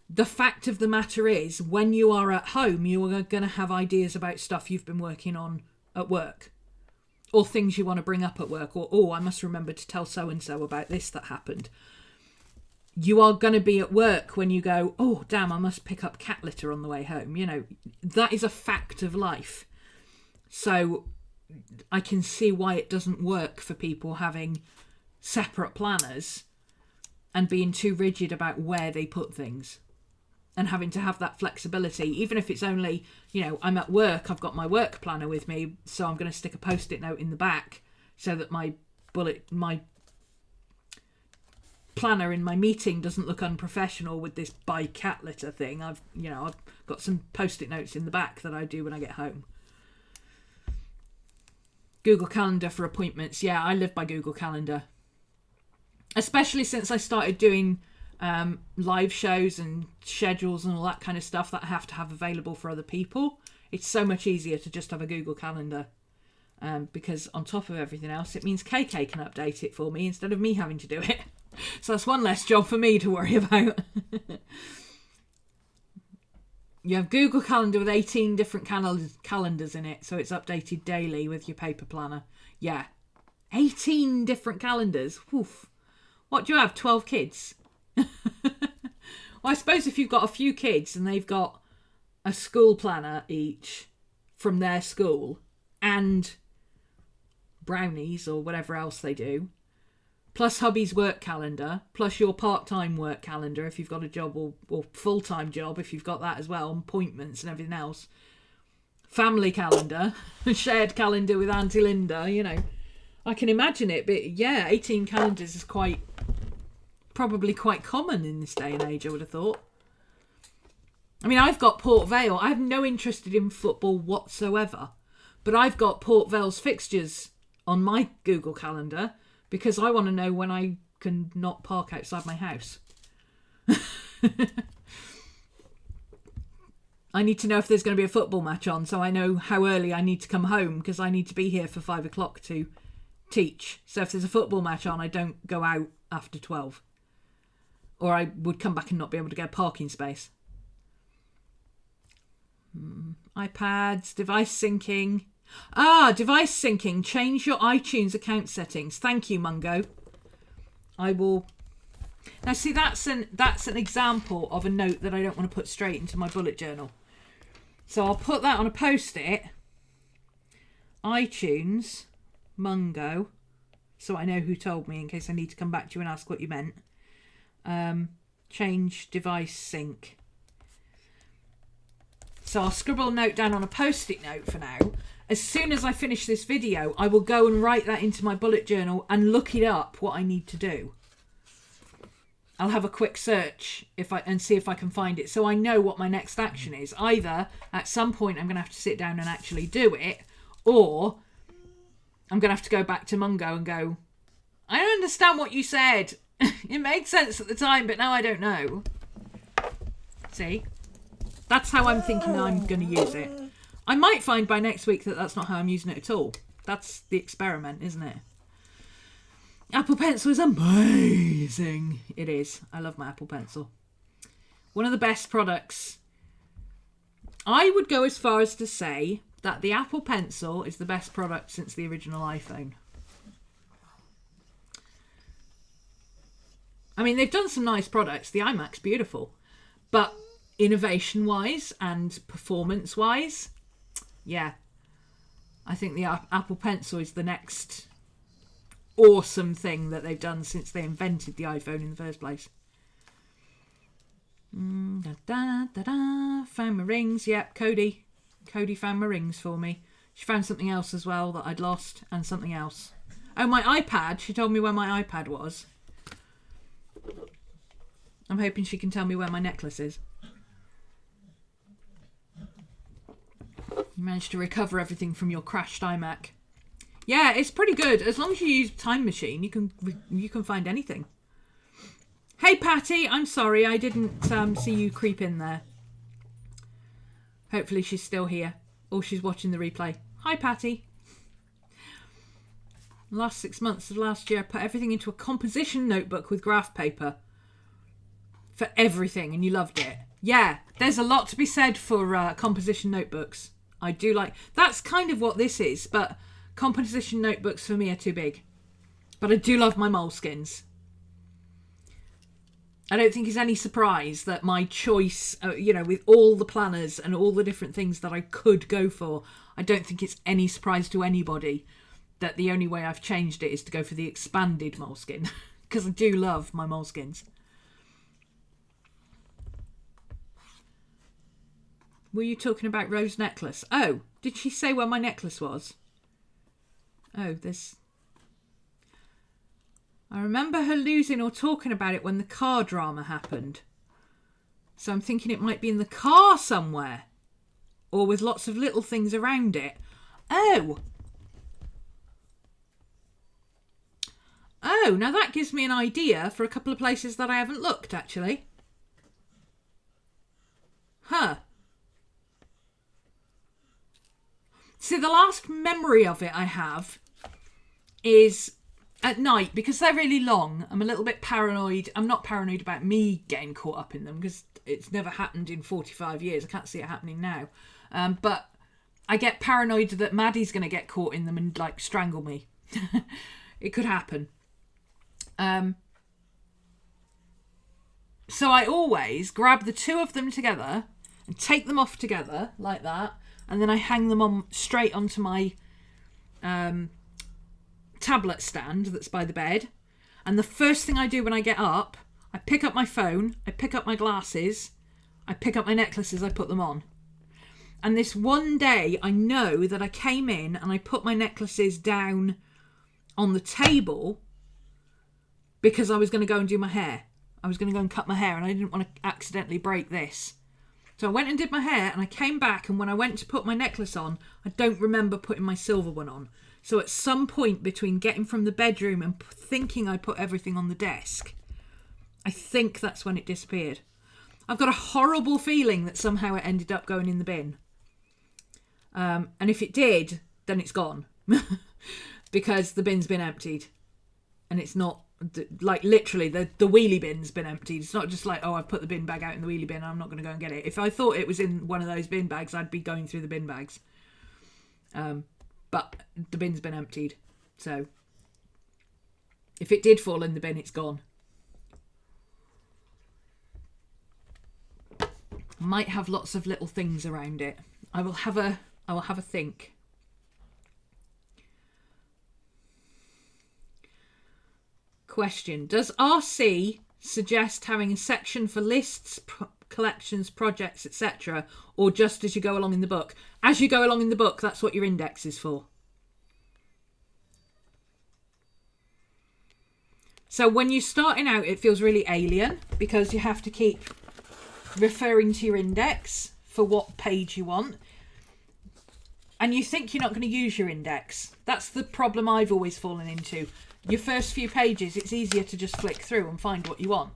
the fact of the matter is, when you are at home, you are going to have ideas about stuff you've been working on at work, or things you want to bring up at work, or, oh, I must remember to tell so-and-so about this that happened. You are going to be at work when you go, oh, damn, I must pick up cat litter on the way home. That is a fact of life. So I can see why it doesn't work for people having separate planners and being too rigid about where they put things. And having to have that flexibility, even if it's only, I'm at work, I've got my work planner with me, so I'm going to stick a Post-it note in the back so that my planner in my meeting doesn't look unprofessional with this by cat litter thing. I've got some post-it notes in the back that I do when I get home. Google Calendar for appointments. Yeah, I live by Google Calendar. Especially since I started doing live shows and schedules and all that kind of stuff that I have to have available for other people. It's so much easier to just have a Google Calendar. Because on top of everything else, it means KK can update it for me instead of me having to do it. So that's one less job for me to worry about. You have Google Calendar with 18 different calendars in it, so it's updated daily with your paper planner. Yeah, 18 different calendars. Oof. What do you have, 12 kids? Well, I suppose if you've got a few kids and they've got a school planner each from their school and brownies or whatever else they do, plus hubby's work calendar, plus your part-time work calendar if you've got a job, or full-time job if you've got that as well, appointments and everything else, family calendar, shared calendar with Auntie Linda, you know. I can imagine it, but yeah, 18 calendars is probably quite common in this day and age, I would have thought. I mean, I've got Port Vale. I have no interest in football whatsoever, but I've got Port Vale's fixtures on my Google Calendar because I want to know when I can not park outside my house. I need to know if there's going to be a football match on, so I know how early I need to come home because I need to be here for 5 o'clock to teach. So if there's a football match on, I don't go out after 12. Or I would come back and not be able to get a parking space. iPads, device syncing. Device syncing. Change your iTunes account settings. Thank you, Mungo. I will. Now, see, that's an example of a note that I don't want to put straight into my bullet journal. So I'll put that on a post-it. iTunes, Mungo, so I know who told me in case I need to come back to you and ask what you meant. Change device sync. So I'll scribble a note down on a post-it note for now. As soon as I finish this video, I will go and write that into my bullet journal and look it up, what I need to do. I'll have a quick search and see if I can find it, so I know what my next action is. Either at some point I'm going to have to sit down and actually do it, or I'm going to have to go back to Mungo and go, I don't understand what you said. It made sense at the time, but now I don't know. See? That's how I'm thinking I'm going to use it. I might find by next week that that's not how I'm using it at all. That's the experiment, isn't it? Apple Pencil is amazing. It is. I love my Apple Pencil. One of the best products. I would go as far as to say that the Apple Pencil is the best product since the original iPhone. I mean, they've done some nice products. The iMac's beautiful. But innovation-wise and performance-wise, yeah, I think the Apple Pencil is the next awesome thing that they've done since they invented the iPhone in the first place. Found my rings. Yep, Cody found my rings for me. She found something else as well that I'd lost, and something else. Oh, my iPad. She told me where my iPad was. I'm hoping she can tell me where my necklace is. You managed to recover everything from your crashed iMac. Yeah, it's pretty good. As long as you use Time Machine, you can find anything. Hey, Patty, I'm sorry I didn't see you creep in there. Hopefully she's still here, or she's watching the replay. Hi, Patty. Last 6 months of last year, I put everything into a composition notebook with graph paper. For everything, and you loved it. Yeah, there's a lot to be said for composition notebooks. I do like... That's kind of what this is, but composition notebooks for me are too big. But I do love my moleskins. I don't think it's any surprise that my choice, with all the planners and all the different things that I could go for, I don't think it's any surprise to anybody that the only way I've changed it is to go for the expanded moleskin. Because I do love my moleskins. Were you talking about Rose's necklace? Oh, did she say where my necklace was? Oh, there's... I remember her losing or talking about it when the car drama happened. So I'm thinking it might be in the car somewhere. Or with lots of little things around it. Oh, now that gives me an idea for a couple of places that I haven't looked, actually. Huh. See, the last memory of it I have is at night, because they're really long. I'm a little bit paranoid. I'm not paranoid about me getting caught up in them, because it's never happened in 45 years. I can't see it happening now. But I get paranoid that Maddie's going to get caught in them and, like, strangle me. It could happen. So I always grab the two of them together and take them off together like that, and then I hang them on straight onto my tablet stand that's by the bed. And the first thing I do when I get up, I pick up my phone, I pick up my glasses, I pick up my necklaces, I put them on. And this one day I know that I came in and I put my necklaces down on the table because I was going to go and do my hair. I was going to go and cut my hair and I didn't want to accidentally break this. So I went and did my hair and I came back, and when I went to put my necklace on, I don't remember putting my silver one on. So at some point between getting from the bedroom and thinking I put everything on the desk, I think that's when it disappeared. I've got a horrible feeling that somehow it ended up going in the bin. And if it did, then it's gone. Because the bin's been emptied. And it's not, like, literally, the wheelie bin's been emptied. It's not just like, oh, I've put the bin bag out in the wheelie bin and I'm not going to go and get it. If I thought it was in one of those bin bags, I'd be going through the bin bags. But the bin's been emptied. So if it did fall in the bin, it's gone. Might have lots of little things around it. I will have a think. Question: does RC suggest having a section for lists, collections, projects, etc., or just as you go along in the book? As you go along in the book, that's what your index is for. So when you're starting out, it feels really alien because you have to keep referring to your index for what page you want. And you think you're not going to use your index. That's the problem I've always fallen into. Your first few pages, it's easier to just flick through and find what you want.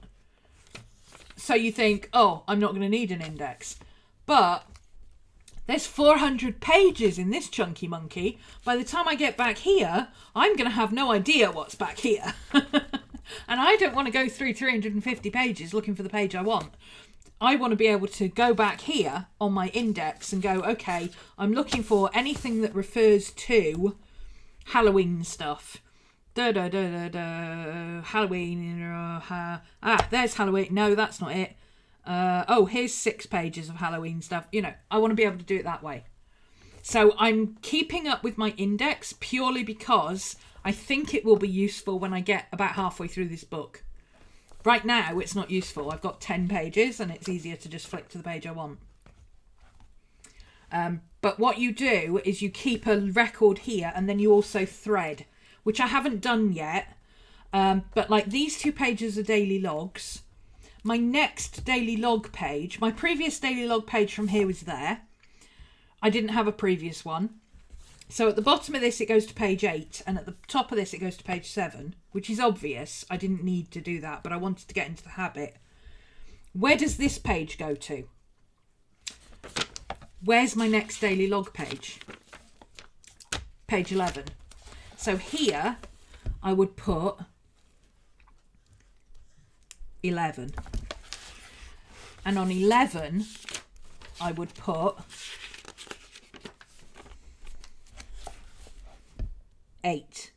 So you think, oh, I'm not going to need an index. But there's 400 pages in this chunky monkey. By the time I get back here, I'm going to have no idea what's back here. And I don't want to go through 350 pages looking for the page I want. I want to be able to go back here on my index and go, okay, I'm looking for anything that refers to Halloween stuff. Halloween. There's Halloween. No, that's not it. Here's 6 pages of Halloween stuff. You know, I want to be able to do it that way. So I'm keeping up with my index purely because I think it will be useful when I get about halfway through this book. Right now, it's not useful. I've got 10 pages and it's easier to just flick to the page I want. But what you do is you keep a record here and then you also thread, which I haven't done yet. But like these 2 pages are daily logs. My next daily log page, my previous daily log page from here was there. I didn't have a previous one. So at the bottom of this, it goes to page 8. And at the top of this, it goes to page 7, which is obvious. I didn't need to do that, but I wanted to get into the habit. Where does this page go to? Where's my next daily log page? Page 11. So here, I would put 11. And on 11, I would put 8.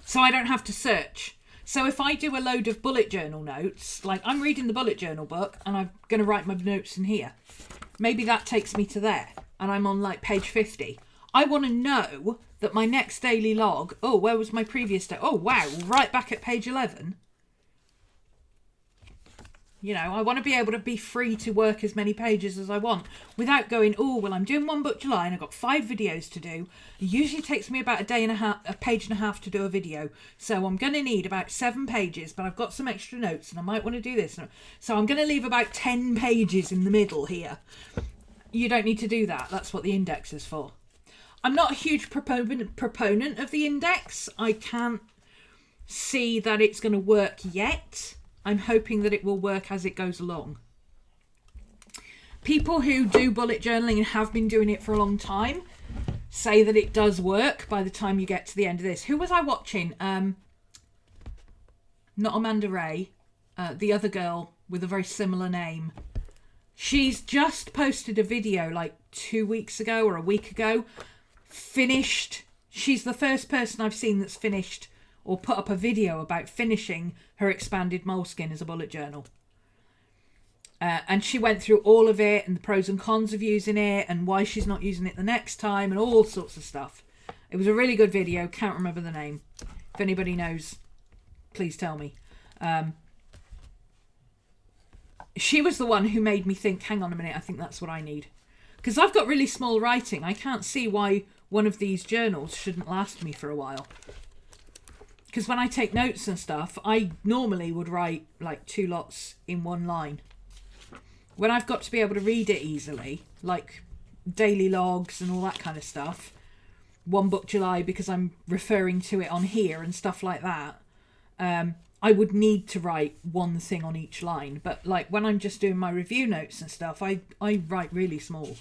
So I don't have to search. So if I do a load of bullet journal notes, like I'm reading the bullet journal book and I'm going to write my notes in here. Maybe that takes me to there and I'm on like page 50. I want to know that my next daily log, oh, where was my previous day? Oh, wow, right back at page 11. You know, I want to be able to be free to work as many pages as I want without going, oh, well, I'm doing one book July and I've got 5 videos to do. It usually takes me about a page and a half to do a video. So I'm going to need about 7 pages, but I've got some extra notes and I might want to do this. So I'm going to leave about 10 pages in the middle here. You don't need to do that. That's what the index is for. I'm not a huge proponent of the index. I can't see that it's going to work yet. I'm hoping that it will work as it goes along. People who do bullet journaling and have been doing it for a long time say that it does work by the time you get to the end of this. Who was I watching? Not Amanda Ray. The other girl with a very similar name. She's just posted a video like 2 weeks ago or a week ago. Finished. She's the first person I've seen that's finished or put up a video about finishing her expanded moleskin as a bullet journal. And she went through all of it and the pros and cons of using it and why she's not using it the next time and all sorts of stuff. It was a really good video. Can't remember the name. If anybody knows, please tell me. She was the one who made me think, hang on a minute, I think that's what I need. Because I've got really small writing. I can't see why one of these journals shouldn't last me for a while. Because when I take notes and stuff, I normally would write like 2 lots in one line. When I've got to be able to read it easily, like daily logs and all that kind of stuff, one book July because I'm referring to it on here and stuff like that, I would need to write one thing on each line. But like when I'm just doing my review notes and stuff, I write really small.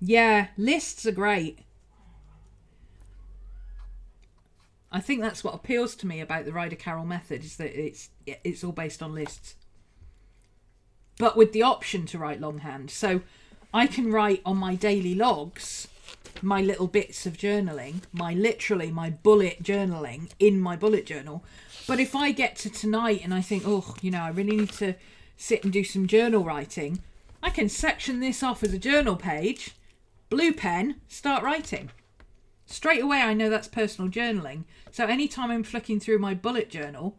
Yeah, lists are great. I think that's what appeals to me about the Ryder Carroll method, is that it's all based on lists. But with the option to write longhand. So I can write on my daily logs my little bits of journaling, my bullet journaling in my bullet journal. But if I get to tonight and I think, oh, you know, I really need to sit and do some journal writing, I can section this off as a journal page, blue pen, start writing. Straight away I know that's personal journaling. So anytime I'm flicking through my bullet journal,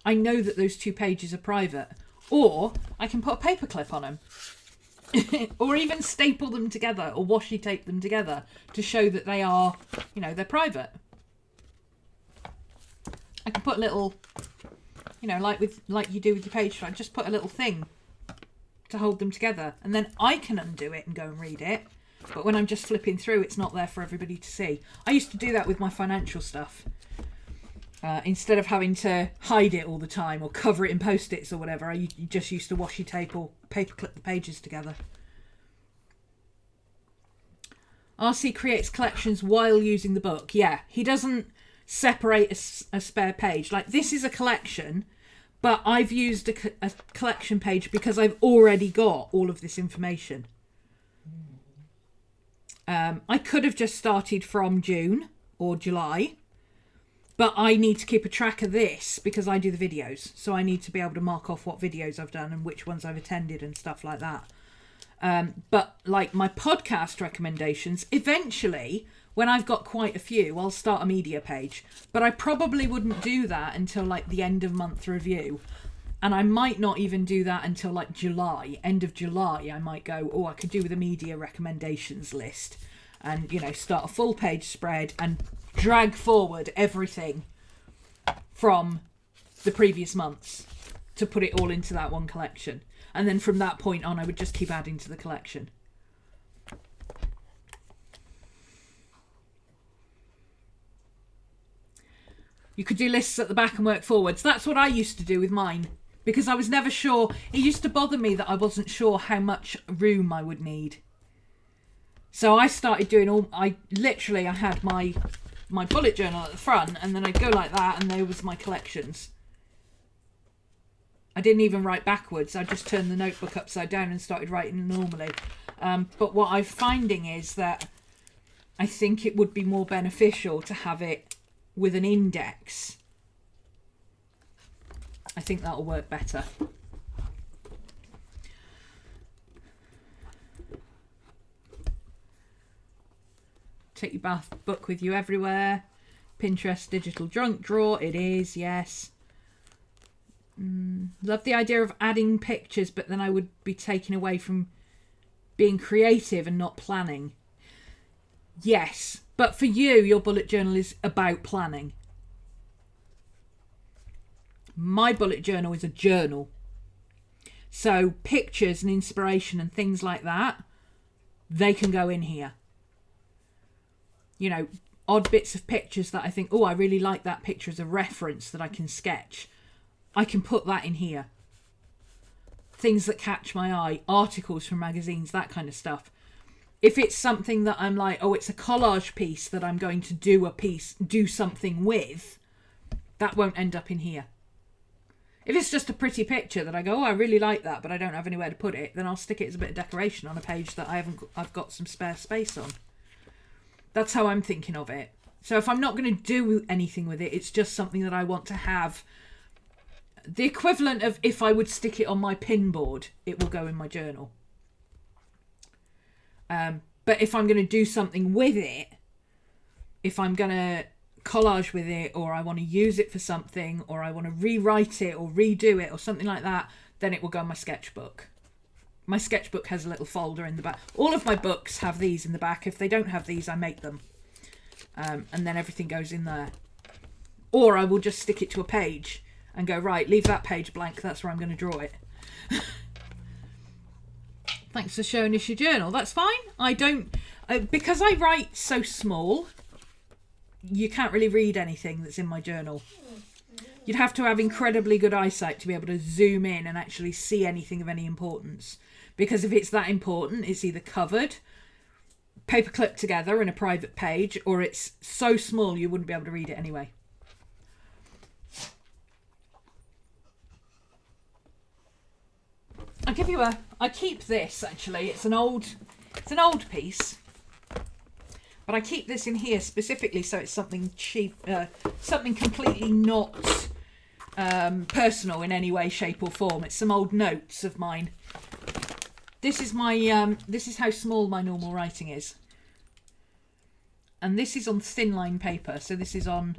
I know that those 2 pages are private. Or I can put a paperclip on them. Or even staple them together or washi tape them together to show that they are, you know, they're private. I can put a little, you know, like you do with your page flag, just put a little thing to hold them together. And then I can undo it and go and read it. But when I'm just flipping through, it's not there for everybody to see. I used to do that with my financial stuff. Instead of having to hide it all the time or cover it in post-its or whatever, I just used to washi tape or paperclip the pages together. RC creates collections while using the book. Yeah, he doesn't separate a spare page. Like, this is a collection, but I've used a collection page because I've already got all of this information. I could have just started from June or July, but I need to keep a track of this because I do the videos. So I need to be able to mark off what videos I've done and which ones I've attended and stuff like that. But like my podcast recommendations, eventually, when I've got quite a few, I'll start a media page. But I probably wouldn't do that until like the end of month review. And I might not even do that until like July. End of July, I might go, oh, I could do with a media recommendations list. And, you know, start a full page spread and drag forward everything from the previous months to put it all into that one collection. And then from that point on, I would just keep adding to the collection. You could do lists at the back and work forwards. That's what I used to do with mine. Because I was never sure. It used to bother me that I wasn't sure how much room I would need. So I started doing I had my bullet journal at the front, and then I'd go like that, and there was my collections. I didn't even write backwards. I just turned the notebook upside down and started writing normally. But what I'm finding is that I think it would be more beneficial to have it with an index. I think that'll work better. Take your book with you everywhere. Pinterest digital junk drawer. It is, yes. Love the idea of adding pictures, but then I would be taken away from being creative and not planning. Yes, but for you, your bullet journal is about planning. My bullet journal is a journal. So pictures and inspiration and things like that, they can go in here. You know, odd bits of pictures that I think, oh, I really like that picture as a reference that I can sketch. I can put that in here. Things that catch my eye, articles from magazines, that kind of stuff. If it's something that I'm like, oh, it's a collage piece that I'm going to do something with, that won't end up in here. If it's just a pretty picture that I go, oh, I really like that, but I don't have anywhere to put it, then I'll stick it as a bit of decoration on a page that I've got some spare space on. That's how I'm thinking of it. So if I'm not going to do anything with it, it's just something that I want to have. The equivalent of if I would stick it on my pin board, it will go in my journal. But if I'm going to do something with it, if I'm going to collage with it, or I want to use it for something, or I want to rewrite it or redo it or something like that, then it will go in my sketchbook. My sketchbook has a little folder in the back. All of my books have these in the back. If they don't have these, I make them. And then everything goes in there. Or I will just stick it to a page and go, right, leave that page blank. That's where I'm going to draw it. Thanks for showing us your journal. That's fine. I don't... because I write so small, you can't really read anything that's in my journal. You'd have to have incredibly good eyesight to be able to zoom in and actually see anything of any importance. Because if it's that important, it's either covered, paper clipped together in a private page, or it's so small you wouldn't be able to read it anyway. I'll give you I keep this actually. It's an old piece. But I keep this in here specifically so it's something cheap, something completely not personal in any way, shape or form. It's some old notes of mine. This is my, this is how small my normal writing is. And this is on thin line paper. So this is on,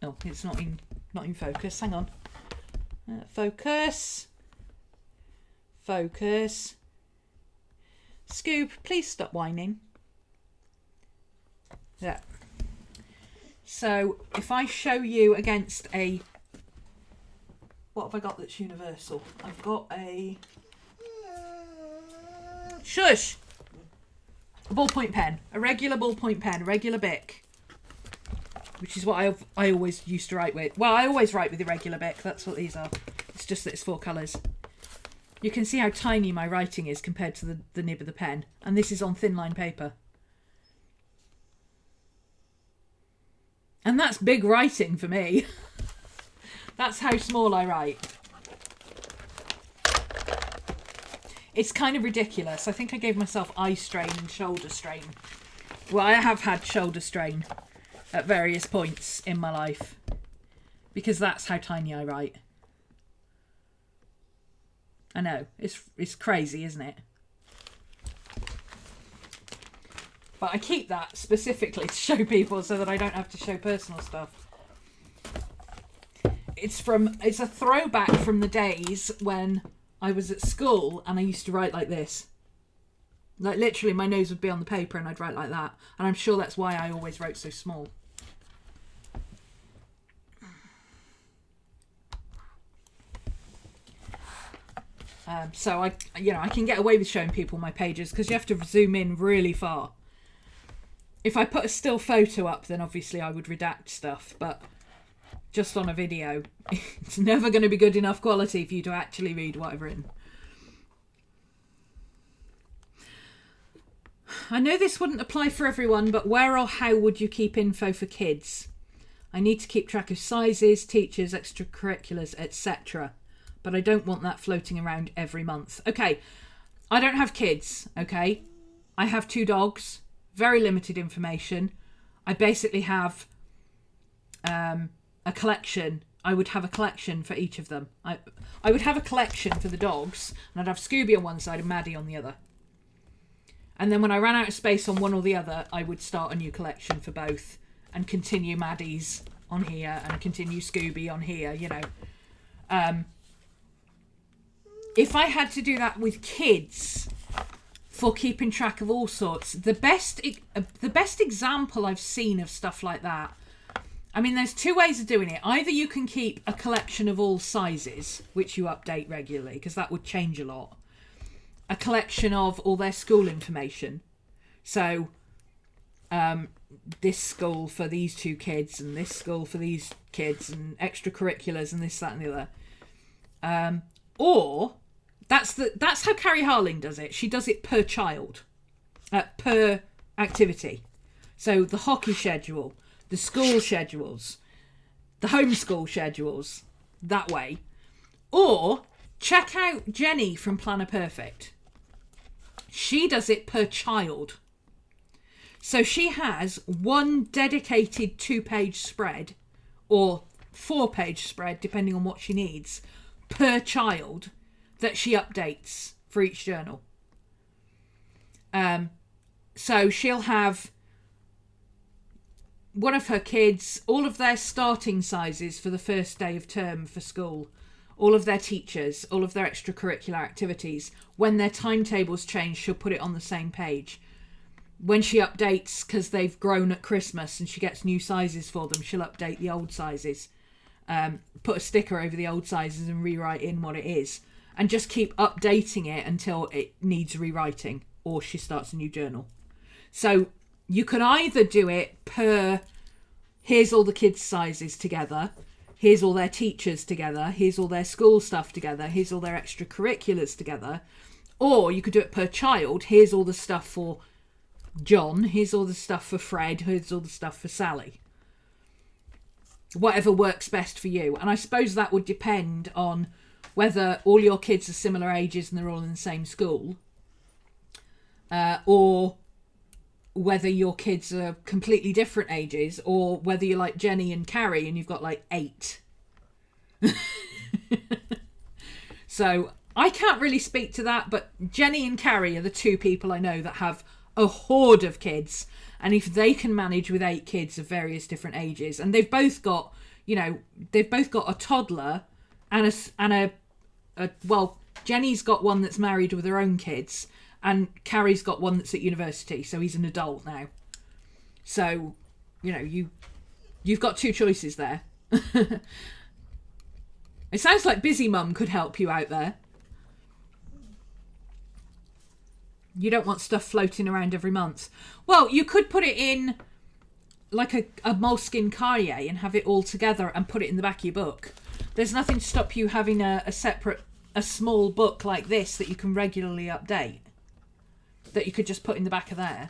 oh, it's not in focus. Hang on. Focus. Focus. Scoob, please stop whining. Yeah. So if I show you against a... What have I got that's universal? I've got a... Shush! A ballpoint pen. A regular ballpoint pen. A regular Bic. Which is what I always used to write with. Well, I always write with a regular Bic. That's what these are. It's just that it's 4 colours. You can see how tiny my writing is compared to the nib of the pen. And this is on thin line paper. And that's big writing for me. That's how small I write. It's kind of ridiculous. I think I gave myself eye strain and shoulder strain. Well, I have had shoulder strain at various points in my life. Because that's how tiny I write. I know, it's crazy, isn't it? But I keep that specifically to show people so that I don't have to show personal stuff. It's a throwback from the days when I was at school and I used to write like this. Like literally my nose would be on the paper and I'd write like that. And I'm sure that's why I always wrote so small. So I can get away with showing people my pages because you have to zoom in really far. If I put a still photo up, then obviously I would redact stuff, but just on a video, it's never going to be good enough quality for you to actually read what I've written. I know this wouldn't apply for everyone, but where or how would you keep info for kids? I need to keep track of sizes, teachers, extracurriculars, etc. But I don't want that floating around every month. Okay, I don't have kids, okay? I have 2 dogs, very limited information. I basically have a collection. I would have a collection for each of them. I would have a collection for the dogs, and I'd have Scooby on one side and Maddie on the other. And then when I ran out of space on one or the other, I would start a new collection for both and continue Maddie's on here and continue Scooby on here, you know. If I had to do that with kids for keeping track of all sorts, the best example I've seen of stuff like that, I mean, there's two ways of doing it. Either you can keep a collection of all sizes, which you update regularly, because that would change a lot. A collection of all their school information. So, this school for these two kids, and this school for these kids, and extracurriculars, and this, that, and the other. Or that's how Carrie Harling does it. She does it per child, per activity. So the hockey schedule, the school schedules, the homeschool schedules, that way. Or check out Jenny from Planner Perfect. She does it per child. So she has one dedicated 2-page spread, or 4-page spread, depending on what she needs, per child that she updates for each journal. So she'll have one of her kids, all of their starting sizes for the first day of term for school, all of their teachers, all of their extracurricular activities. When their timetables change, she'll put it on the same page. When she updates, because they've grown at Christmas and she gets new sizes for them, she'll update the old sizes. Put a sticker over the old sizes and rewrite in what it is. And just keep updating it until it needs rewriting or she starts a new journal. So you can either do it per, here's all the kids' sizes together, here's all their teachers together, here's all their school stuff together, here's all their extracurriculars together. Or you could do it per child, here's all the stuff for John, here's all the stuff for Fred, here's all the stuff for Sally. Whatever works best for you. And I suppose that would depend on whether all your kids are similar ages and they're all in the same school, or whether your kids are completely different ages, or whether you're like Jenny and Carrie and you've got like 8. So I can't really speak to that, but Jenny and Carrie are the two people I know that have a horde of kids, and if they can manage with 8 kids of various different ages, and they've both got, you know, they've both got a toddler and a well, Jenny's got one that's married with her own kids, and Carrie's got one that's at university, so he's an adult now. So, you know, you've got 2 choices there. It sounds like Busy Mum could help you out there. You don't want stuff floating around every month. Well, you could put it in like a moleskin cahier and have it all together and put it in the back of your book. There's nothing to stop you having a separate, a small book like this that you can regularly update, that you could just put in the back of there.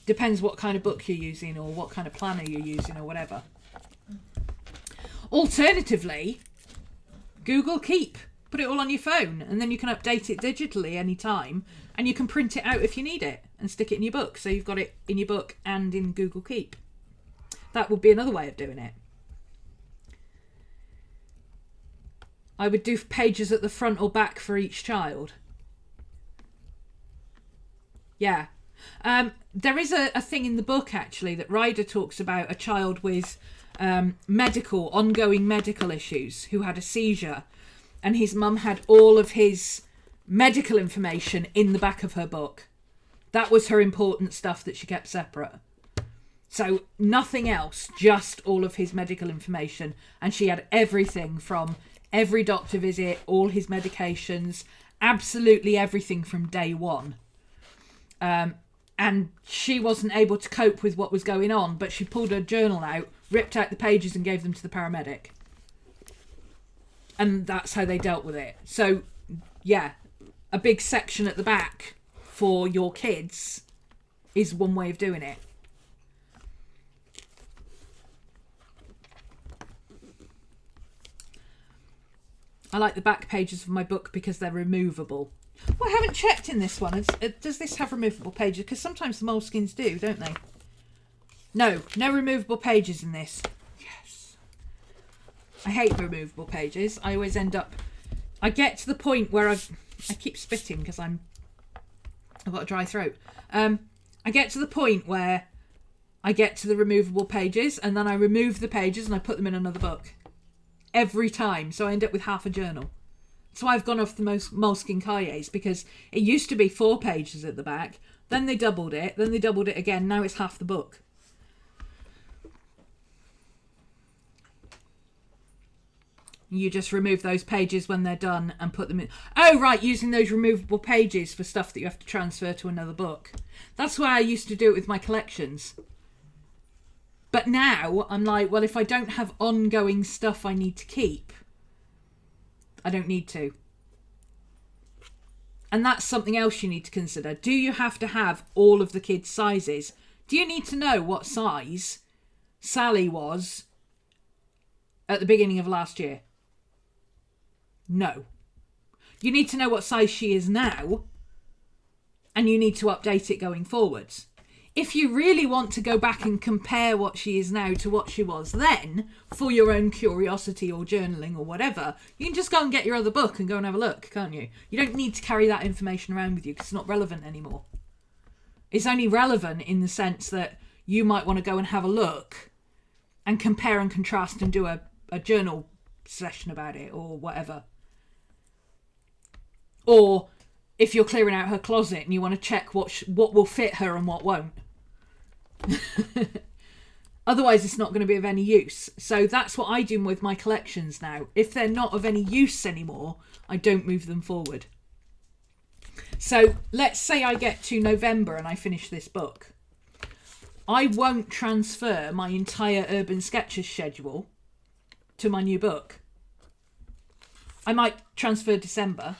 Depends what kind of book you're using or what kind of planner you're using or whatever. Alternatively, Google Keep. Put it all on your phone and then you can update it digitally anytime, and you can print it out if you need it and stick it in your book. So you've got it in your book and in Google Keep. That would be another way of doing it. I would do pages at the front or back for each child. Yeah. There is a thing in the book, actually, that Ryder talks about a child with ongoing medical issues who had a seizure, and his mum had all of his medical information in the back of her book. That was her important stuff that she kept separate. So nothing else, just all of his medical information. And she had everything from every doctor visit, all his medications, absolutely everything from day one. And she wasn't able to cope with what was going on, but she pulled her journal out, ripped out the pages and gave them to the paramedic. And that's how they dealt with it. So, yeah, a big section at the back for your kids is one way of doing it. I like the back pages of my book because they're removable. Well, I haven't checked in this one. Does this have removable pages? Because sometimes the moleskins do, don't they? No removable pages in this. Yes. I hate removable pages. I always end up... I get to the point where I keep spitting because I'm I've got a dry throat. I get to the point where I get to the removable pages, and then I remove the pages and I put them in another book. Every time. So I end up with half a journal. So I've gone off the Moleskine cahiers, because it used to be 4 pages at the back. Then they doubled it. Then they doubled it again. Now it's half the book. You just remove those pages when they're done and put them in. Oh, right, using those removable pages for stuff that you have to transfer to another book. That's why I used to do it with my collections. But now I'm like, well, if I don't have ongoing stuff I need to keep, I don't need to. And that's something else you need to consider. Do you have to have all of the kids' sizes? Do you need to know what size Sally was at the beginning of last year? No. You need to know what size she is now, and you need to update it going forwards. If you really want to go back and compare what she is now to what she was then, for your own curiosity or journaling or whatever, you can just go and get your other book and go and have a look, can't you? You don't need to carry that information around with you because it's not relevant anymore. It's only relevant in the sense that you might want to go and have a look and compare and contrast and do a journal session about it or whatever. Or if you're clearing out her closet and you want to check what will fit her and what won't. Otherwise, it's not going to be of any use. So that's what I do with my collections now. If they're not of any use anymore, I don't move them forward. So let's say I get to November and I finish this book. I won't transfer my entire Urban Sketches schedule to my new book. I might transfer December.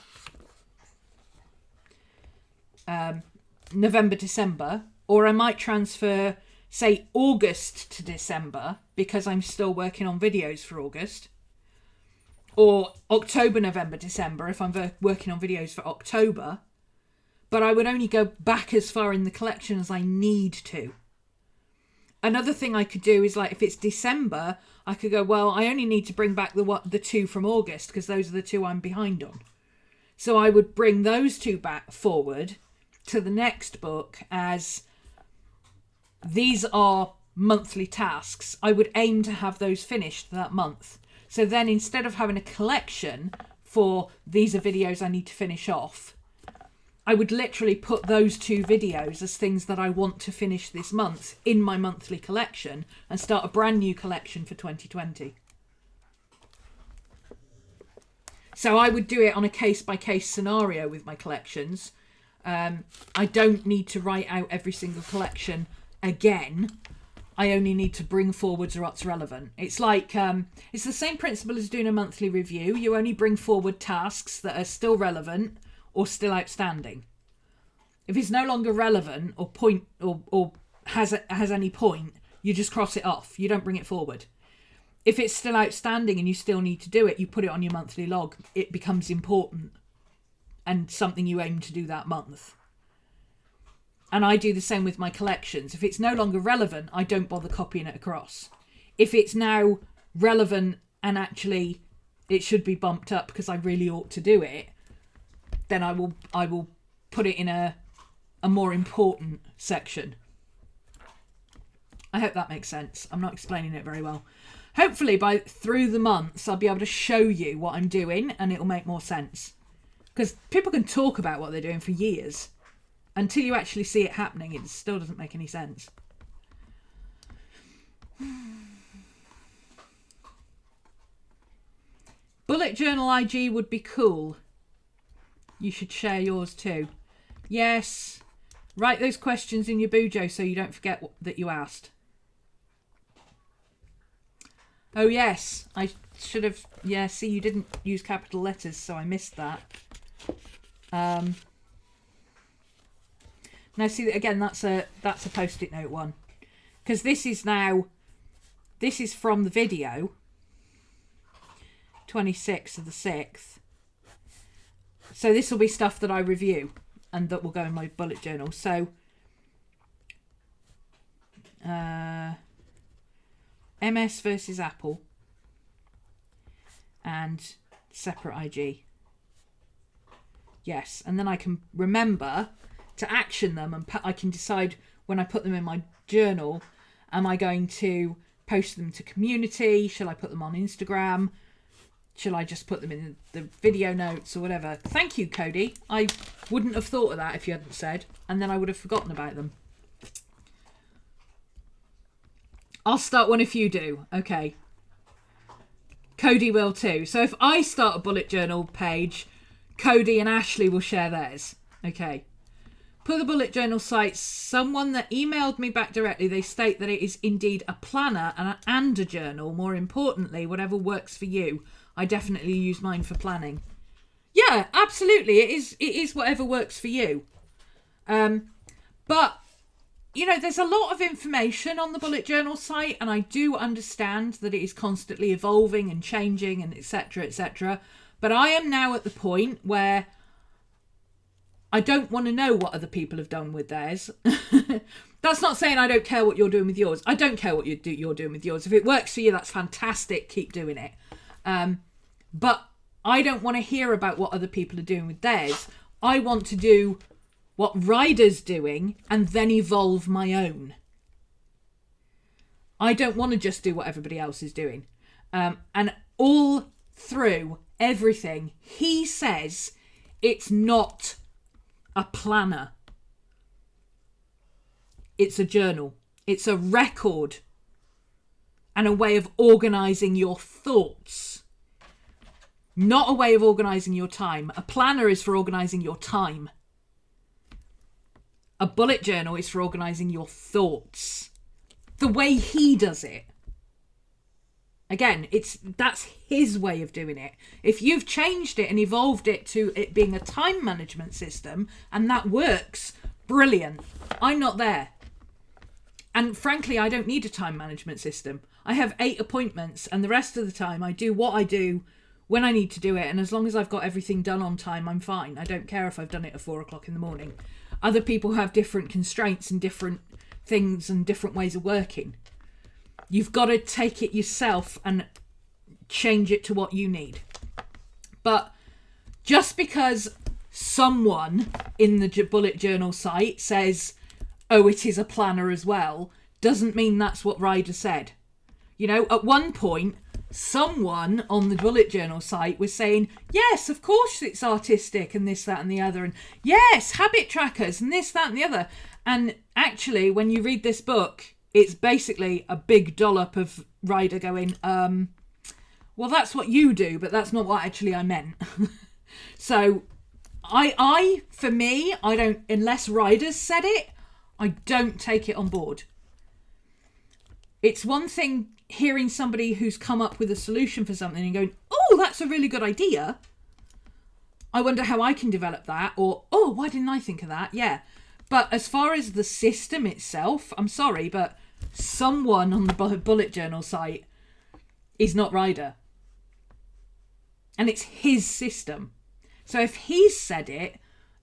November, December, or I might transfer, say, August to December because I'm still working on videos for August, or October, November, December if I'm working on videos for October, but I would only go back as far in the collection as I need to. Another thing I could do is, like, if it's December, I could go, well, I only need to bring back the 2 from August because those are the 2 I'm behind on. So I would bring those 2 back forward to the next book as these are monthly tasks. I would aim to have those finished that month. So then instead of having a collection for these are videos I need to finish off, I would literally put those 2 videos as things that I want to finish this month in my monthly collection and start a brand new collection for 2020. So I would do it on a case-by-case scenario with my collections. I don't need to write out every single collection again. I only need to bring forwards what's relevant. It's like, it's the same principle as doing a monthly review. You only bring forward tasks that are still relevant or still outstanding. If it's no longer relevant or has any point, you just cross it off. You don't bring it forward. If it's still outstanding and you still need to do it, you put it on your monthly log. It becomes important and something you aim to do that month. And I do the same with my collections. If it's no longer relevant, I don't bother copying it across. If it's now relevant and actually it should be bumped up because I really ought to do it, then I will put it in a more important section. I hope that makes sense. I'm not explaining it very well. Hopefully through the months I'll be able to show you what I'm doing and it'll make more sense. Because people can talk about what they're doing for years. Until you actually see it happening, it still doesn't make any sense. Bullet journal IG would be cool. You should share yours too. Yes. Write those questions in your BuJo so you don't forget that you asked. Oh yes, I should have... Yeah, see, you didn't use capital letters, so I missed that. Now see, again, that's a post-it note one. Because this is from the video, 26th of the 6th. So this will be stuff that I review and that will go in my bullet journal. So, MS versus Apple and separate IG. Yes, and then I can remember to action them, and I can decide when I put them in my journal, am I going to post them to community? Shall I put them on Instagram? Shall I just put them in the video notes or whatever? Thank you, Cody. I wouldn't have thought of that if you hadn't said, and then I would have forgotten about them. I'll start one if you do. Okay. Cody will too. So if I start a bullet journal page, Cody and Ashley will share theirs. Okay. Per the bullet journal site, someone that emailed me back directly, they state that it is indeed a planner and a journal. More importantly, whatever works for you. I definitely use mine for planning. Yeah, absolutely. It is whatever works for you. But, you know, there's a lot of information on the bullet journal site, and I do understand that it is constantly evolving and changing and etc., etc. But I am now at the point where I don't want to know what other people have done with theirs. That's not saying I don't care what you're doing with yours. I don't care what you're doing with yours. If it works for you, that's fantastic. Keep doing it. But I don't want to hear about what other people are doing with theirs. I want to do what Ryder's doing and then evolve my own. I don't want to just do what everybody else is doing. And all through everything, he says it's not a planner. It's a journal. It's a record and a way of organising your thoughts. Not a way of organising your time. A planner is for organising your time. A bullet journal is for organising your thoughts. The way he does it. Again, that's his way of doing it. If you've changed it and evolved it to it being a time management system, and that works, brilliant. I'm not there. And frankly, I don't need a time management system. I have 8 appointments, and the rest of the time I do what I do when I need to do it, and as long as I've got everything done on time, I'm fine. I don't care if I've done it at 4 o'clock in the morning. Other people have different constraints and different things and different ways of working. You've got to take it yourself and change it to what you need. But just because someone in the bullet journal site says, oh, it is a planner as well, doesn't mean that's what Ryder said. You know, at one point, someone on the bullet journal site was saying, yes, of course it's artistic and this, that and the other, and yes, habit trackers and this, that and the other. And actually, when you read this book, it's basically a big dollop of Ryder going, well, that's what you do, but that's not what actually I meant. So for me, I don't, unless Ryder's said it, I don't take it on board. It's one thing hearing somebody who's come up with a solution for something and going, oh, that's a really good idea. I wonder how I can develop that. Or, oh, why didn't I think of that? Yeah. But as far as the system itself, I'm sorry, but someone on the bullet journal site is not Ryder. And it's his system. So if he's said it,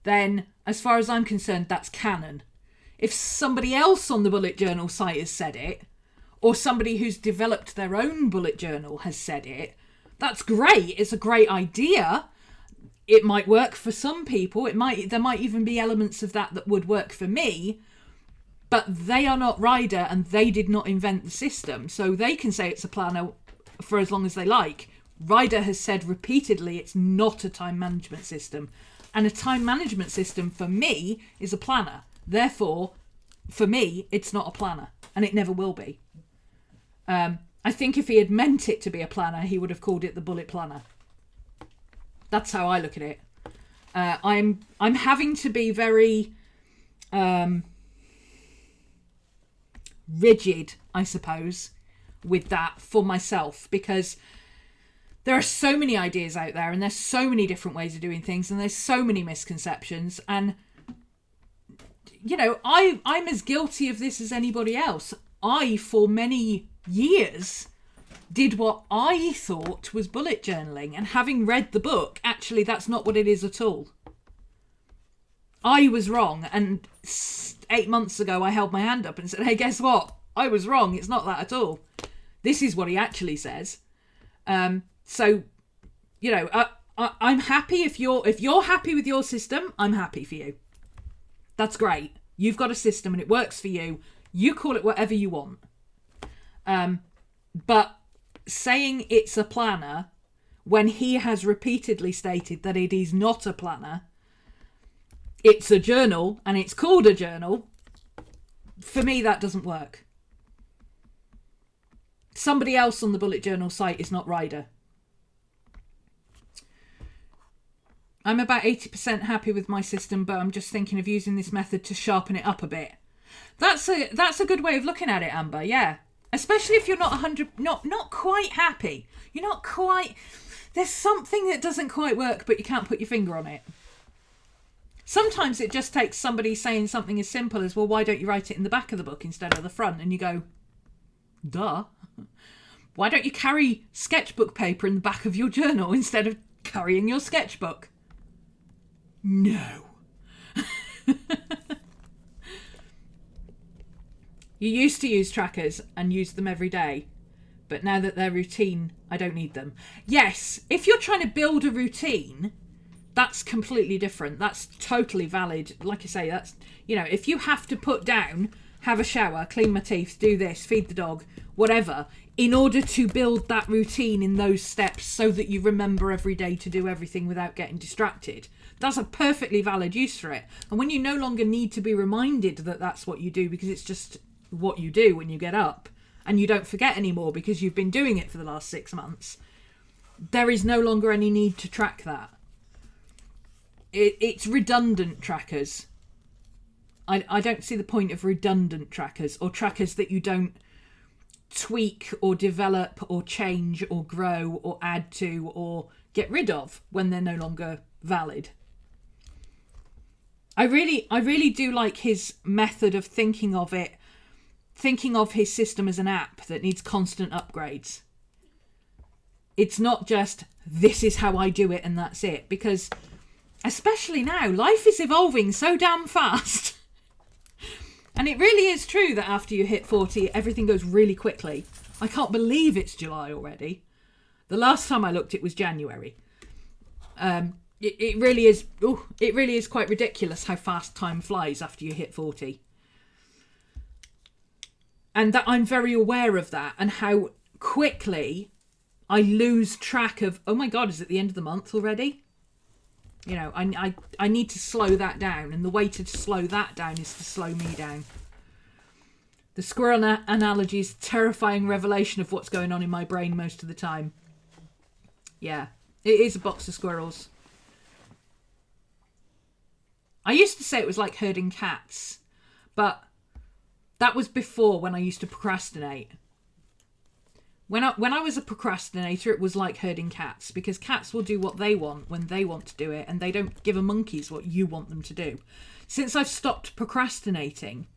then as far as I'm concerned, that's canon. If somebody else on the bullet journal site has said it, or somebody who's developed their own bullet journal has said it, that's great. It's a great idea. It might work for some people. There might even be elements of that would work for me, but they are not Ryder and they did not invent the system. So they can say it's a planner for as long as they like. Ryder has said repeatedly it's not a time management system. And a time management system for me is a planner. Therefore, for me, it's not a planner and it never will be. I think if he had meant it to be a planner, he would have called it the bullet planner. That's how I look at it. I'm having to be very rigid, I suppose, with that for myself, because there are so many ideas out there and there's so many different ways of doing things and there's so many misconceptions, and you know, I'm as guilty of this as anybody else. I, for many years, did what I thought was bullet journaling, and having read the book, actually that's not what it is at all. I was wrong, and 8 months ago I held my hand up and said, hey, guess what? I was wrong. It's not that at all. This is what he actually says. So, you know, I'm happy if you're happy with your system. I'm happy for you. That's great. You've got a system and it works for you. You call it whatever you want. But saying it's a planner when he has repeatedly stated that it is not a planner, it's a journal and it's called a journal, for me that doesn't work. Somebody else on the bullet journal site is not Ryder. I'm about 80% happy with my system, but I'm just thinking of using this method to sharpen it up a bit. That's a good way of looking at it, Amber. Yeah, especially if you're not quite happy. You're not quite. There's something that doesn't quite work, but you can't put your finger on it. Sometimes it just takes somebody saying something as simple as, "Well, why don't you write it in the back of the book instead of the front?" And you go, "Duh. Why don't you carry sketchbook paper in the back of your journal instead of carrying your sketchbook?" No. You used to use trackers and use them every day, but now that they're routine, I don't need them. Yes, if you're trying to build a routine, that's completely different. That's totally valid. Like I say, that's, if you have to put down, have a shower, clean my teeth, do this, feed the dog, whatever, in order to build that routine in those steps so that you remember every day to do everything without getting distracted, that's a perfectly valid use for it. And when you no longer need to be reminded that that's what you do because it's just what you do when you get up and you don't forget anymore because you've been doing it for the last 6 months, there is no longer any need to track that. It's redundant trackers. I don't see the point of redundant trackers or trackers that you don't tweak or develop or change or grow or add to or get rid of when they're no longer valid. I really do like his method of thinking of his system as an app that needs constant upgrades. It's not just, this is how I do it and that's it. Because, especially now, life is evolving so damn fast. And it really is true that after you hit 40, everything goes really quickly. I can't believe it's July already. The last time I looked, it was January. It really is. It really is quite ridiculous how fast time flies after you hit 40. And that I'm very aware of that and how quickly I lose track of, oh my God, is it the end of the month already? I need to slow that down. And the way to slow that down is to slow me down. The squirrel analogy is a terrifying revelation of what's going on in my brain most of the time. Yeah, it is a box of squirrels. I used to say it was like herding cats, but that was before, when I used to procrastinate. When I was a procrastinator, it was like herding cats, because cats will do what they want when they want to do it, and they don't give a monkey's what you want them to do. Since I've stopped procrastinating,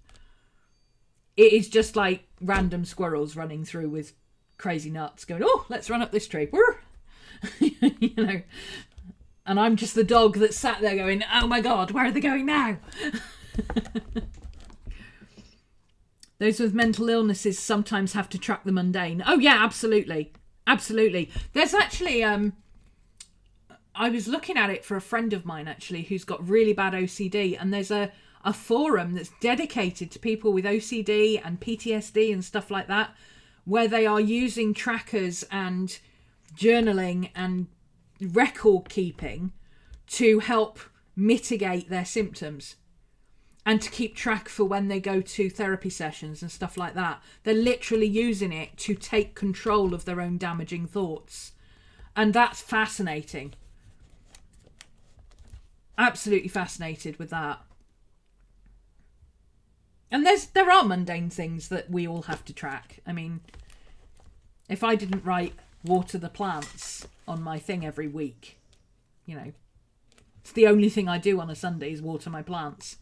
it is just like random squirrels running through with crazy nuts going, "Oh, let's run up this tree." And I'm just the dog that sat there going, "Oh my God, where are they going now?" Those with mental illnesses sometimes have to track the mundane. Oh yeah, absolutely. Absolutely. There's actually, I was looking at it for a friend of mine actually who's got really bad OCD, and there's a forum that's dedicated to people with OCD and PTSD and stuff like that, where they are using trackers and journaling and record keeping to help mitigate their symptoms. And to keep track for when they go to therapy sessions and stuff like that. They're literally using it to take control of their own damaging thoughts. And that's fascinating. Absolutely fascinated with that. And there are mundane things that we all have to track. I mean, if I didn't write water the plants on my thing every week, it's the only thing I do on a Sunday is water my plants.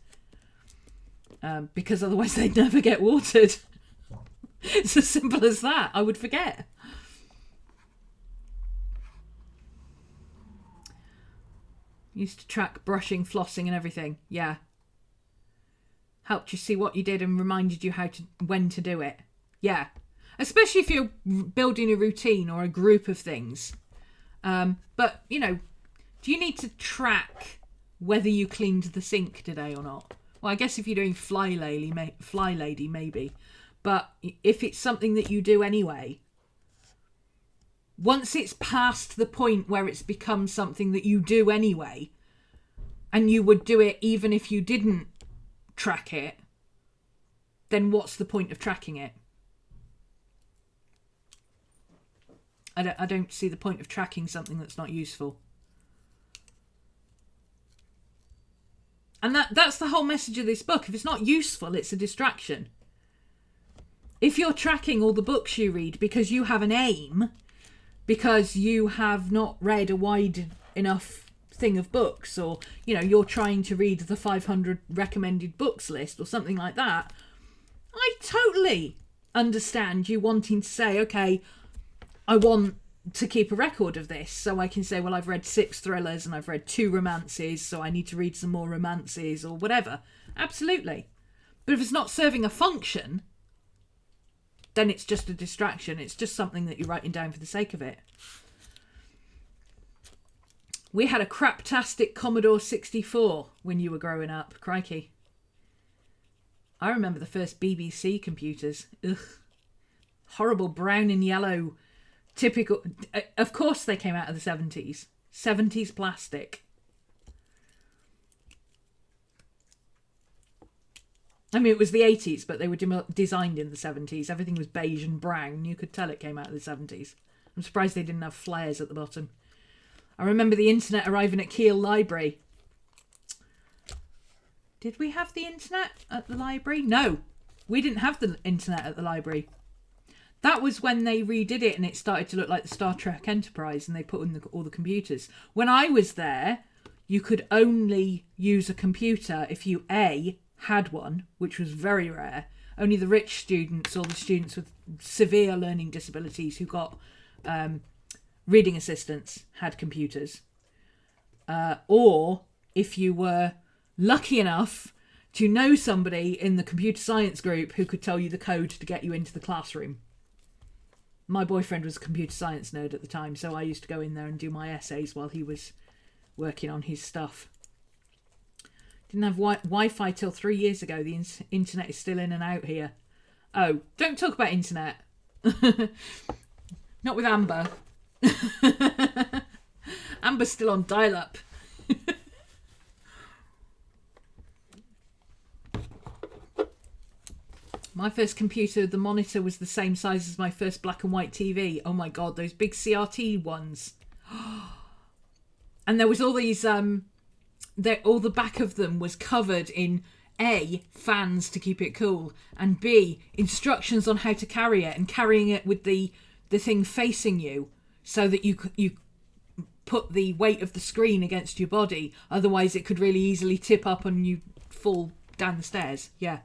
Because otherwise they'd never get watered. It's as simple as that. I would forget. Used to track brushing, flossing and everything. Yeah. Helped you see what you did and reminded you when to do it. Yeah. Especially if you're building a routine or a group of things. But, do you need to track whether you cleaned the sink today or not? Well, I guess if you're doing Fly Lady, maybe. But if it's something that you do anyway, once it's past the point where it's become something that you do anyway, and you would do it even if you didn't track it, then what's the point of tracking it? I don't see the point of tracking something that's not useful. And that's the whole message of this book. If it's not useful, it's a distraction. If you're tracking all the books you read because you have an aim, because you have not read a wide enough thing of books, or, you know, you're trying to read the 500 recommended books list or something like that, I totally understand you wanting to say, okay, I want to keep a record of this, so I can say, well, I've read 6 thrillers and I've read 2 romances, so I need to read some more romances or whatever. Absolutely. But if it's not serving a function, then it's just a distraction. It's just something that you're writing down for the sake of it. We had a craptastic Commodore 64 when you were growing up. Crikey. I remember the first BBC computers. Ugh. Horrible brown and yellow. Typical. Of course they came out of the 70s. 70s plastic. I mean, it was the 80s, but they were designed in the 70s. Everything was beige and brown. You could tell it came out of the 70s. I'm surprised they didn't have flares at the bottom. I remember the internet arriving at Keele Library. Did we have the internet at the library? No, we didn't have the internet at the library. That was when they redid it and it started to look like the Star Trek Enterprise and they put in all the computers. When I was there, you could only use a computer if you, A, had one, which was very rare. Only the rich students or the students with severe learning disabilities who got reading assistants had computers. Or if you were lucky enough to know somebody in the computer science group who could tell you the code to get you into the classroom. My boyfriend was a computer science nerd at the time, so I used to go in there and do my essays while he was working on his stuff. Didn't have Wi-Fi till 3 years ago. The internet is still in and out here. Oh, don't talk about internet. Not with Amber. Amber's still on dial-up. My first computer, the monitor was the same size as my first black and white TV. Oh my God, those big CRT ones. And there was all these, all the back of them was covered in A, fans to keep it cool, and B, instructions on how to carry it, and carrying it with the thing facing you so that you put the weight of the screen against your body. Otherwise it could really easily tip up and you fall down the stairs. Yeah.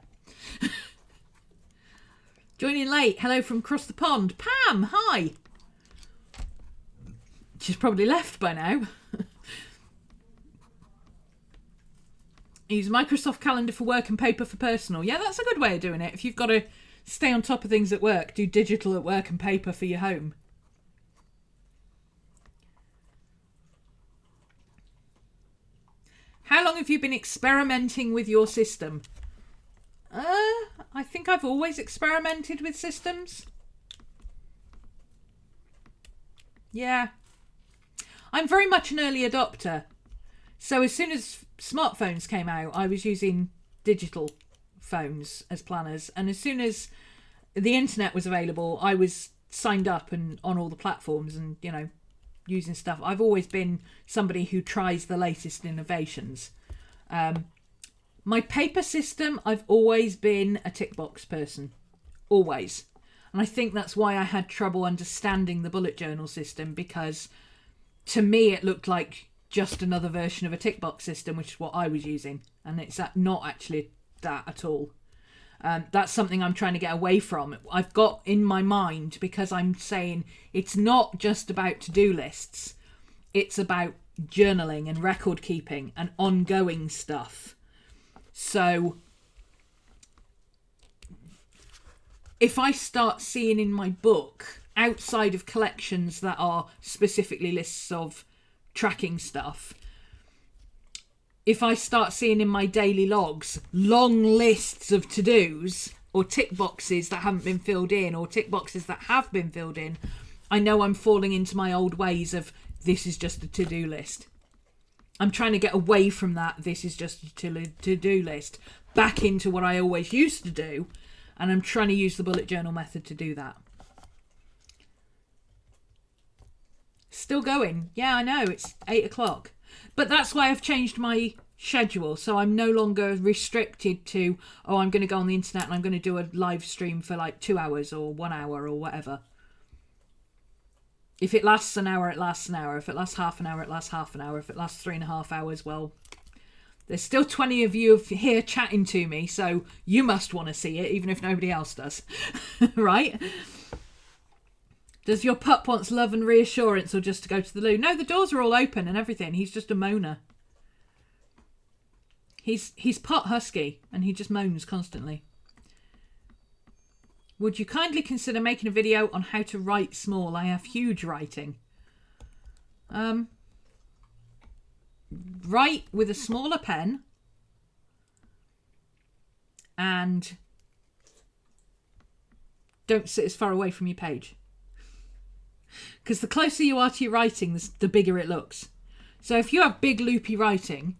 Joining late. Hello from across the pond. Pam, hi. She's probably left by now. Use Microsoft Calendar for work and paper for personal. Yeah, that's a good way of doing it. If you've got to stay on top of things at work, do digital at work and paper for your home. How long have you been experimenting with your system? I think I've always experimented with systems. Yeah. I'm very much an early adopter. So as soon as smartphones came out, I was using digital phones as planners. And as soon as the internet was available, I was signed up and on all the platforms and, you know, using stuff. I've always been somebody who tries the latest innovations. My paper system, I've always been a tick box person. Always. And I think that's why I had trouble understanding the bullet journal system, because to me it looked like just another version of a tick box system, which is what I was using. And it's not actually that at all. That's something I'm trying to get away from. I've got in my mind, because I'm saying it's not just about to-do lists. It's about journaling and record keeping and ongoing stuff. So if I start seeing in my book, outside of collections that are specifically lists of tracking stuff, if I start seeing in my daily logs long lists of to-dos or tick boxes that haven't been filled in or tick boxes that have been filled in, I know I'm falling into my old ways of this is just a to-do list. I'm trying to get away from that this is just a to-do list back into what I always used to do, and I'm trying to use the bullet journal method to do that. Still going. Yeah, I know, it's 8 o'clock. But that's why I've changed my schedule. So I'm no longer restricted to, oh, I'm going to go on the internet and I'm going to do a live stream for like 2 hours or 1 hour or whatever. If it lasts an hour, it lasts an hour. If it lasts half an hour, it lasts half an hour. If it lasts 3.5 hours, well, there's still 20 of you here chatting to me. So you must want to see it, even if nobody else does. Right? Does your pup want love and reassurance or just to go to the loo? No, the doors are all open and everything. He's just a moaner. He's pot husky and he just moans constantly. Would you kindly consider making a video on how to write small? I have huge writing. Write with a smaller pen and don't sit as far away from your page. Because the closer you are to your writing, the bigger it looks. So if you have big loopy writing,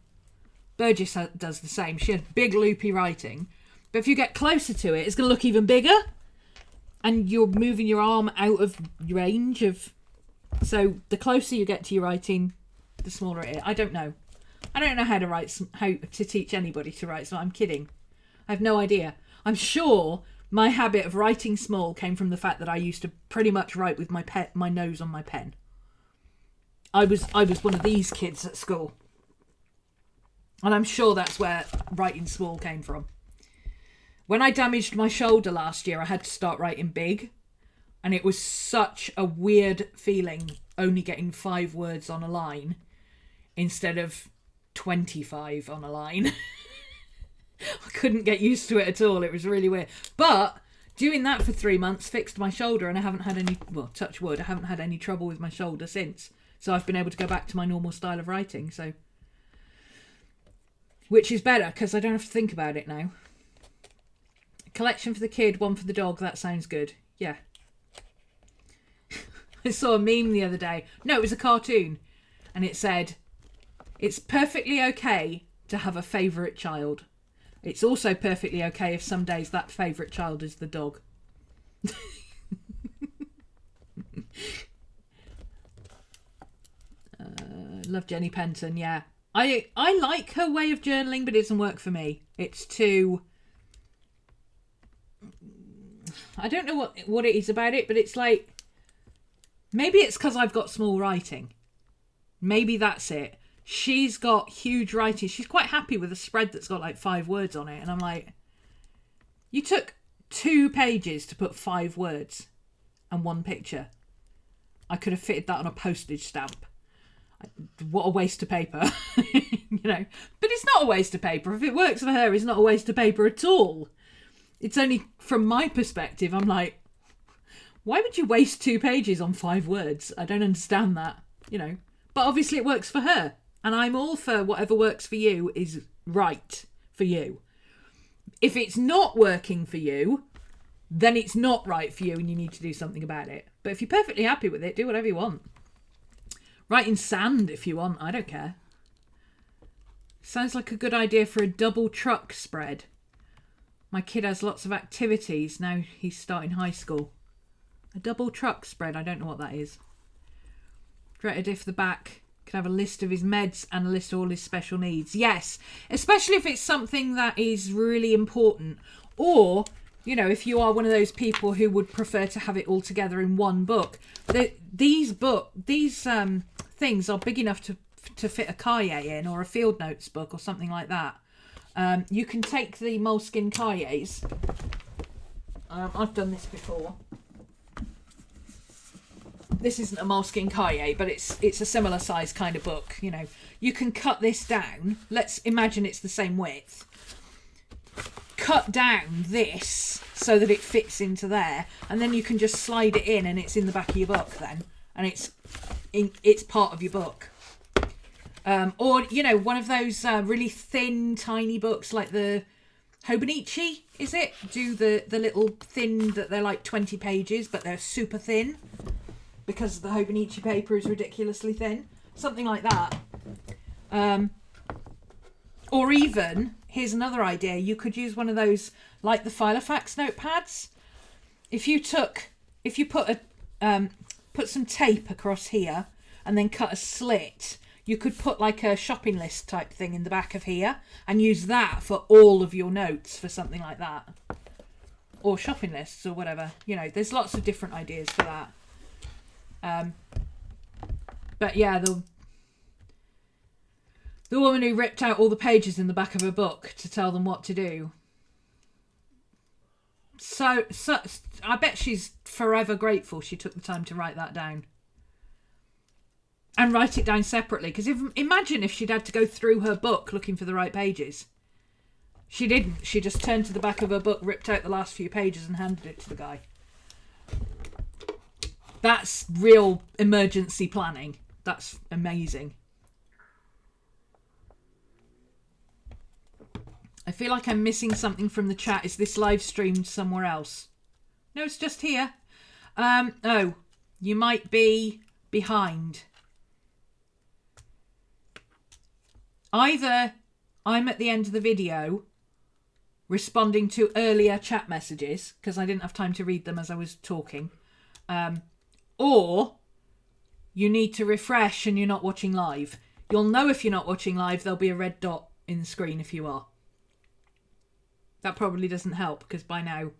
Burgess does the same. She had big loopy writing. But if you get closer to it, it's going to look even bigger. And you're moving your arm out of range of... So the closer you get to your writing, the smaller it is. I don't know. I don't know how to teach anybody to write, so I'm kidding. I have no idea. I'm sure my habit of writing small came from the fact that I used to pretty much write with my nose on my pen. I was one of these kids at school. And I'm sure that's where writing small came from. When I damaged my shoulder last year, I had to start writing big. And it was such a weird feeling only getting 5 words on a line instead of 25 on a line. I couldn't get used to it at all. It was really weird. But doing that for 3 months fixed my shoulder and I haven't had any, well, touch wood, I haven't had any trouble with my shoulder since. So I've been able to go back to my normal style of writing. So, which is better because I don't have to think about it now. Collection for the kid, one for the dog. That sounds good. Yeah. I saw a meme the other day. No, it was a cartoon. And it said, it's perfectly okay to have a favourite child. It's also perfectly okay if some days that favourite child is the dog. Love Jenny Penton, yeah. I like her way of journaling, but it doesn't work for me. It's too... I don't know what it is about it, but it's like... Maybe it's because I've got small writing. Maybe that's it. She's got huge writing. She's quite happy with a spread that's got like 5 words on it. And I'm like, you took 2 pages to put 5 words and 1 picture. I could have fitted that on a postage stamp. What a waste of paper. You know, but it's not a waste of paper. If it works for her, it's not a waste of paper at all. It's only from my perspective, I'm like, why would you waste 2 pages on 5 words? I don't understand that, you know. But obviously it works for her. And I'm all for whatever works for you is right for you. If it's not working for you, then it's not right for you and you need to do something about it. But if you're perfectly happy with it, do whatever you want. Write in sand if you want, I don't care. Sounds like a good idea for a double truck spread. My kid has lots of activities. Now he's starting high school. A double truck spread, I don't know what that is. Dreaded if the back could have a list of his meds and a list of all his special needs. Yes, especially if it's something that is really important. Or, you know, if you are one of those people who would prefer to have it all together in one book. These things are big enough to fit a cahier in, or a field notes book or something like that. You can take the moleskin cahiers. I've done this before. This isn't a moleskin cahier, but it's a similar size kind of book. You know, you can cut this down. Let's imagine it's the same width. Cut down this so that it fits into there, and then you can just slide it in, and it's in the back of your book then, and it's part of your book. Or, you know, one of those really thin, tiny books like the Hobonichi, is it? Do the little thin, that they're like 20 pages, but they're super thin because the Hobonichi paper is ridiculously thin. Something like that. Or even, here's another idea, you could use one of those, like the Filofax notepads. If you put some tape across here and then cut a slit, you could put like a shopping list type thing in the back of here and use that for all of your notes for something like that. Or shopping lists or whatever. You know, there's lots of different ideas for that. But yeah, the woman who ripped out all the pages in the back of her book to tell them what to do. So I bet she's forever grateful she took the time to write that down. And write it down separately. Because imagine if she'd had to go through her book looking for the right pages. She didn't. She just turned to the back of her book, ripped out the last few pages and handed it to the guy. That's real emergency planning. That's amazing. I feel like I'm missing something from the chat. Is this live streamed somewhere else? No, it's just here. Oh, you might be behind. Either I'm at the end of the video responding to earlier chat messages because I didn't have time to read them as I was talking, or you need to refresh and you're not watching live. You'll know if you're not watching live. There'll be a red dot in the screen if you are. That probably doesn't help because by now,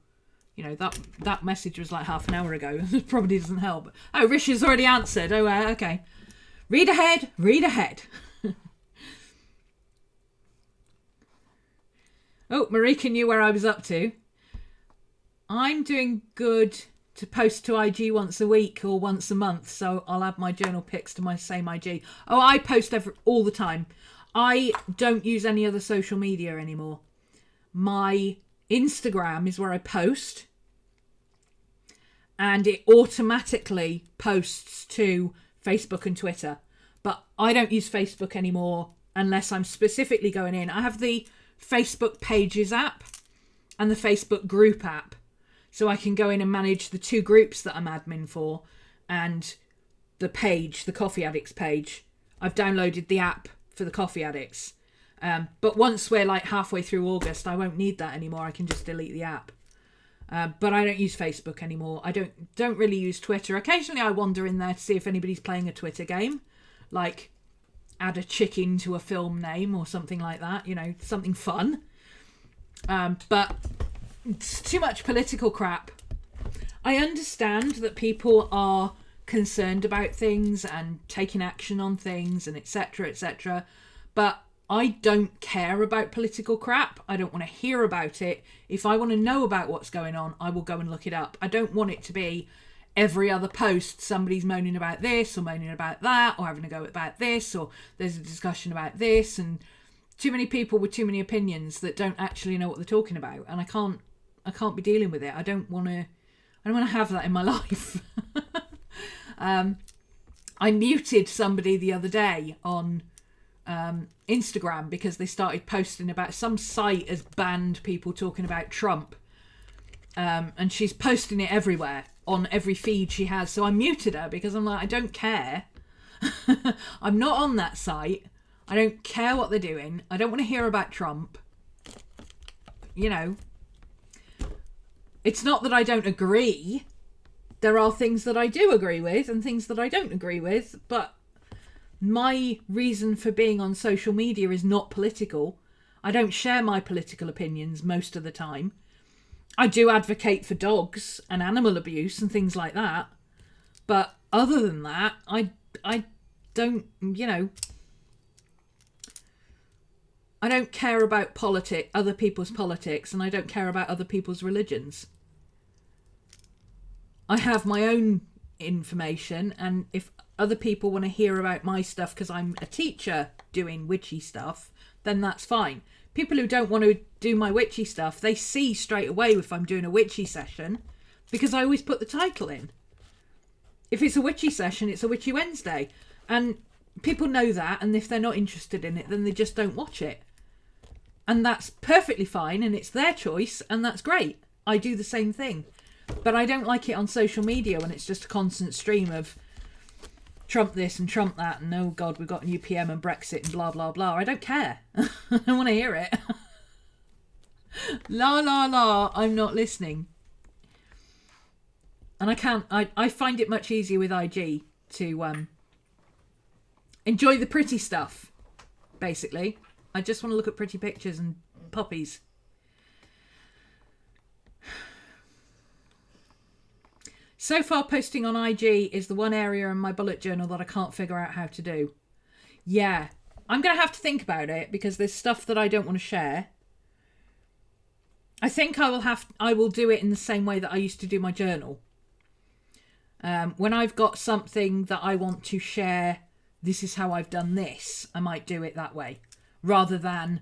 you know, that message was like half an hour ago. It probably doesn't help. Oh, Risha's already answered. Oh, okay. Read ahead. Read ahead. Oh, Marika knew where I was up to. I'm doing good to post to IG once a week or once a month, so I'll add my journal pics to my same IG. Oh, I post all the time. I don't use any other social media anymore. My Instagram is where I post, and it automatically posts to Facebook and Twitter. But I don't use Facebook anymore unless I'm specifically going in. I have the Facebook Pages app and the Facebook Group app, so I can go in and manage the two groups that I'm admin for and the page, the Coffee Addicts page. I've downloaded the app for the Coffee Addicts. But once we're like halfway through August, I won't need that anymore. I can just delete the app. But I don't use Facebook anymore. I don't really use Twitter. Occasionally I wander in there to see if anybody's playing a Twitter game, like add a chicken to a film name or something like that, you know, something fun. But it's too much political crap. I understand that people are concerned about things and taking action on things and etc., etc. But I don't care about political crap. I don't want to hear about it. If I want to know about what's going on, I will go and look it up. I don't want it to be every other post somebody's moaning about this or moaning about that or having a go about this or there's a discussion about this, and too many people with too many opinions that don't actually know what they're talking about, and I can't be dealing with it. I don't want to have that in my life. I muted somebody the other day on Instagram because they started posting about some site has banned people talking about Trump, and she's posting it everywhere on every feed she has. So I muted her because I'm like, I don't care. I'm not on that site. I don't care what they're doing. I don't want to hear about Trump. You know, it's not that I don't agree. There are things that I do agree with and things that I don't agree with, but my reason for being on social media is not political. I don't share my political opinions most of the time. I do advocate for dogs and animal abuse and things like that. But other than that, I don't, you know, I don't care about other people's politics, and I don't care about other people's religions. I have my own information, and if other people want to hear about my stuff because I'm a teacher doing witchy stuff, then that's fine. People who don't want to do my witchy stuff, they see straight away if I'm doing a witchy session because I always put the title in. If it's a witchy session, it's a Witchy Wednesday. And people know that, and if they're not interested in it, then they just don't watch it. And that's perfectly fine, and it's their choice, and that's great. I do the same thing. But I don't like it on social media when it's just a constant stream of Trump this and Trump that, and oh God, we've got a new PM and Brexit and blah, blah, blah. I don't care. I don't want to hear it. La, la, la, I'm not listening. And I find it much easier with IG to enjoy the pretty stuff, basically. I just want to look at pretty pictures and puppies. So far, posting on IG is the one area in my bullet journal that I can't figure out how to do. Yeah, I'm going to have to think about it because there's stuff that I don't want to share. I think I will do it in the same way that I used to do my journal. When I've got something that I want to share, this is how I've done this, I might do it that way. Rather than,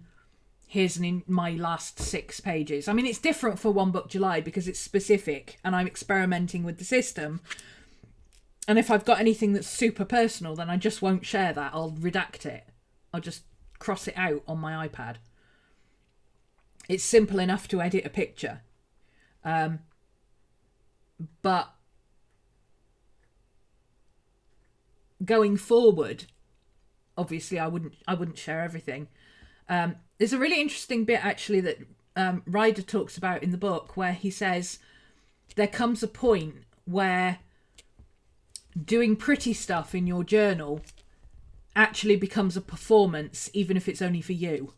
here's my last 6 pages. I mean, it's different for One Book July because it's specific and I'm experimenting with the system. And if I've got anything that's super personal, then I just won't share that. I'll redact it. I'll just cross it out on my iPad. It's simple enough to edit a picture. But going forward, obviously I wouldn't share everything. There's a really interesting bit actually that Ryder talks about in the book where he says there comes a point where doing pretty stuff in your journal actually becomes a performance, even if it's only for you.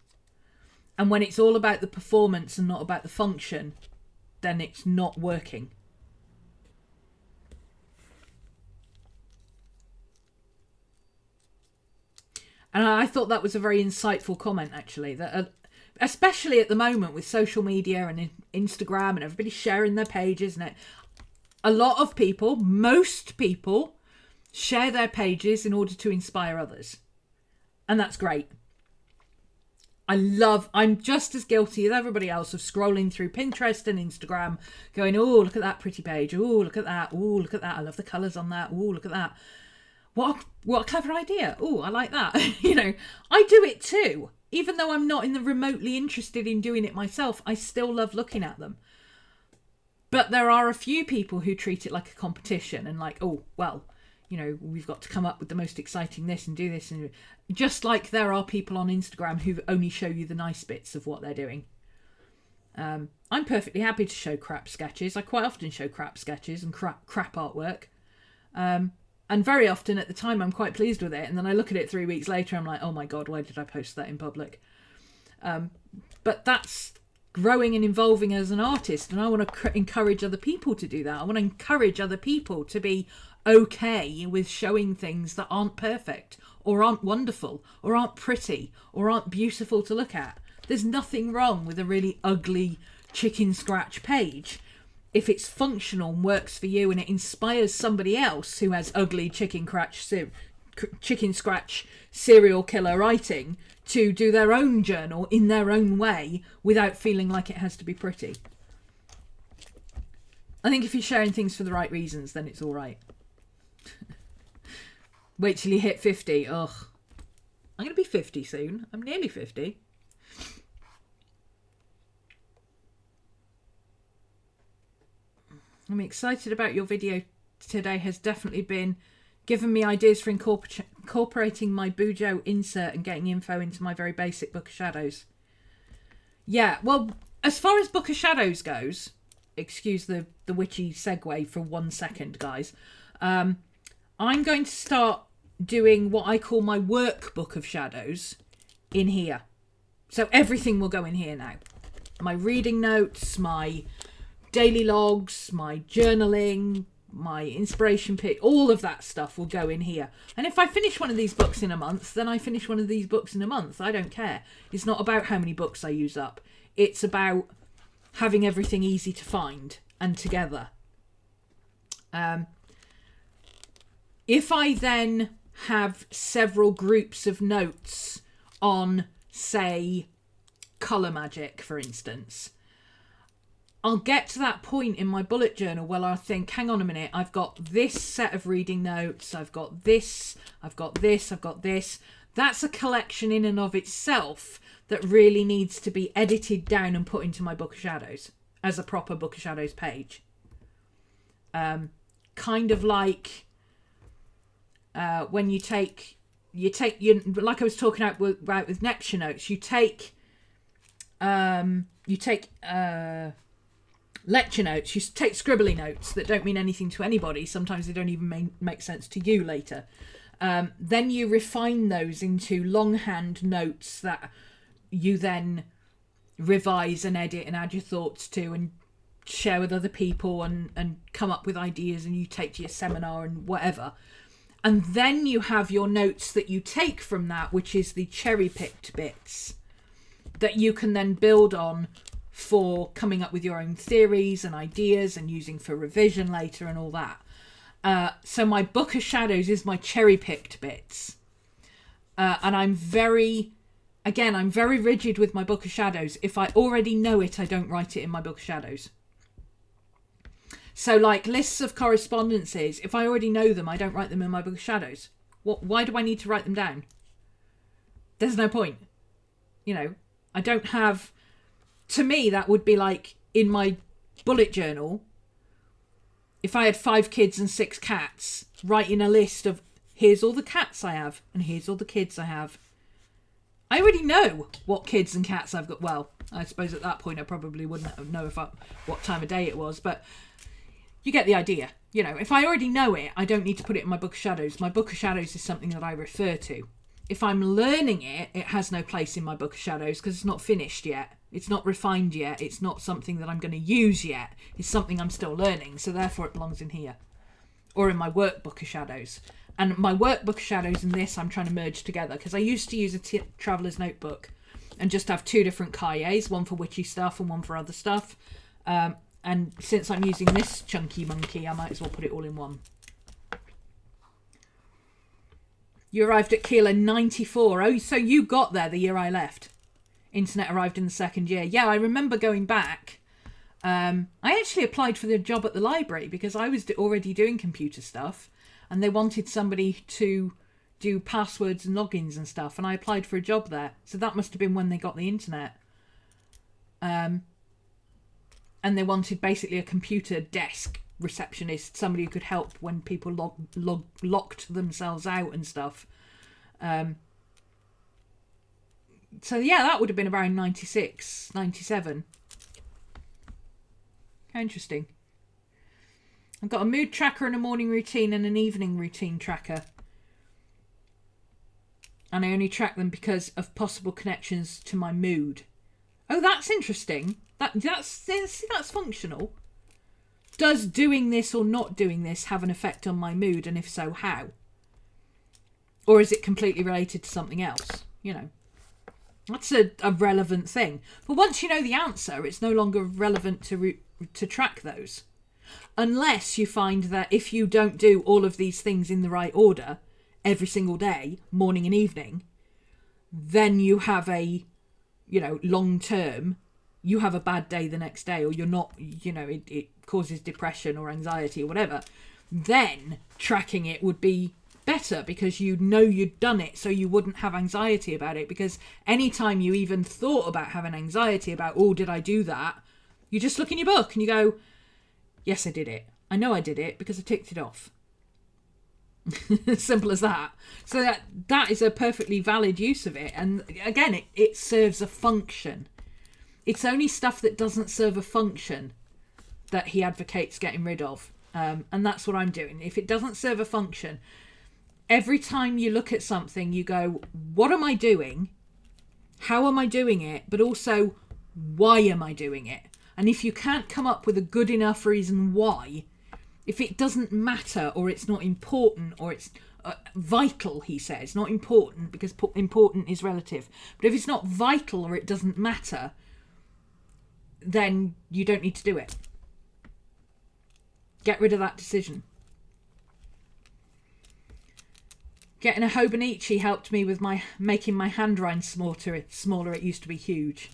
And when it's all about the performance and not about the function, then it's not working. And I thought that was a very insightful comment, actually, that especially at the moment with social media and Instagram and everybody sharing their pages, and a lot of people, most people, share their pages in order to inspire others. And that's great. I'm just as guilty as everybody else of scrolling through Pinterest and Instagram, going, oh, look at that pretty page. Oh, look at that. Oh, look at that. I love the colours on that. Oh, look at that. What a clever idea. Oh, I like that. You know, I do it too. Even though I'm not remotely interested in doing it myself, I still love looking at them. But there are a few people who treat it like a competition and like, oh, well, you know, we've got to come up with the most exciting this and do this. And just like there are people on Instagram who only show you the nice bits of what they're doing. I'm perfectly happy to show crap sketches. I quite often show crap sketches and crap artwork. And very often at the time I'm quite pleased with it. And then I look at it 3 weeks later, I'm like, oh my God, why did I post that in public? But that's growing and evolving as an artist. And I want to encourage other people to do that. I want to encourage other people to be okay with showing things that aren't perfect or aren't wonderful or aren't pretty or aren't beautiful to look at. There's nothing wrong with a really ugly chicken scratch page if it's functional and works for you and it inspires somebody else who has ugly chicken scratch serial killer writing to do their own journal in their own way without feeling like it has to be pretty. I think if you're sharing things for the right reasons, then it's all right. Wait till you hit 50. Ugh. I'm going to be 50 soon. I'm nearly 50. I'm excited about your video today. Has definitely been given me ideas for incorporating my BuJo insert and getting info into my very basic Book of Shadows. Yeah, well, as far as Book of Shadows goes, excuse the witchy segue for 1 second, guys. I'm going to start doing what I call my workbook of shadows in here. So everything will go in here now. My reading notes, my daily logs, my journaling, my inspiration pick, all of that stuff will go in here. And if I finish one of these books in a month, then I finish one of these books in a month. I don't care. It's not about how many books I use up. It's about having everything easy to find and together. If I then have several groups of notes on, say, colour magic, for instance, I'll get to that point in my bullet journal where I think, hang on a minute, I've got this set of reading notes, I've got this, I've got this, I've got this. That's a collection in and of itself that really needs to be edited down and put into my Book of Shadows as a proper Book of Shadows page. Kind of like when you take like I was talking about with lecture notes, you take lecture notes, you take scribbly notes that don't mean anything to anybody. Sometimes they don't even make sense to you later. Then you refine those into longhand notes that you then revise and edit and add your thoughts to and share with other people and come up with ideas, and you take to your seminar and whatever. And then you have your notes that you take from that, which is the cherry-picked bits that you can then build on for coming up with your own theories and ideas and using for revision later and all that. So my Book of Shadows is my cherry-picked bits. And I'm very rigid with my Book of Shadows. If I already know it, I don't write it in my Book of Shadows. So like lists of correspondences, if I already know them, I don't write them in my Book of Shadows. Why do I need to write them down? There's no point. You know, I don't have... To me, that would be like in my bullet journal, if I had 5 kids and 6 cats, writing a list of here's all the cats I have and here's all the kids I have. I already know what kids and cats I've got. Well, I suppose at that point I probably wouldn't know what time of day it was, but you get the idea. You know, if I already know it, I don't need to put it in my Book of Shadows. My Book of Shadows is something that I refer to. If I'm learning it, it has no place in my Book of Shadows because it's not finished yet. It's not refined yet. It's not something that I'm going to use yet. It's something I'm still learning. So therefore it belongs in here. Or in my workbook of shadows. And my workbook of shadows and this I'm trying to merge together. Because I used to use a traveller's notebook. And just have 2 different cahiers. One for witchy stuff and one for other stuff. And since I'm using this chunky monkey, I might as well put it all in one. You arrived at Kiel in 94. Oh, so you got there the year I left. Internet arrived in the 2nd year. Yeah, I remember going back. I actually applied for the job at the library because I was already doing computer stuff. And they wanted somebody to do passwords and logins and stuff. And I applied for a job there. So that must have been when they got the internet. And they wanted basically a computer desk receptionist, somebody who could help when people locked themselves out and stuff. So yeah, that would have been around 96, 97. How interesting. I've got a mood tracker and a morning routine and an evening routine tracker. And I only track them because of possible connections to my mood. Oh, that's interesting. That's functional. Does doing this or not doing this have an effect on my mood? And if so, how? Or is it completely related to something else? You know, that's a relevant thing. But once you know the answer, it's no longer relevant to track those. Unless you find that if you don't do all of these things in the right order every single day, morning and evening, then you have a, you know, long term, you have a bad day the next day, or you're not, you know, it causes depression or anxiety or whatever, then tracking it would be better because you know you'd done it, so you wouldn't have anxiety about it. Because anytime you even thought about having anxiety about, oh, did I do that? You just look in your book and you go, yes, I did it. I know I did it because I ticked it off. Simple as that. So that is a perfectly valid use of it. And again, it serves a function. It's only stuff that doesn't serve a function that he advocates getting rid of. And that's what I'm doing. If it doesn't serve a function, every time you look at something, you go, what am I doing? How am I doing it? But also, why am I doing it? And if you can't come up with a good enough reason why, if it doesn't matter or it's not important or it's vital, he says, not important, because important is relative. But if it's not vital or it doesn't matter, then you don't need to do it. Get rid of that decision. Getting a Hobonichi helped me with making my handwriting smaller. It used to be huge.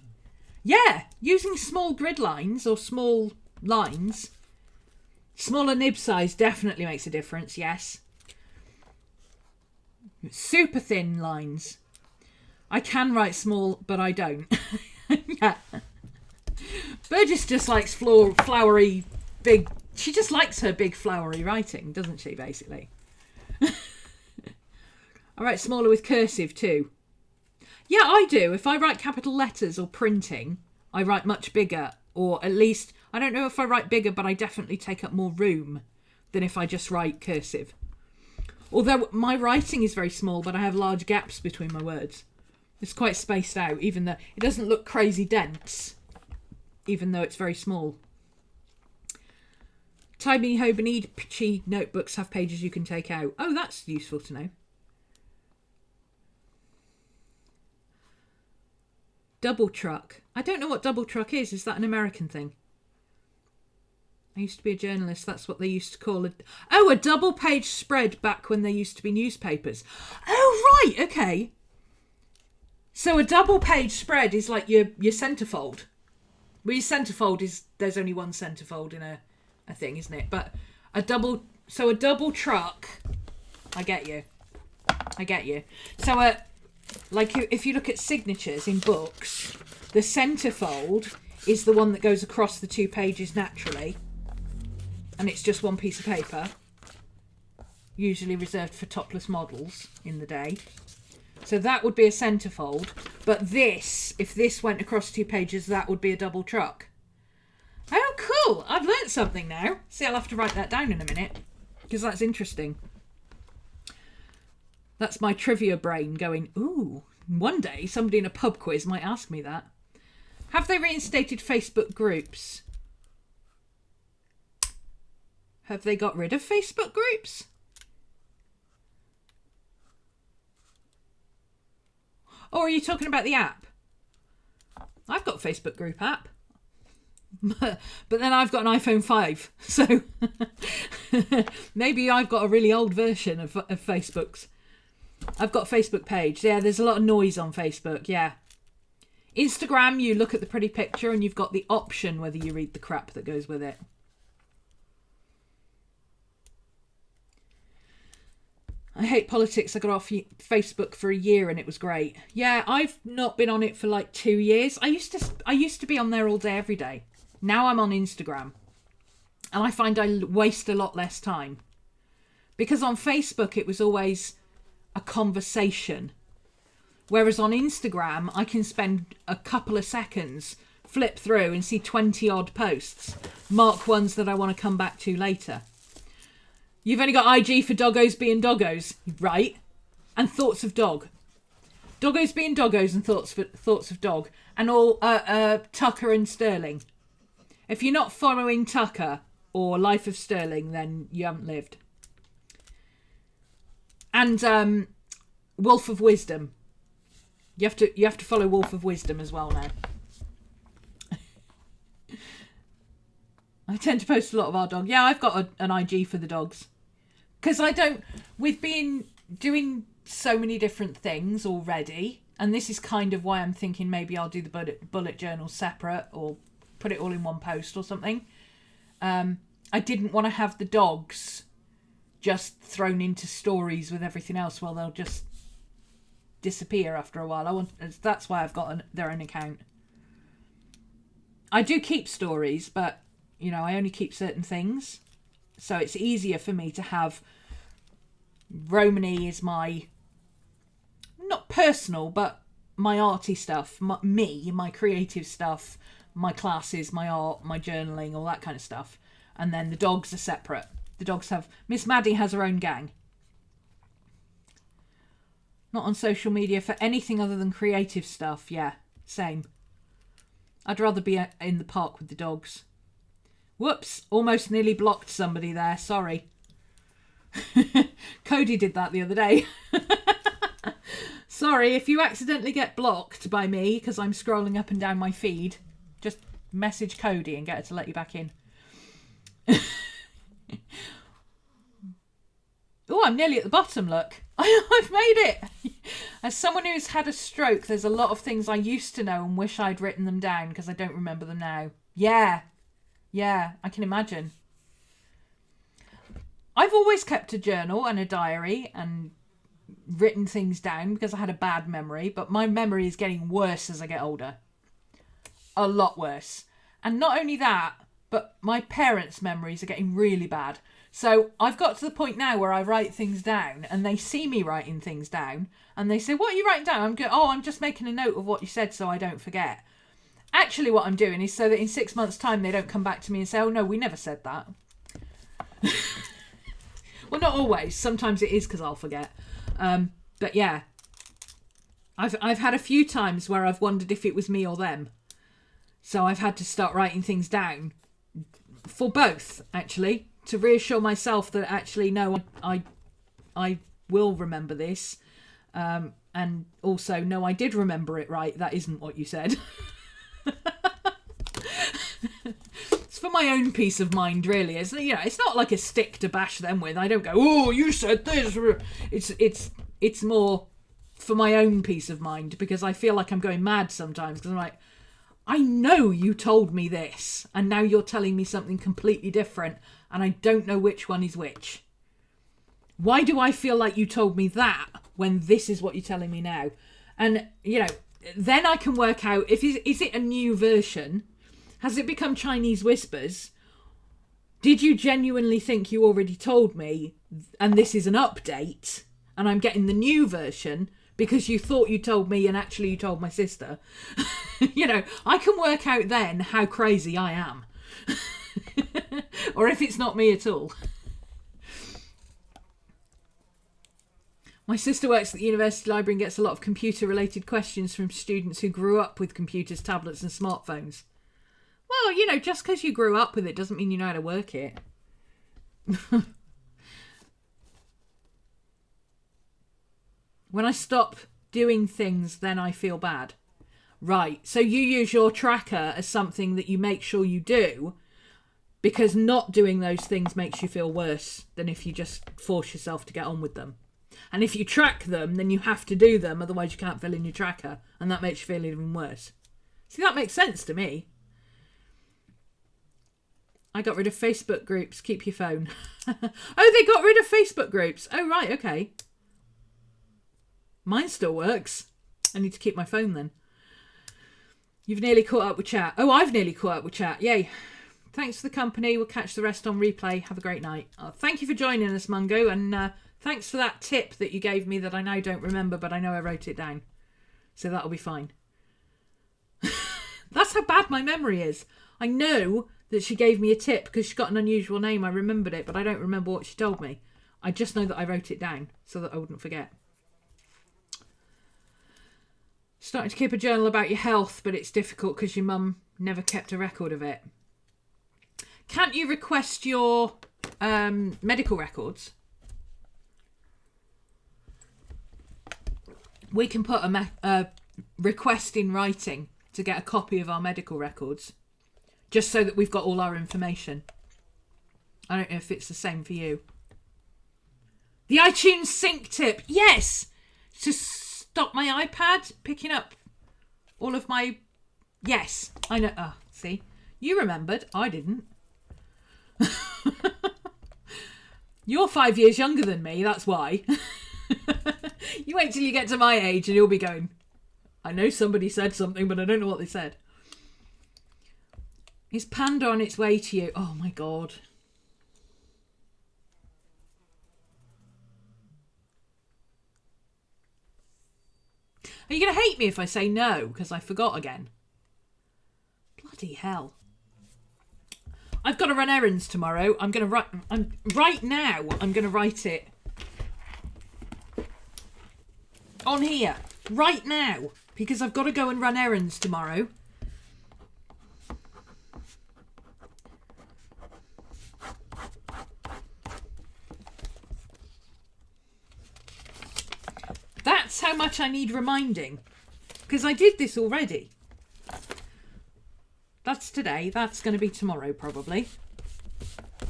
Yeah, using small grid lines or small lines. Smaller nib size definitely makes a difference, yes. Super thin lines. I can write small, but I don't. Yeah. Burgess just likes flowery, big... She just likes her big flowery writing, doesn't she, basically? I write smaller with cursive too. Yeah, I do. If I write capital letters or printing, I write much bigger. Or at least, I don't know if I write bigger, but I definitely take up more room than if I just write cursive. Although my writing is very small, but I have large gaps between my words. It's quite spaced out, even though it doesn't look crazy dense, even though it's very small. Tiny Hobonichi notebooks have pages you can take out. Oh, that's useful to know. Double truck. I don't know what double truck is. Is that an American thing? I used to be a journalist. That's what they used to call it. Oh, a double page spread back when there used to be newspapers. Oh, right. Okay. So a double page spread is like your centerfold. Well, your centerfold is, there's only one centerfold in a thing, isn't it? But a double truck, I get you. So like if you look at signatures in books, the centerfold is the one that goes across the two pages naturally. And it's just one piece of paper, usually reserved for topless models in the day. So that would be a centerfold. But this, if this went across two pages, that would be a double truck. Oh, cool. I've learnt something now. See, I'll have to write that down in a minute, because that's interesting. That's my trivia brain going, ooh, one day somebody in a pub quiz might ask me that. Have they reinstated Facebook groups? Have they got rid of Facebook groups? Or are you talking about the app? I've got a Facebook group app. But then I've got an iPhone 5. So maybe I've got a really old version of Facebook's. I've got a Facebook page. Yeah, there's a lot of noise on Facebook. Yeah. Instagram, you look at the pretty picture and you've got the option whether you read the crap that goes with it. I hate politics. I got off Facebook for a year and it was great. Yeah, I've not been on it for like 2 years. I used to be on there all day, every day. Now I'm on Instagram. And I find I waste a lot less time. Because on Facebook, it was always a conversation. Whereas on Instagram, I can spend a couple of seconds, flip through and see 20 odd posts. Mark ones that I want to come back to later. You've only got IG for doggos being doggos, right? And thoughts of dog. Doggos being doggos and thoughts of dog. And all Tucker and Sterling. If you're not following Tucker or Life of Sterling, then you haven't lived. And Wolf of Wisdom. You have to follow Wolf of Wisdom as well now. I tend to post a lot of our dog. Yeah, I've got an IG for the dogs. Because we've been doing so many different things already. And this is kind of why I'm thinking maybe I'll do the bullet journal separate or put it all in one post or something. I didn't want to have the dogs just thrown into stories with everything else. Well, they'll just disappear after a while. That's why I've got their own account. I do keep stories, but you know, I only keep certain things. So it's easier for me to have Romany is my, not personal, but my arty stuff, my creative stuff, my classes, my art, my journaling, all that kind of stuff. And then the dogs are separate. The dogs have, Miss Maddie has her own gang. Not on social media for anything other than creative stuff. Yeah, same. I'd rather be in the park with the dogs. Whoops, almost nearly blocked somebody there. Sorry. Cody did that the other day. Sorry, if you accidentally get blocked by me because I'm scrolling up and down my feed, just message Cody and get her to let you back in. Oh, I'm nearly at the bottom, look. I've made it. As someone who's had a stroke, there's a lot of things I used to know and wish I'd written them down because I don't remember them now. Yeah, I can imagine. I've always kept a journal and a diary and written things down because I had a bad memory, but my memory is getting worse as I get older. A lot worse. And not only that, but my parents' memories are getting really bad. So I've got to the point now where I write things down and they see me writing things down and they say, what are you writing down? I'm just making a note of what you said so I don't forget. Actually, what I'm doing is so that in 6 months' time they don't come back to me and say, oh no, we never said that. Well, not always. Sometimes it is because I'll forget. But yeah, I've had a few times where I've wondered if it was me or them. So I've had to start writing things down for both, actually, to reassure myself that actually, no, I will remember this. And also, no, I did remember it right. That isn't what you said. It's for my own peace of mind, really. It's not like a stick to bash them with. I don't go, oh, you said this. It's more for my own peace of mind because I feel like I'm going mad sometimes because I'm like, I know you told me this and now you're telling me something completely different and I don't know which one is which. Why do I feel like you told me that when this is what you're telling me now? And, then I can work out is it a new version? Has it become Chinese whispers? Did you genuinely think you already told me and this is an update and I'm getting the new version because you thought you told me and actually you told my sister? I can work out then how crazy I am. Or if it's not me at all. My sister works at the university library and gets a lot of computer-related questions from students who grew up with computers, tablets and smartphones. Well, just because you grew up with it doesn't mean you know how to work it. When I stop doing things, then I feel bad. Right, so you use your tracker as something that you make sure you do because not doing those things makes you feel worse than if you just force yourself to get on with them. And if you track them, then you have to do them, otherwise you can't fill in your tracker, and that makes you feel even worse. See, that makes sense to me. I got rid of Facebook groups. Keep your phone. Oh, they got rid of Facebook groups. Oh, right, okay. Mine still works. I need to keep my phone then. You've nearly caught up with chat. Oh, I've nearly caught up with chat. Yay. Thanks for the company. We'll catch the rest on replay. Have a great night. Thank you for joining us, Mungo, and thanks for that tip that you gave me that I now don't remember, but I know I wrote it down. So that'll be fine. That's how bad my memory is. I know that she gave me a tip because she got an unusual name. I remembered it, but I don't remember what she told me. I just know that I wrote it down so that I wouldn't forget. Starting to keep a journal about your health, but it's difficult because your mum never kept a record of it. Can't you request your medical records? We can put a request in writing to get a copy of our medical records, just so that we've got all our information. I don't know if it's the same for you. The iTunes sync tip. Yes! To stop my iPad picking up all of my... Yes, I know. Oh, see? You remembered. I didn't. You're 5 years younger than me, that's why. You wait till you get to my age and you'll be going, I know somebody said something, but I don't know what they said. Is Panda on its way to you? Oh my God. Are you going to hate me if I say no? Because I forgot again. Bloody hell. I've got to run errands tomorrow. I'm going to write... right now, I'm going to write it on here. Right now. Because I've got to go and run errands tomorrow. That's how much I need reminding. Because I did this already. That's today. That's going to be tomorrow, probably.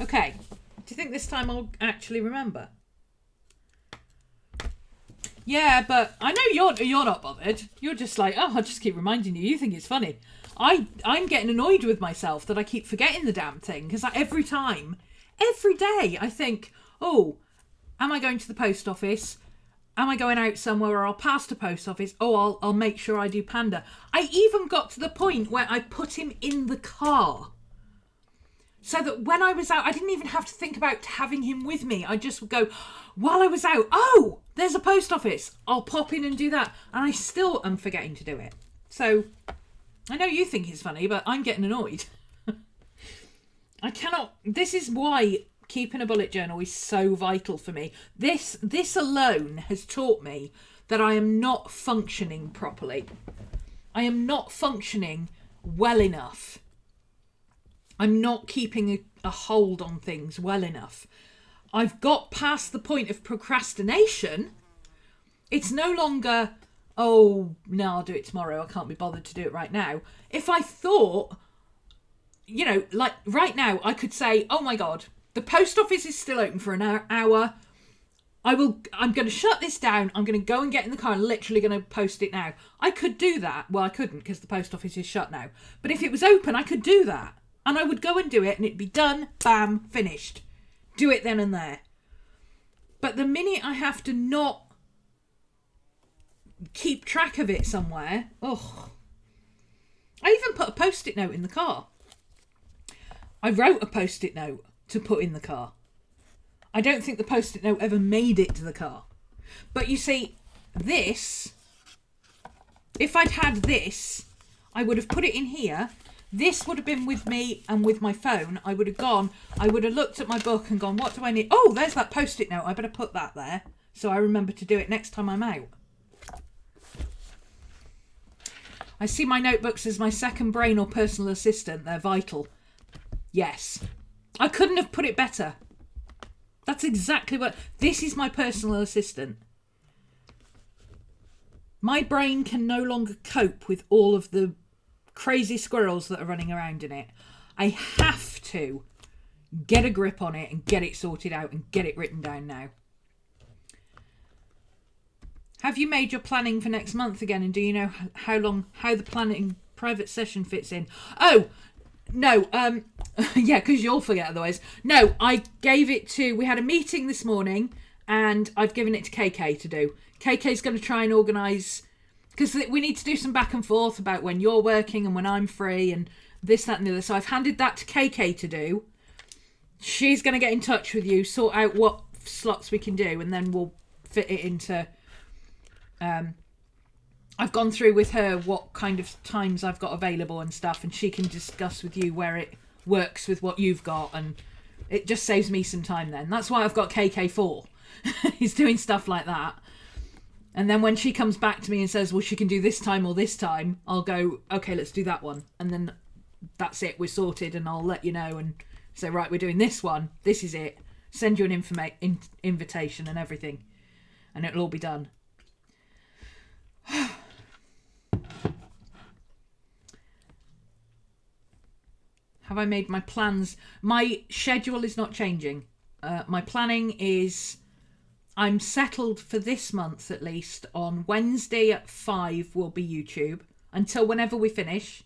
Okay. Do you think this time I'll actually remember? Yeah, but I know you're not bothered. You're just like, oh, I'll just keep reminding you. You think it's funny. I'm getting annoyed with myself that I keep forgetting the damn thing, because every day, I think, oh, am I going to the post office? Am I going out somewhere where I'll pass the post office? Oh, I'll make sure I do Panda. I even got to the point where I put him in the car, so that when I was out, I didn't even have to think about having him with me. I just would go, while I was out, oh, there's a post office. I'll pop in and do that. And I still am forgetting to do it. So I know you think it's funny, but I'm getting annoyed. I cannot. This is why keeping a bullet journal is so vital for me. This alone has taught me that I am not functioning properly. I am not functioning well enough. I'm not keeping a hold on things well enough. I've got past the point of procrastination. It's no longer, oh, no, I'll do it tomorrow. I can't be bothered to do it right now. If I thought, you know, like right now, I could say, oh my God, the post office is still open for an hour. I'm going to shut this down. I'm going to go and get in the car and literally going to post it now. I could do that. Well, I couldn't because the post office is shut now. But if it was open, I could do that. And I would go and do it and it'd be done, bam, finished. Do it then and there. But the minute I have to not keep track of it somewhere, oh. I even put a post-it note in the car. I wrote a post-it note to put in the car. I don't think the post-it note ever made it to the car. But you see, this, if I'd had this, I would have put it in here. This would have been with me and with my phone. I would have looked at my book and gone, what do I need? Oh, there's that post-it note. I better put that there so I remember to do it next time I'm out. I see my notebooks as my second brain or personal assistant. They're vital. Yes. I couldn't have put it better. That's exactly what... This is my personal assistant. My brain can no longer cope with all of the crazy squirrels that are running around in it. I have to get a grip on it and get it sorted out and get it written down now. Have you made your planning for next month again? And do you know how the planning private session fits in? Oh, no. Yeah, because you'll forget otherwise. No, I gave it to... We had a meeting this morning and I've given it to KK to do. KK's going to try and organise... Because we need to do some back and forth about when you're working and when I'm free and this, that and the other. So I've handed that to KK to do. She's going to get in touch with you, sort out what slots we can do, and then we'll fit it into... I've gone through with her what kind of times I've got available and stuff, and she can discuss with you where it works with what you've got, and it just saves me some time then. That's why I've got KK for. He's doing stuff like that. And then when she comes back to me and says, well, she can do this time or this time, I'll go, okay, let's do that one. And then that's it, we're sorted, and I'll let you know and say, right, we're doing this one. This is it. Send you an invitation and everything. And it'll all be done. Have I made my plans? My schedule is not changing. My planning is... I'm settled for this month at least on Wednesday at 5 will be YouTube until whenever we finish.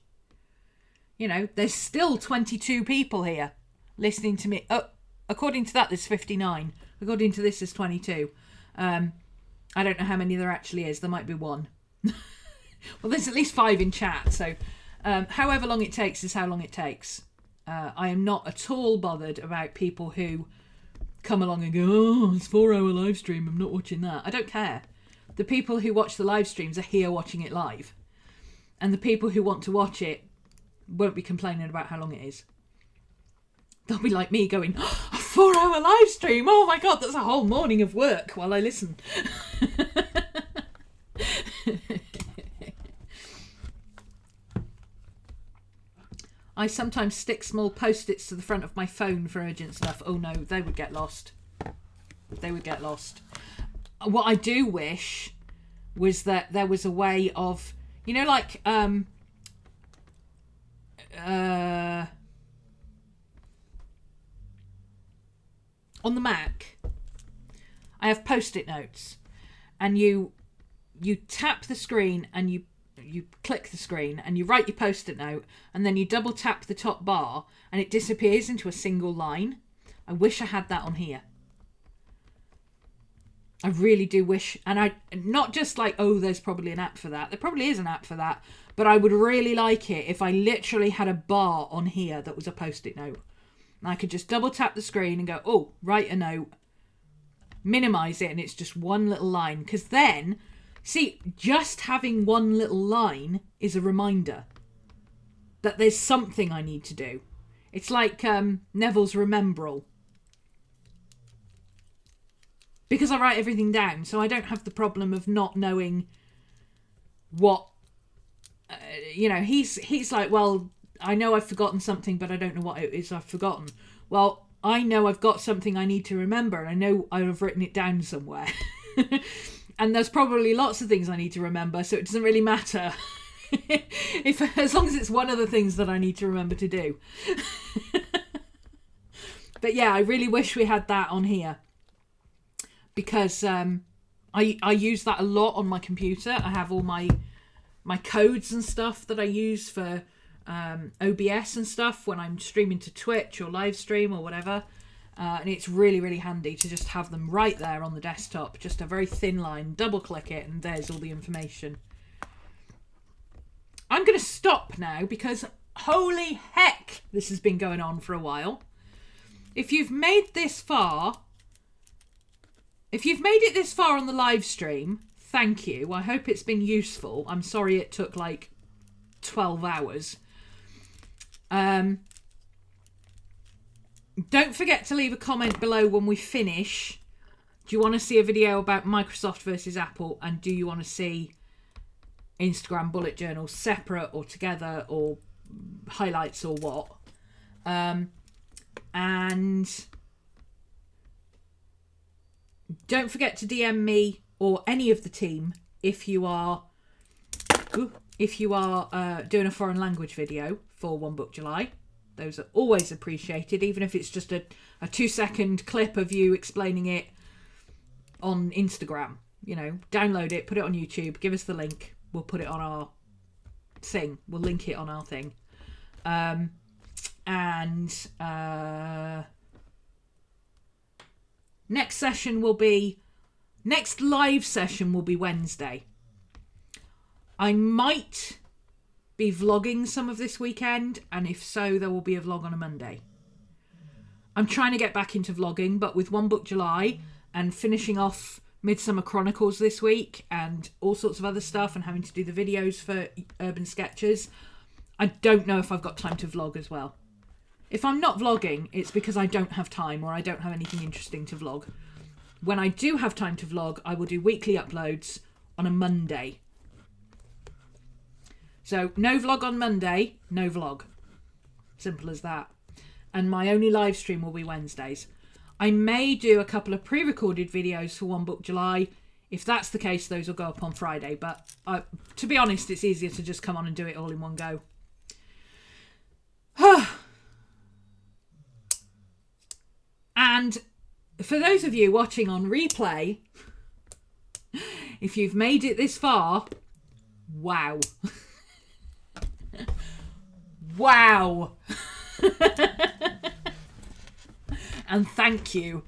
You know, there's still 22 people here listening to me. Oh, according to that, there's 59. According to this, there's 22. I don't know how many there actually is. There might be one. Well, there's at least 5 in chat. So however long it takes is how long it takes. I am not at all bothered about people who come along and go, oh, it's a 4-hour live stream, I'm not watching that. I don't care. The people who watch the live streams are here watching it live. And the people who want to watch it won't be complaining about how long it is. They'll be like me going, oh, a 4-hour live stream, oh my God, that's a whole morning of work while I listen. I sometimes stick small post-its to the front of my phone for urgent stuff. Oh no, they would get lost. They would get lost. What I do wish was that there was a way of, you know, like, on the Mac, I have post-it notes. and you tap the screen and you click the screen and you write your post-it note, and then you double tap the top bar and it disappears into a single line. I wish I had that on here. I really do wish. And I not just like, oh, there's probably an app for that. There probably is an app for that. But I would really like it if I literally had a bar on here that was a post-it note. And I could just double tap the screen and go, oh, write a note. Minimize it and it's just one little line. Because then, see, just having one little line is a reminder that there's something I need to do. It's like Neville's Remembrall. Because I write everything down, so I don't have the problem of not knowing what... he's like, well, I know I've forgotten something, but I don't know what it is I've forgotten. Well, I know I've got something I need to remember, and I know I've written it down somewhere. And there's probably lots of things I need to remember, so it doesn't really matter as long as it's one of the things that I need to remember to do. But yeah, I really wish we had that on here, because I use that a lot on my computer. I have all my codes and stuff that I use for OBS and stuff when I'm streaming to Twitch or live stream or whatever. And it's really, really handy to just have them right there on the desktop. Just a very thin line, double click it, and there's all the information. I'm going to stop now because holy heck, this has been going on for a while. If you've made it this far on the live stream, thank you. I hope it's been useful. I'm sorry it took like 12 hours. Don't forget to leave a comment below when we finish. Do you want to see a video about Microsoft versus Apple? And do you want to see Instagram bullet journals separate or together or highlights or what? And don't forget to DM me or any of the team if you are doing a foreign language video for One Book July. Those are always appreciated, even if it's just a 2-second clip of you explaining it on Instagram. Download it, put it on YouTube, give us the link. We'll put it on our thing. We'll link it on our thing. Next live session will be Wednesday. I might be vlogging some of this weekend, and if so, there will be a vlog on a Monday. I'm trying to get back into vlogging, but with One Book July and finishing off Midsummer Chronicles this week and all sorts of other stuff and having to do the videos for Urban Sketches, I don't know if I've got time to vlog as well. If I'm not vlogging, it's because I don't have time or I don't have anything interesting to vlog. When I do have time to vlog, I will do weekly uploads on a Monday. So no vlog on Monday, no vlog. Simple as that. And my only live stream will be Wednesdays. I may do a couple of pre-recorded videos for One Book July. If that's the case, those will go up on Friday. But to be honest, it's easier to just come on and do it all in one go. And for those of you watching on replay, if you've made it this far, wow. Wow. And thank you.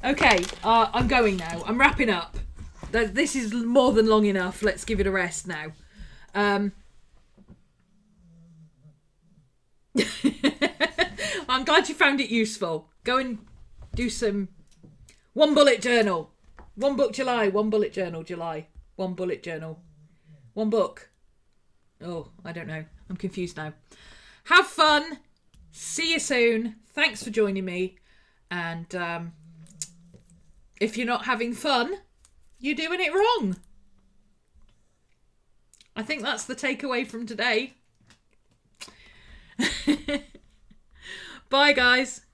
Okay, I'm going now. I'm wrapping up. This is more than long enough. Let's give it a rest now. I'm glad you found it useful. Go and do some one bullet journal. One Book July, one bullet journal July. One bullet journal. One book. Oh, I don't know. I'm confused now. Have fun. See you soon. Thanks for joining me. And if you're not having fun, you're doing it wrong. I think that's the takeaway from today. Bye, guys.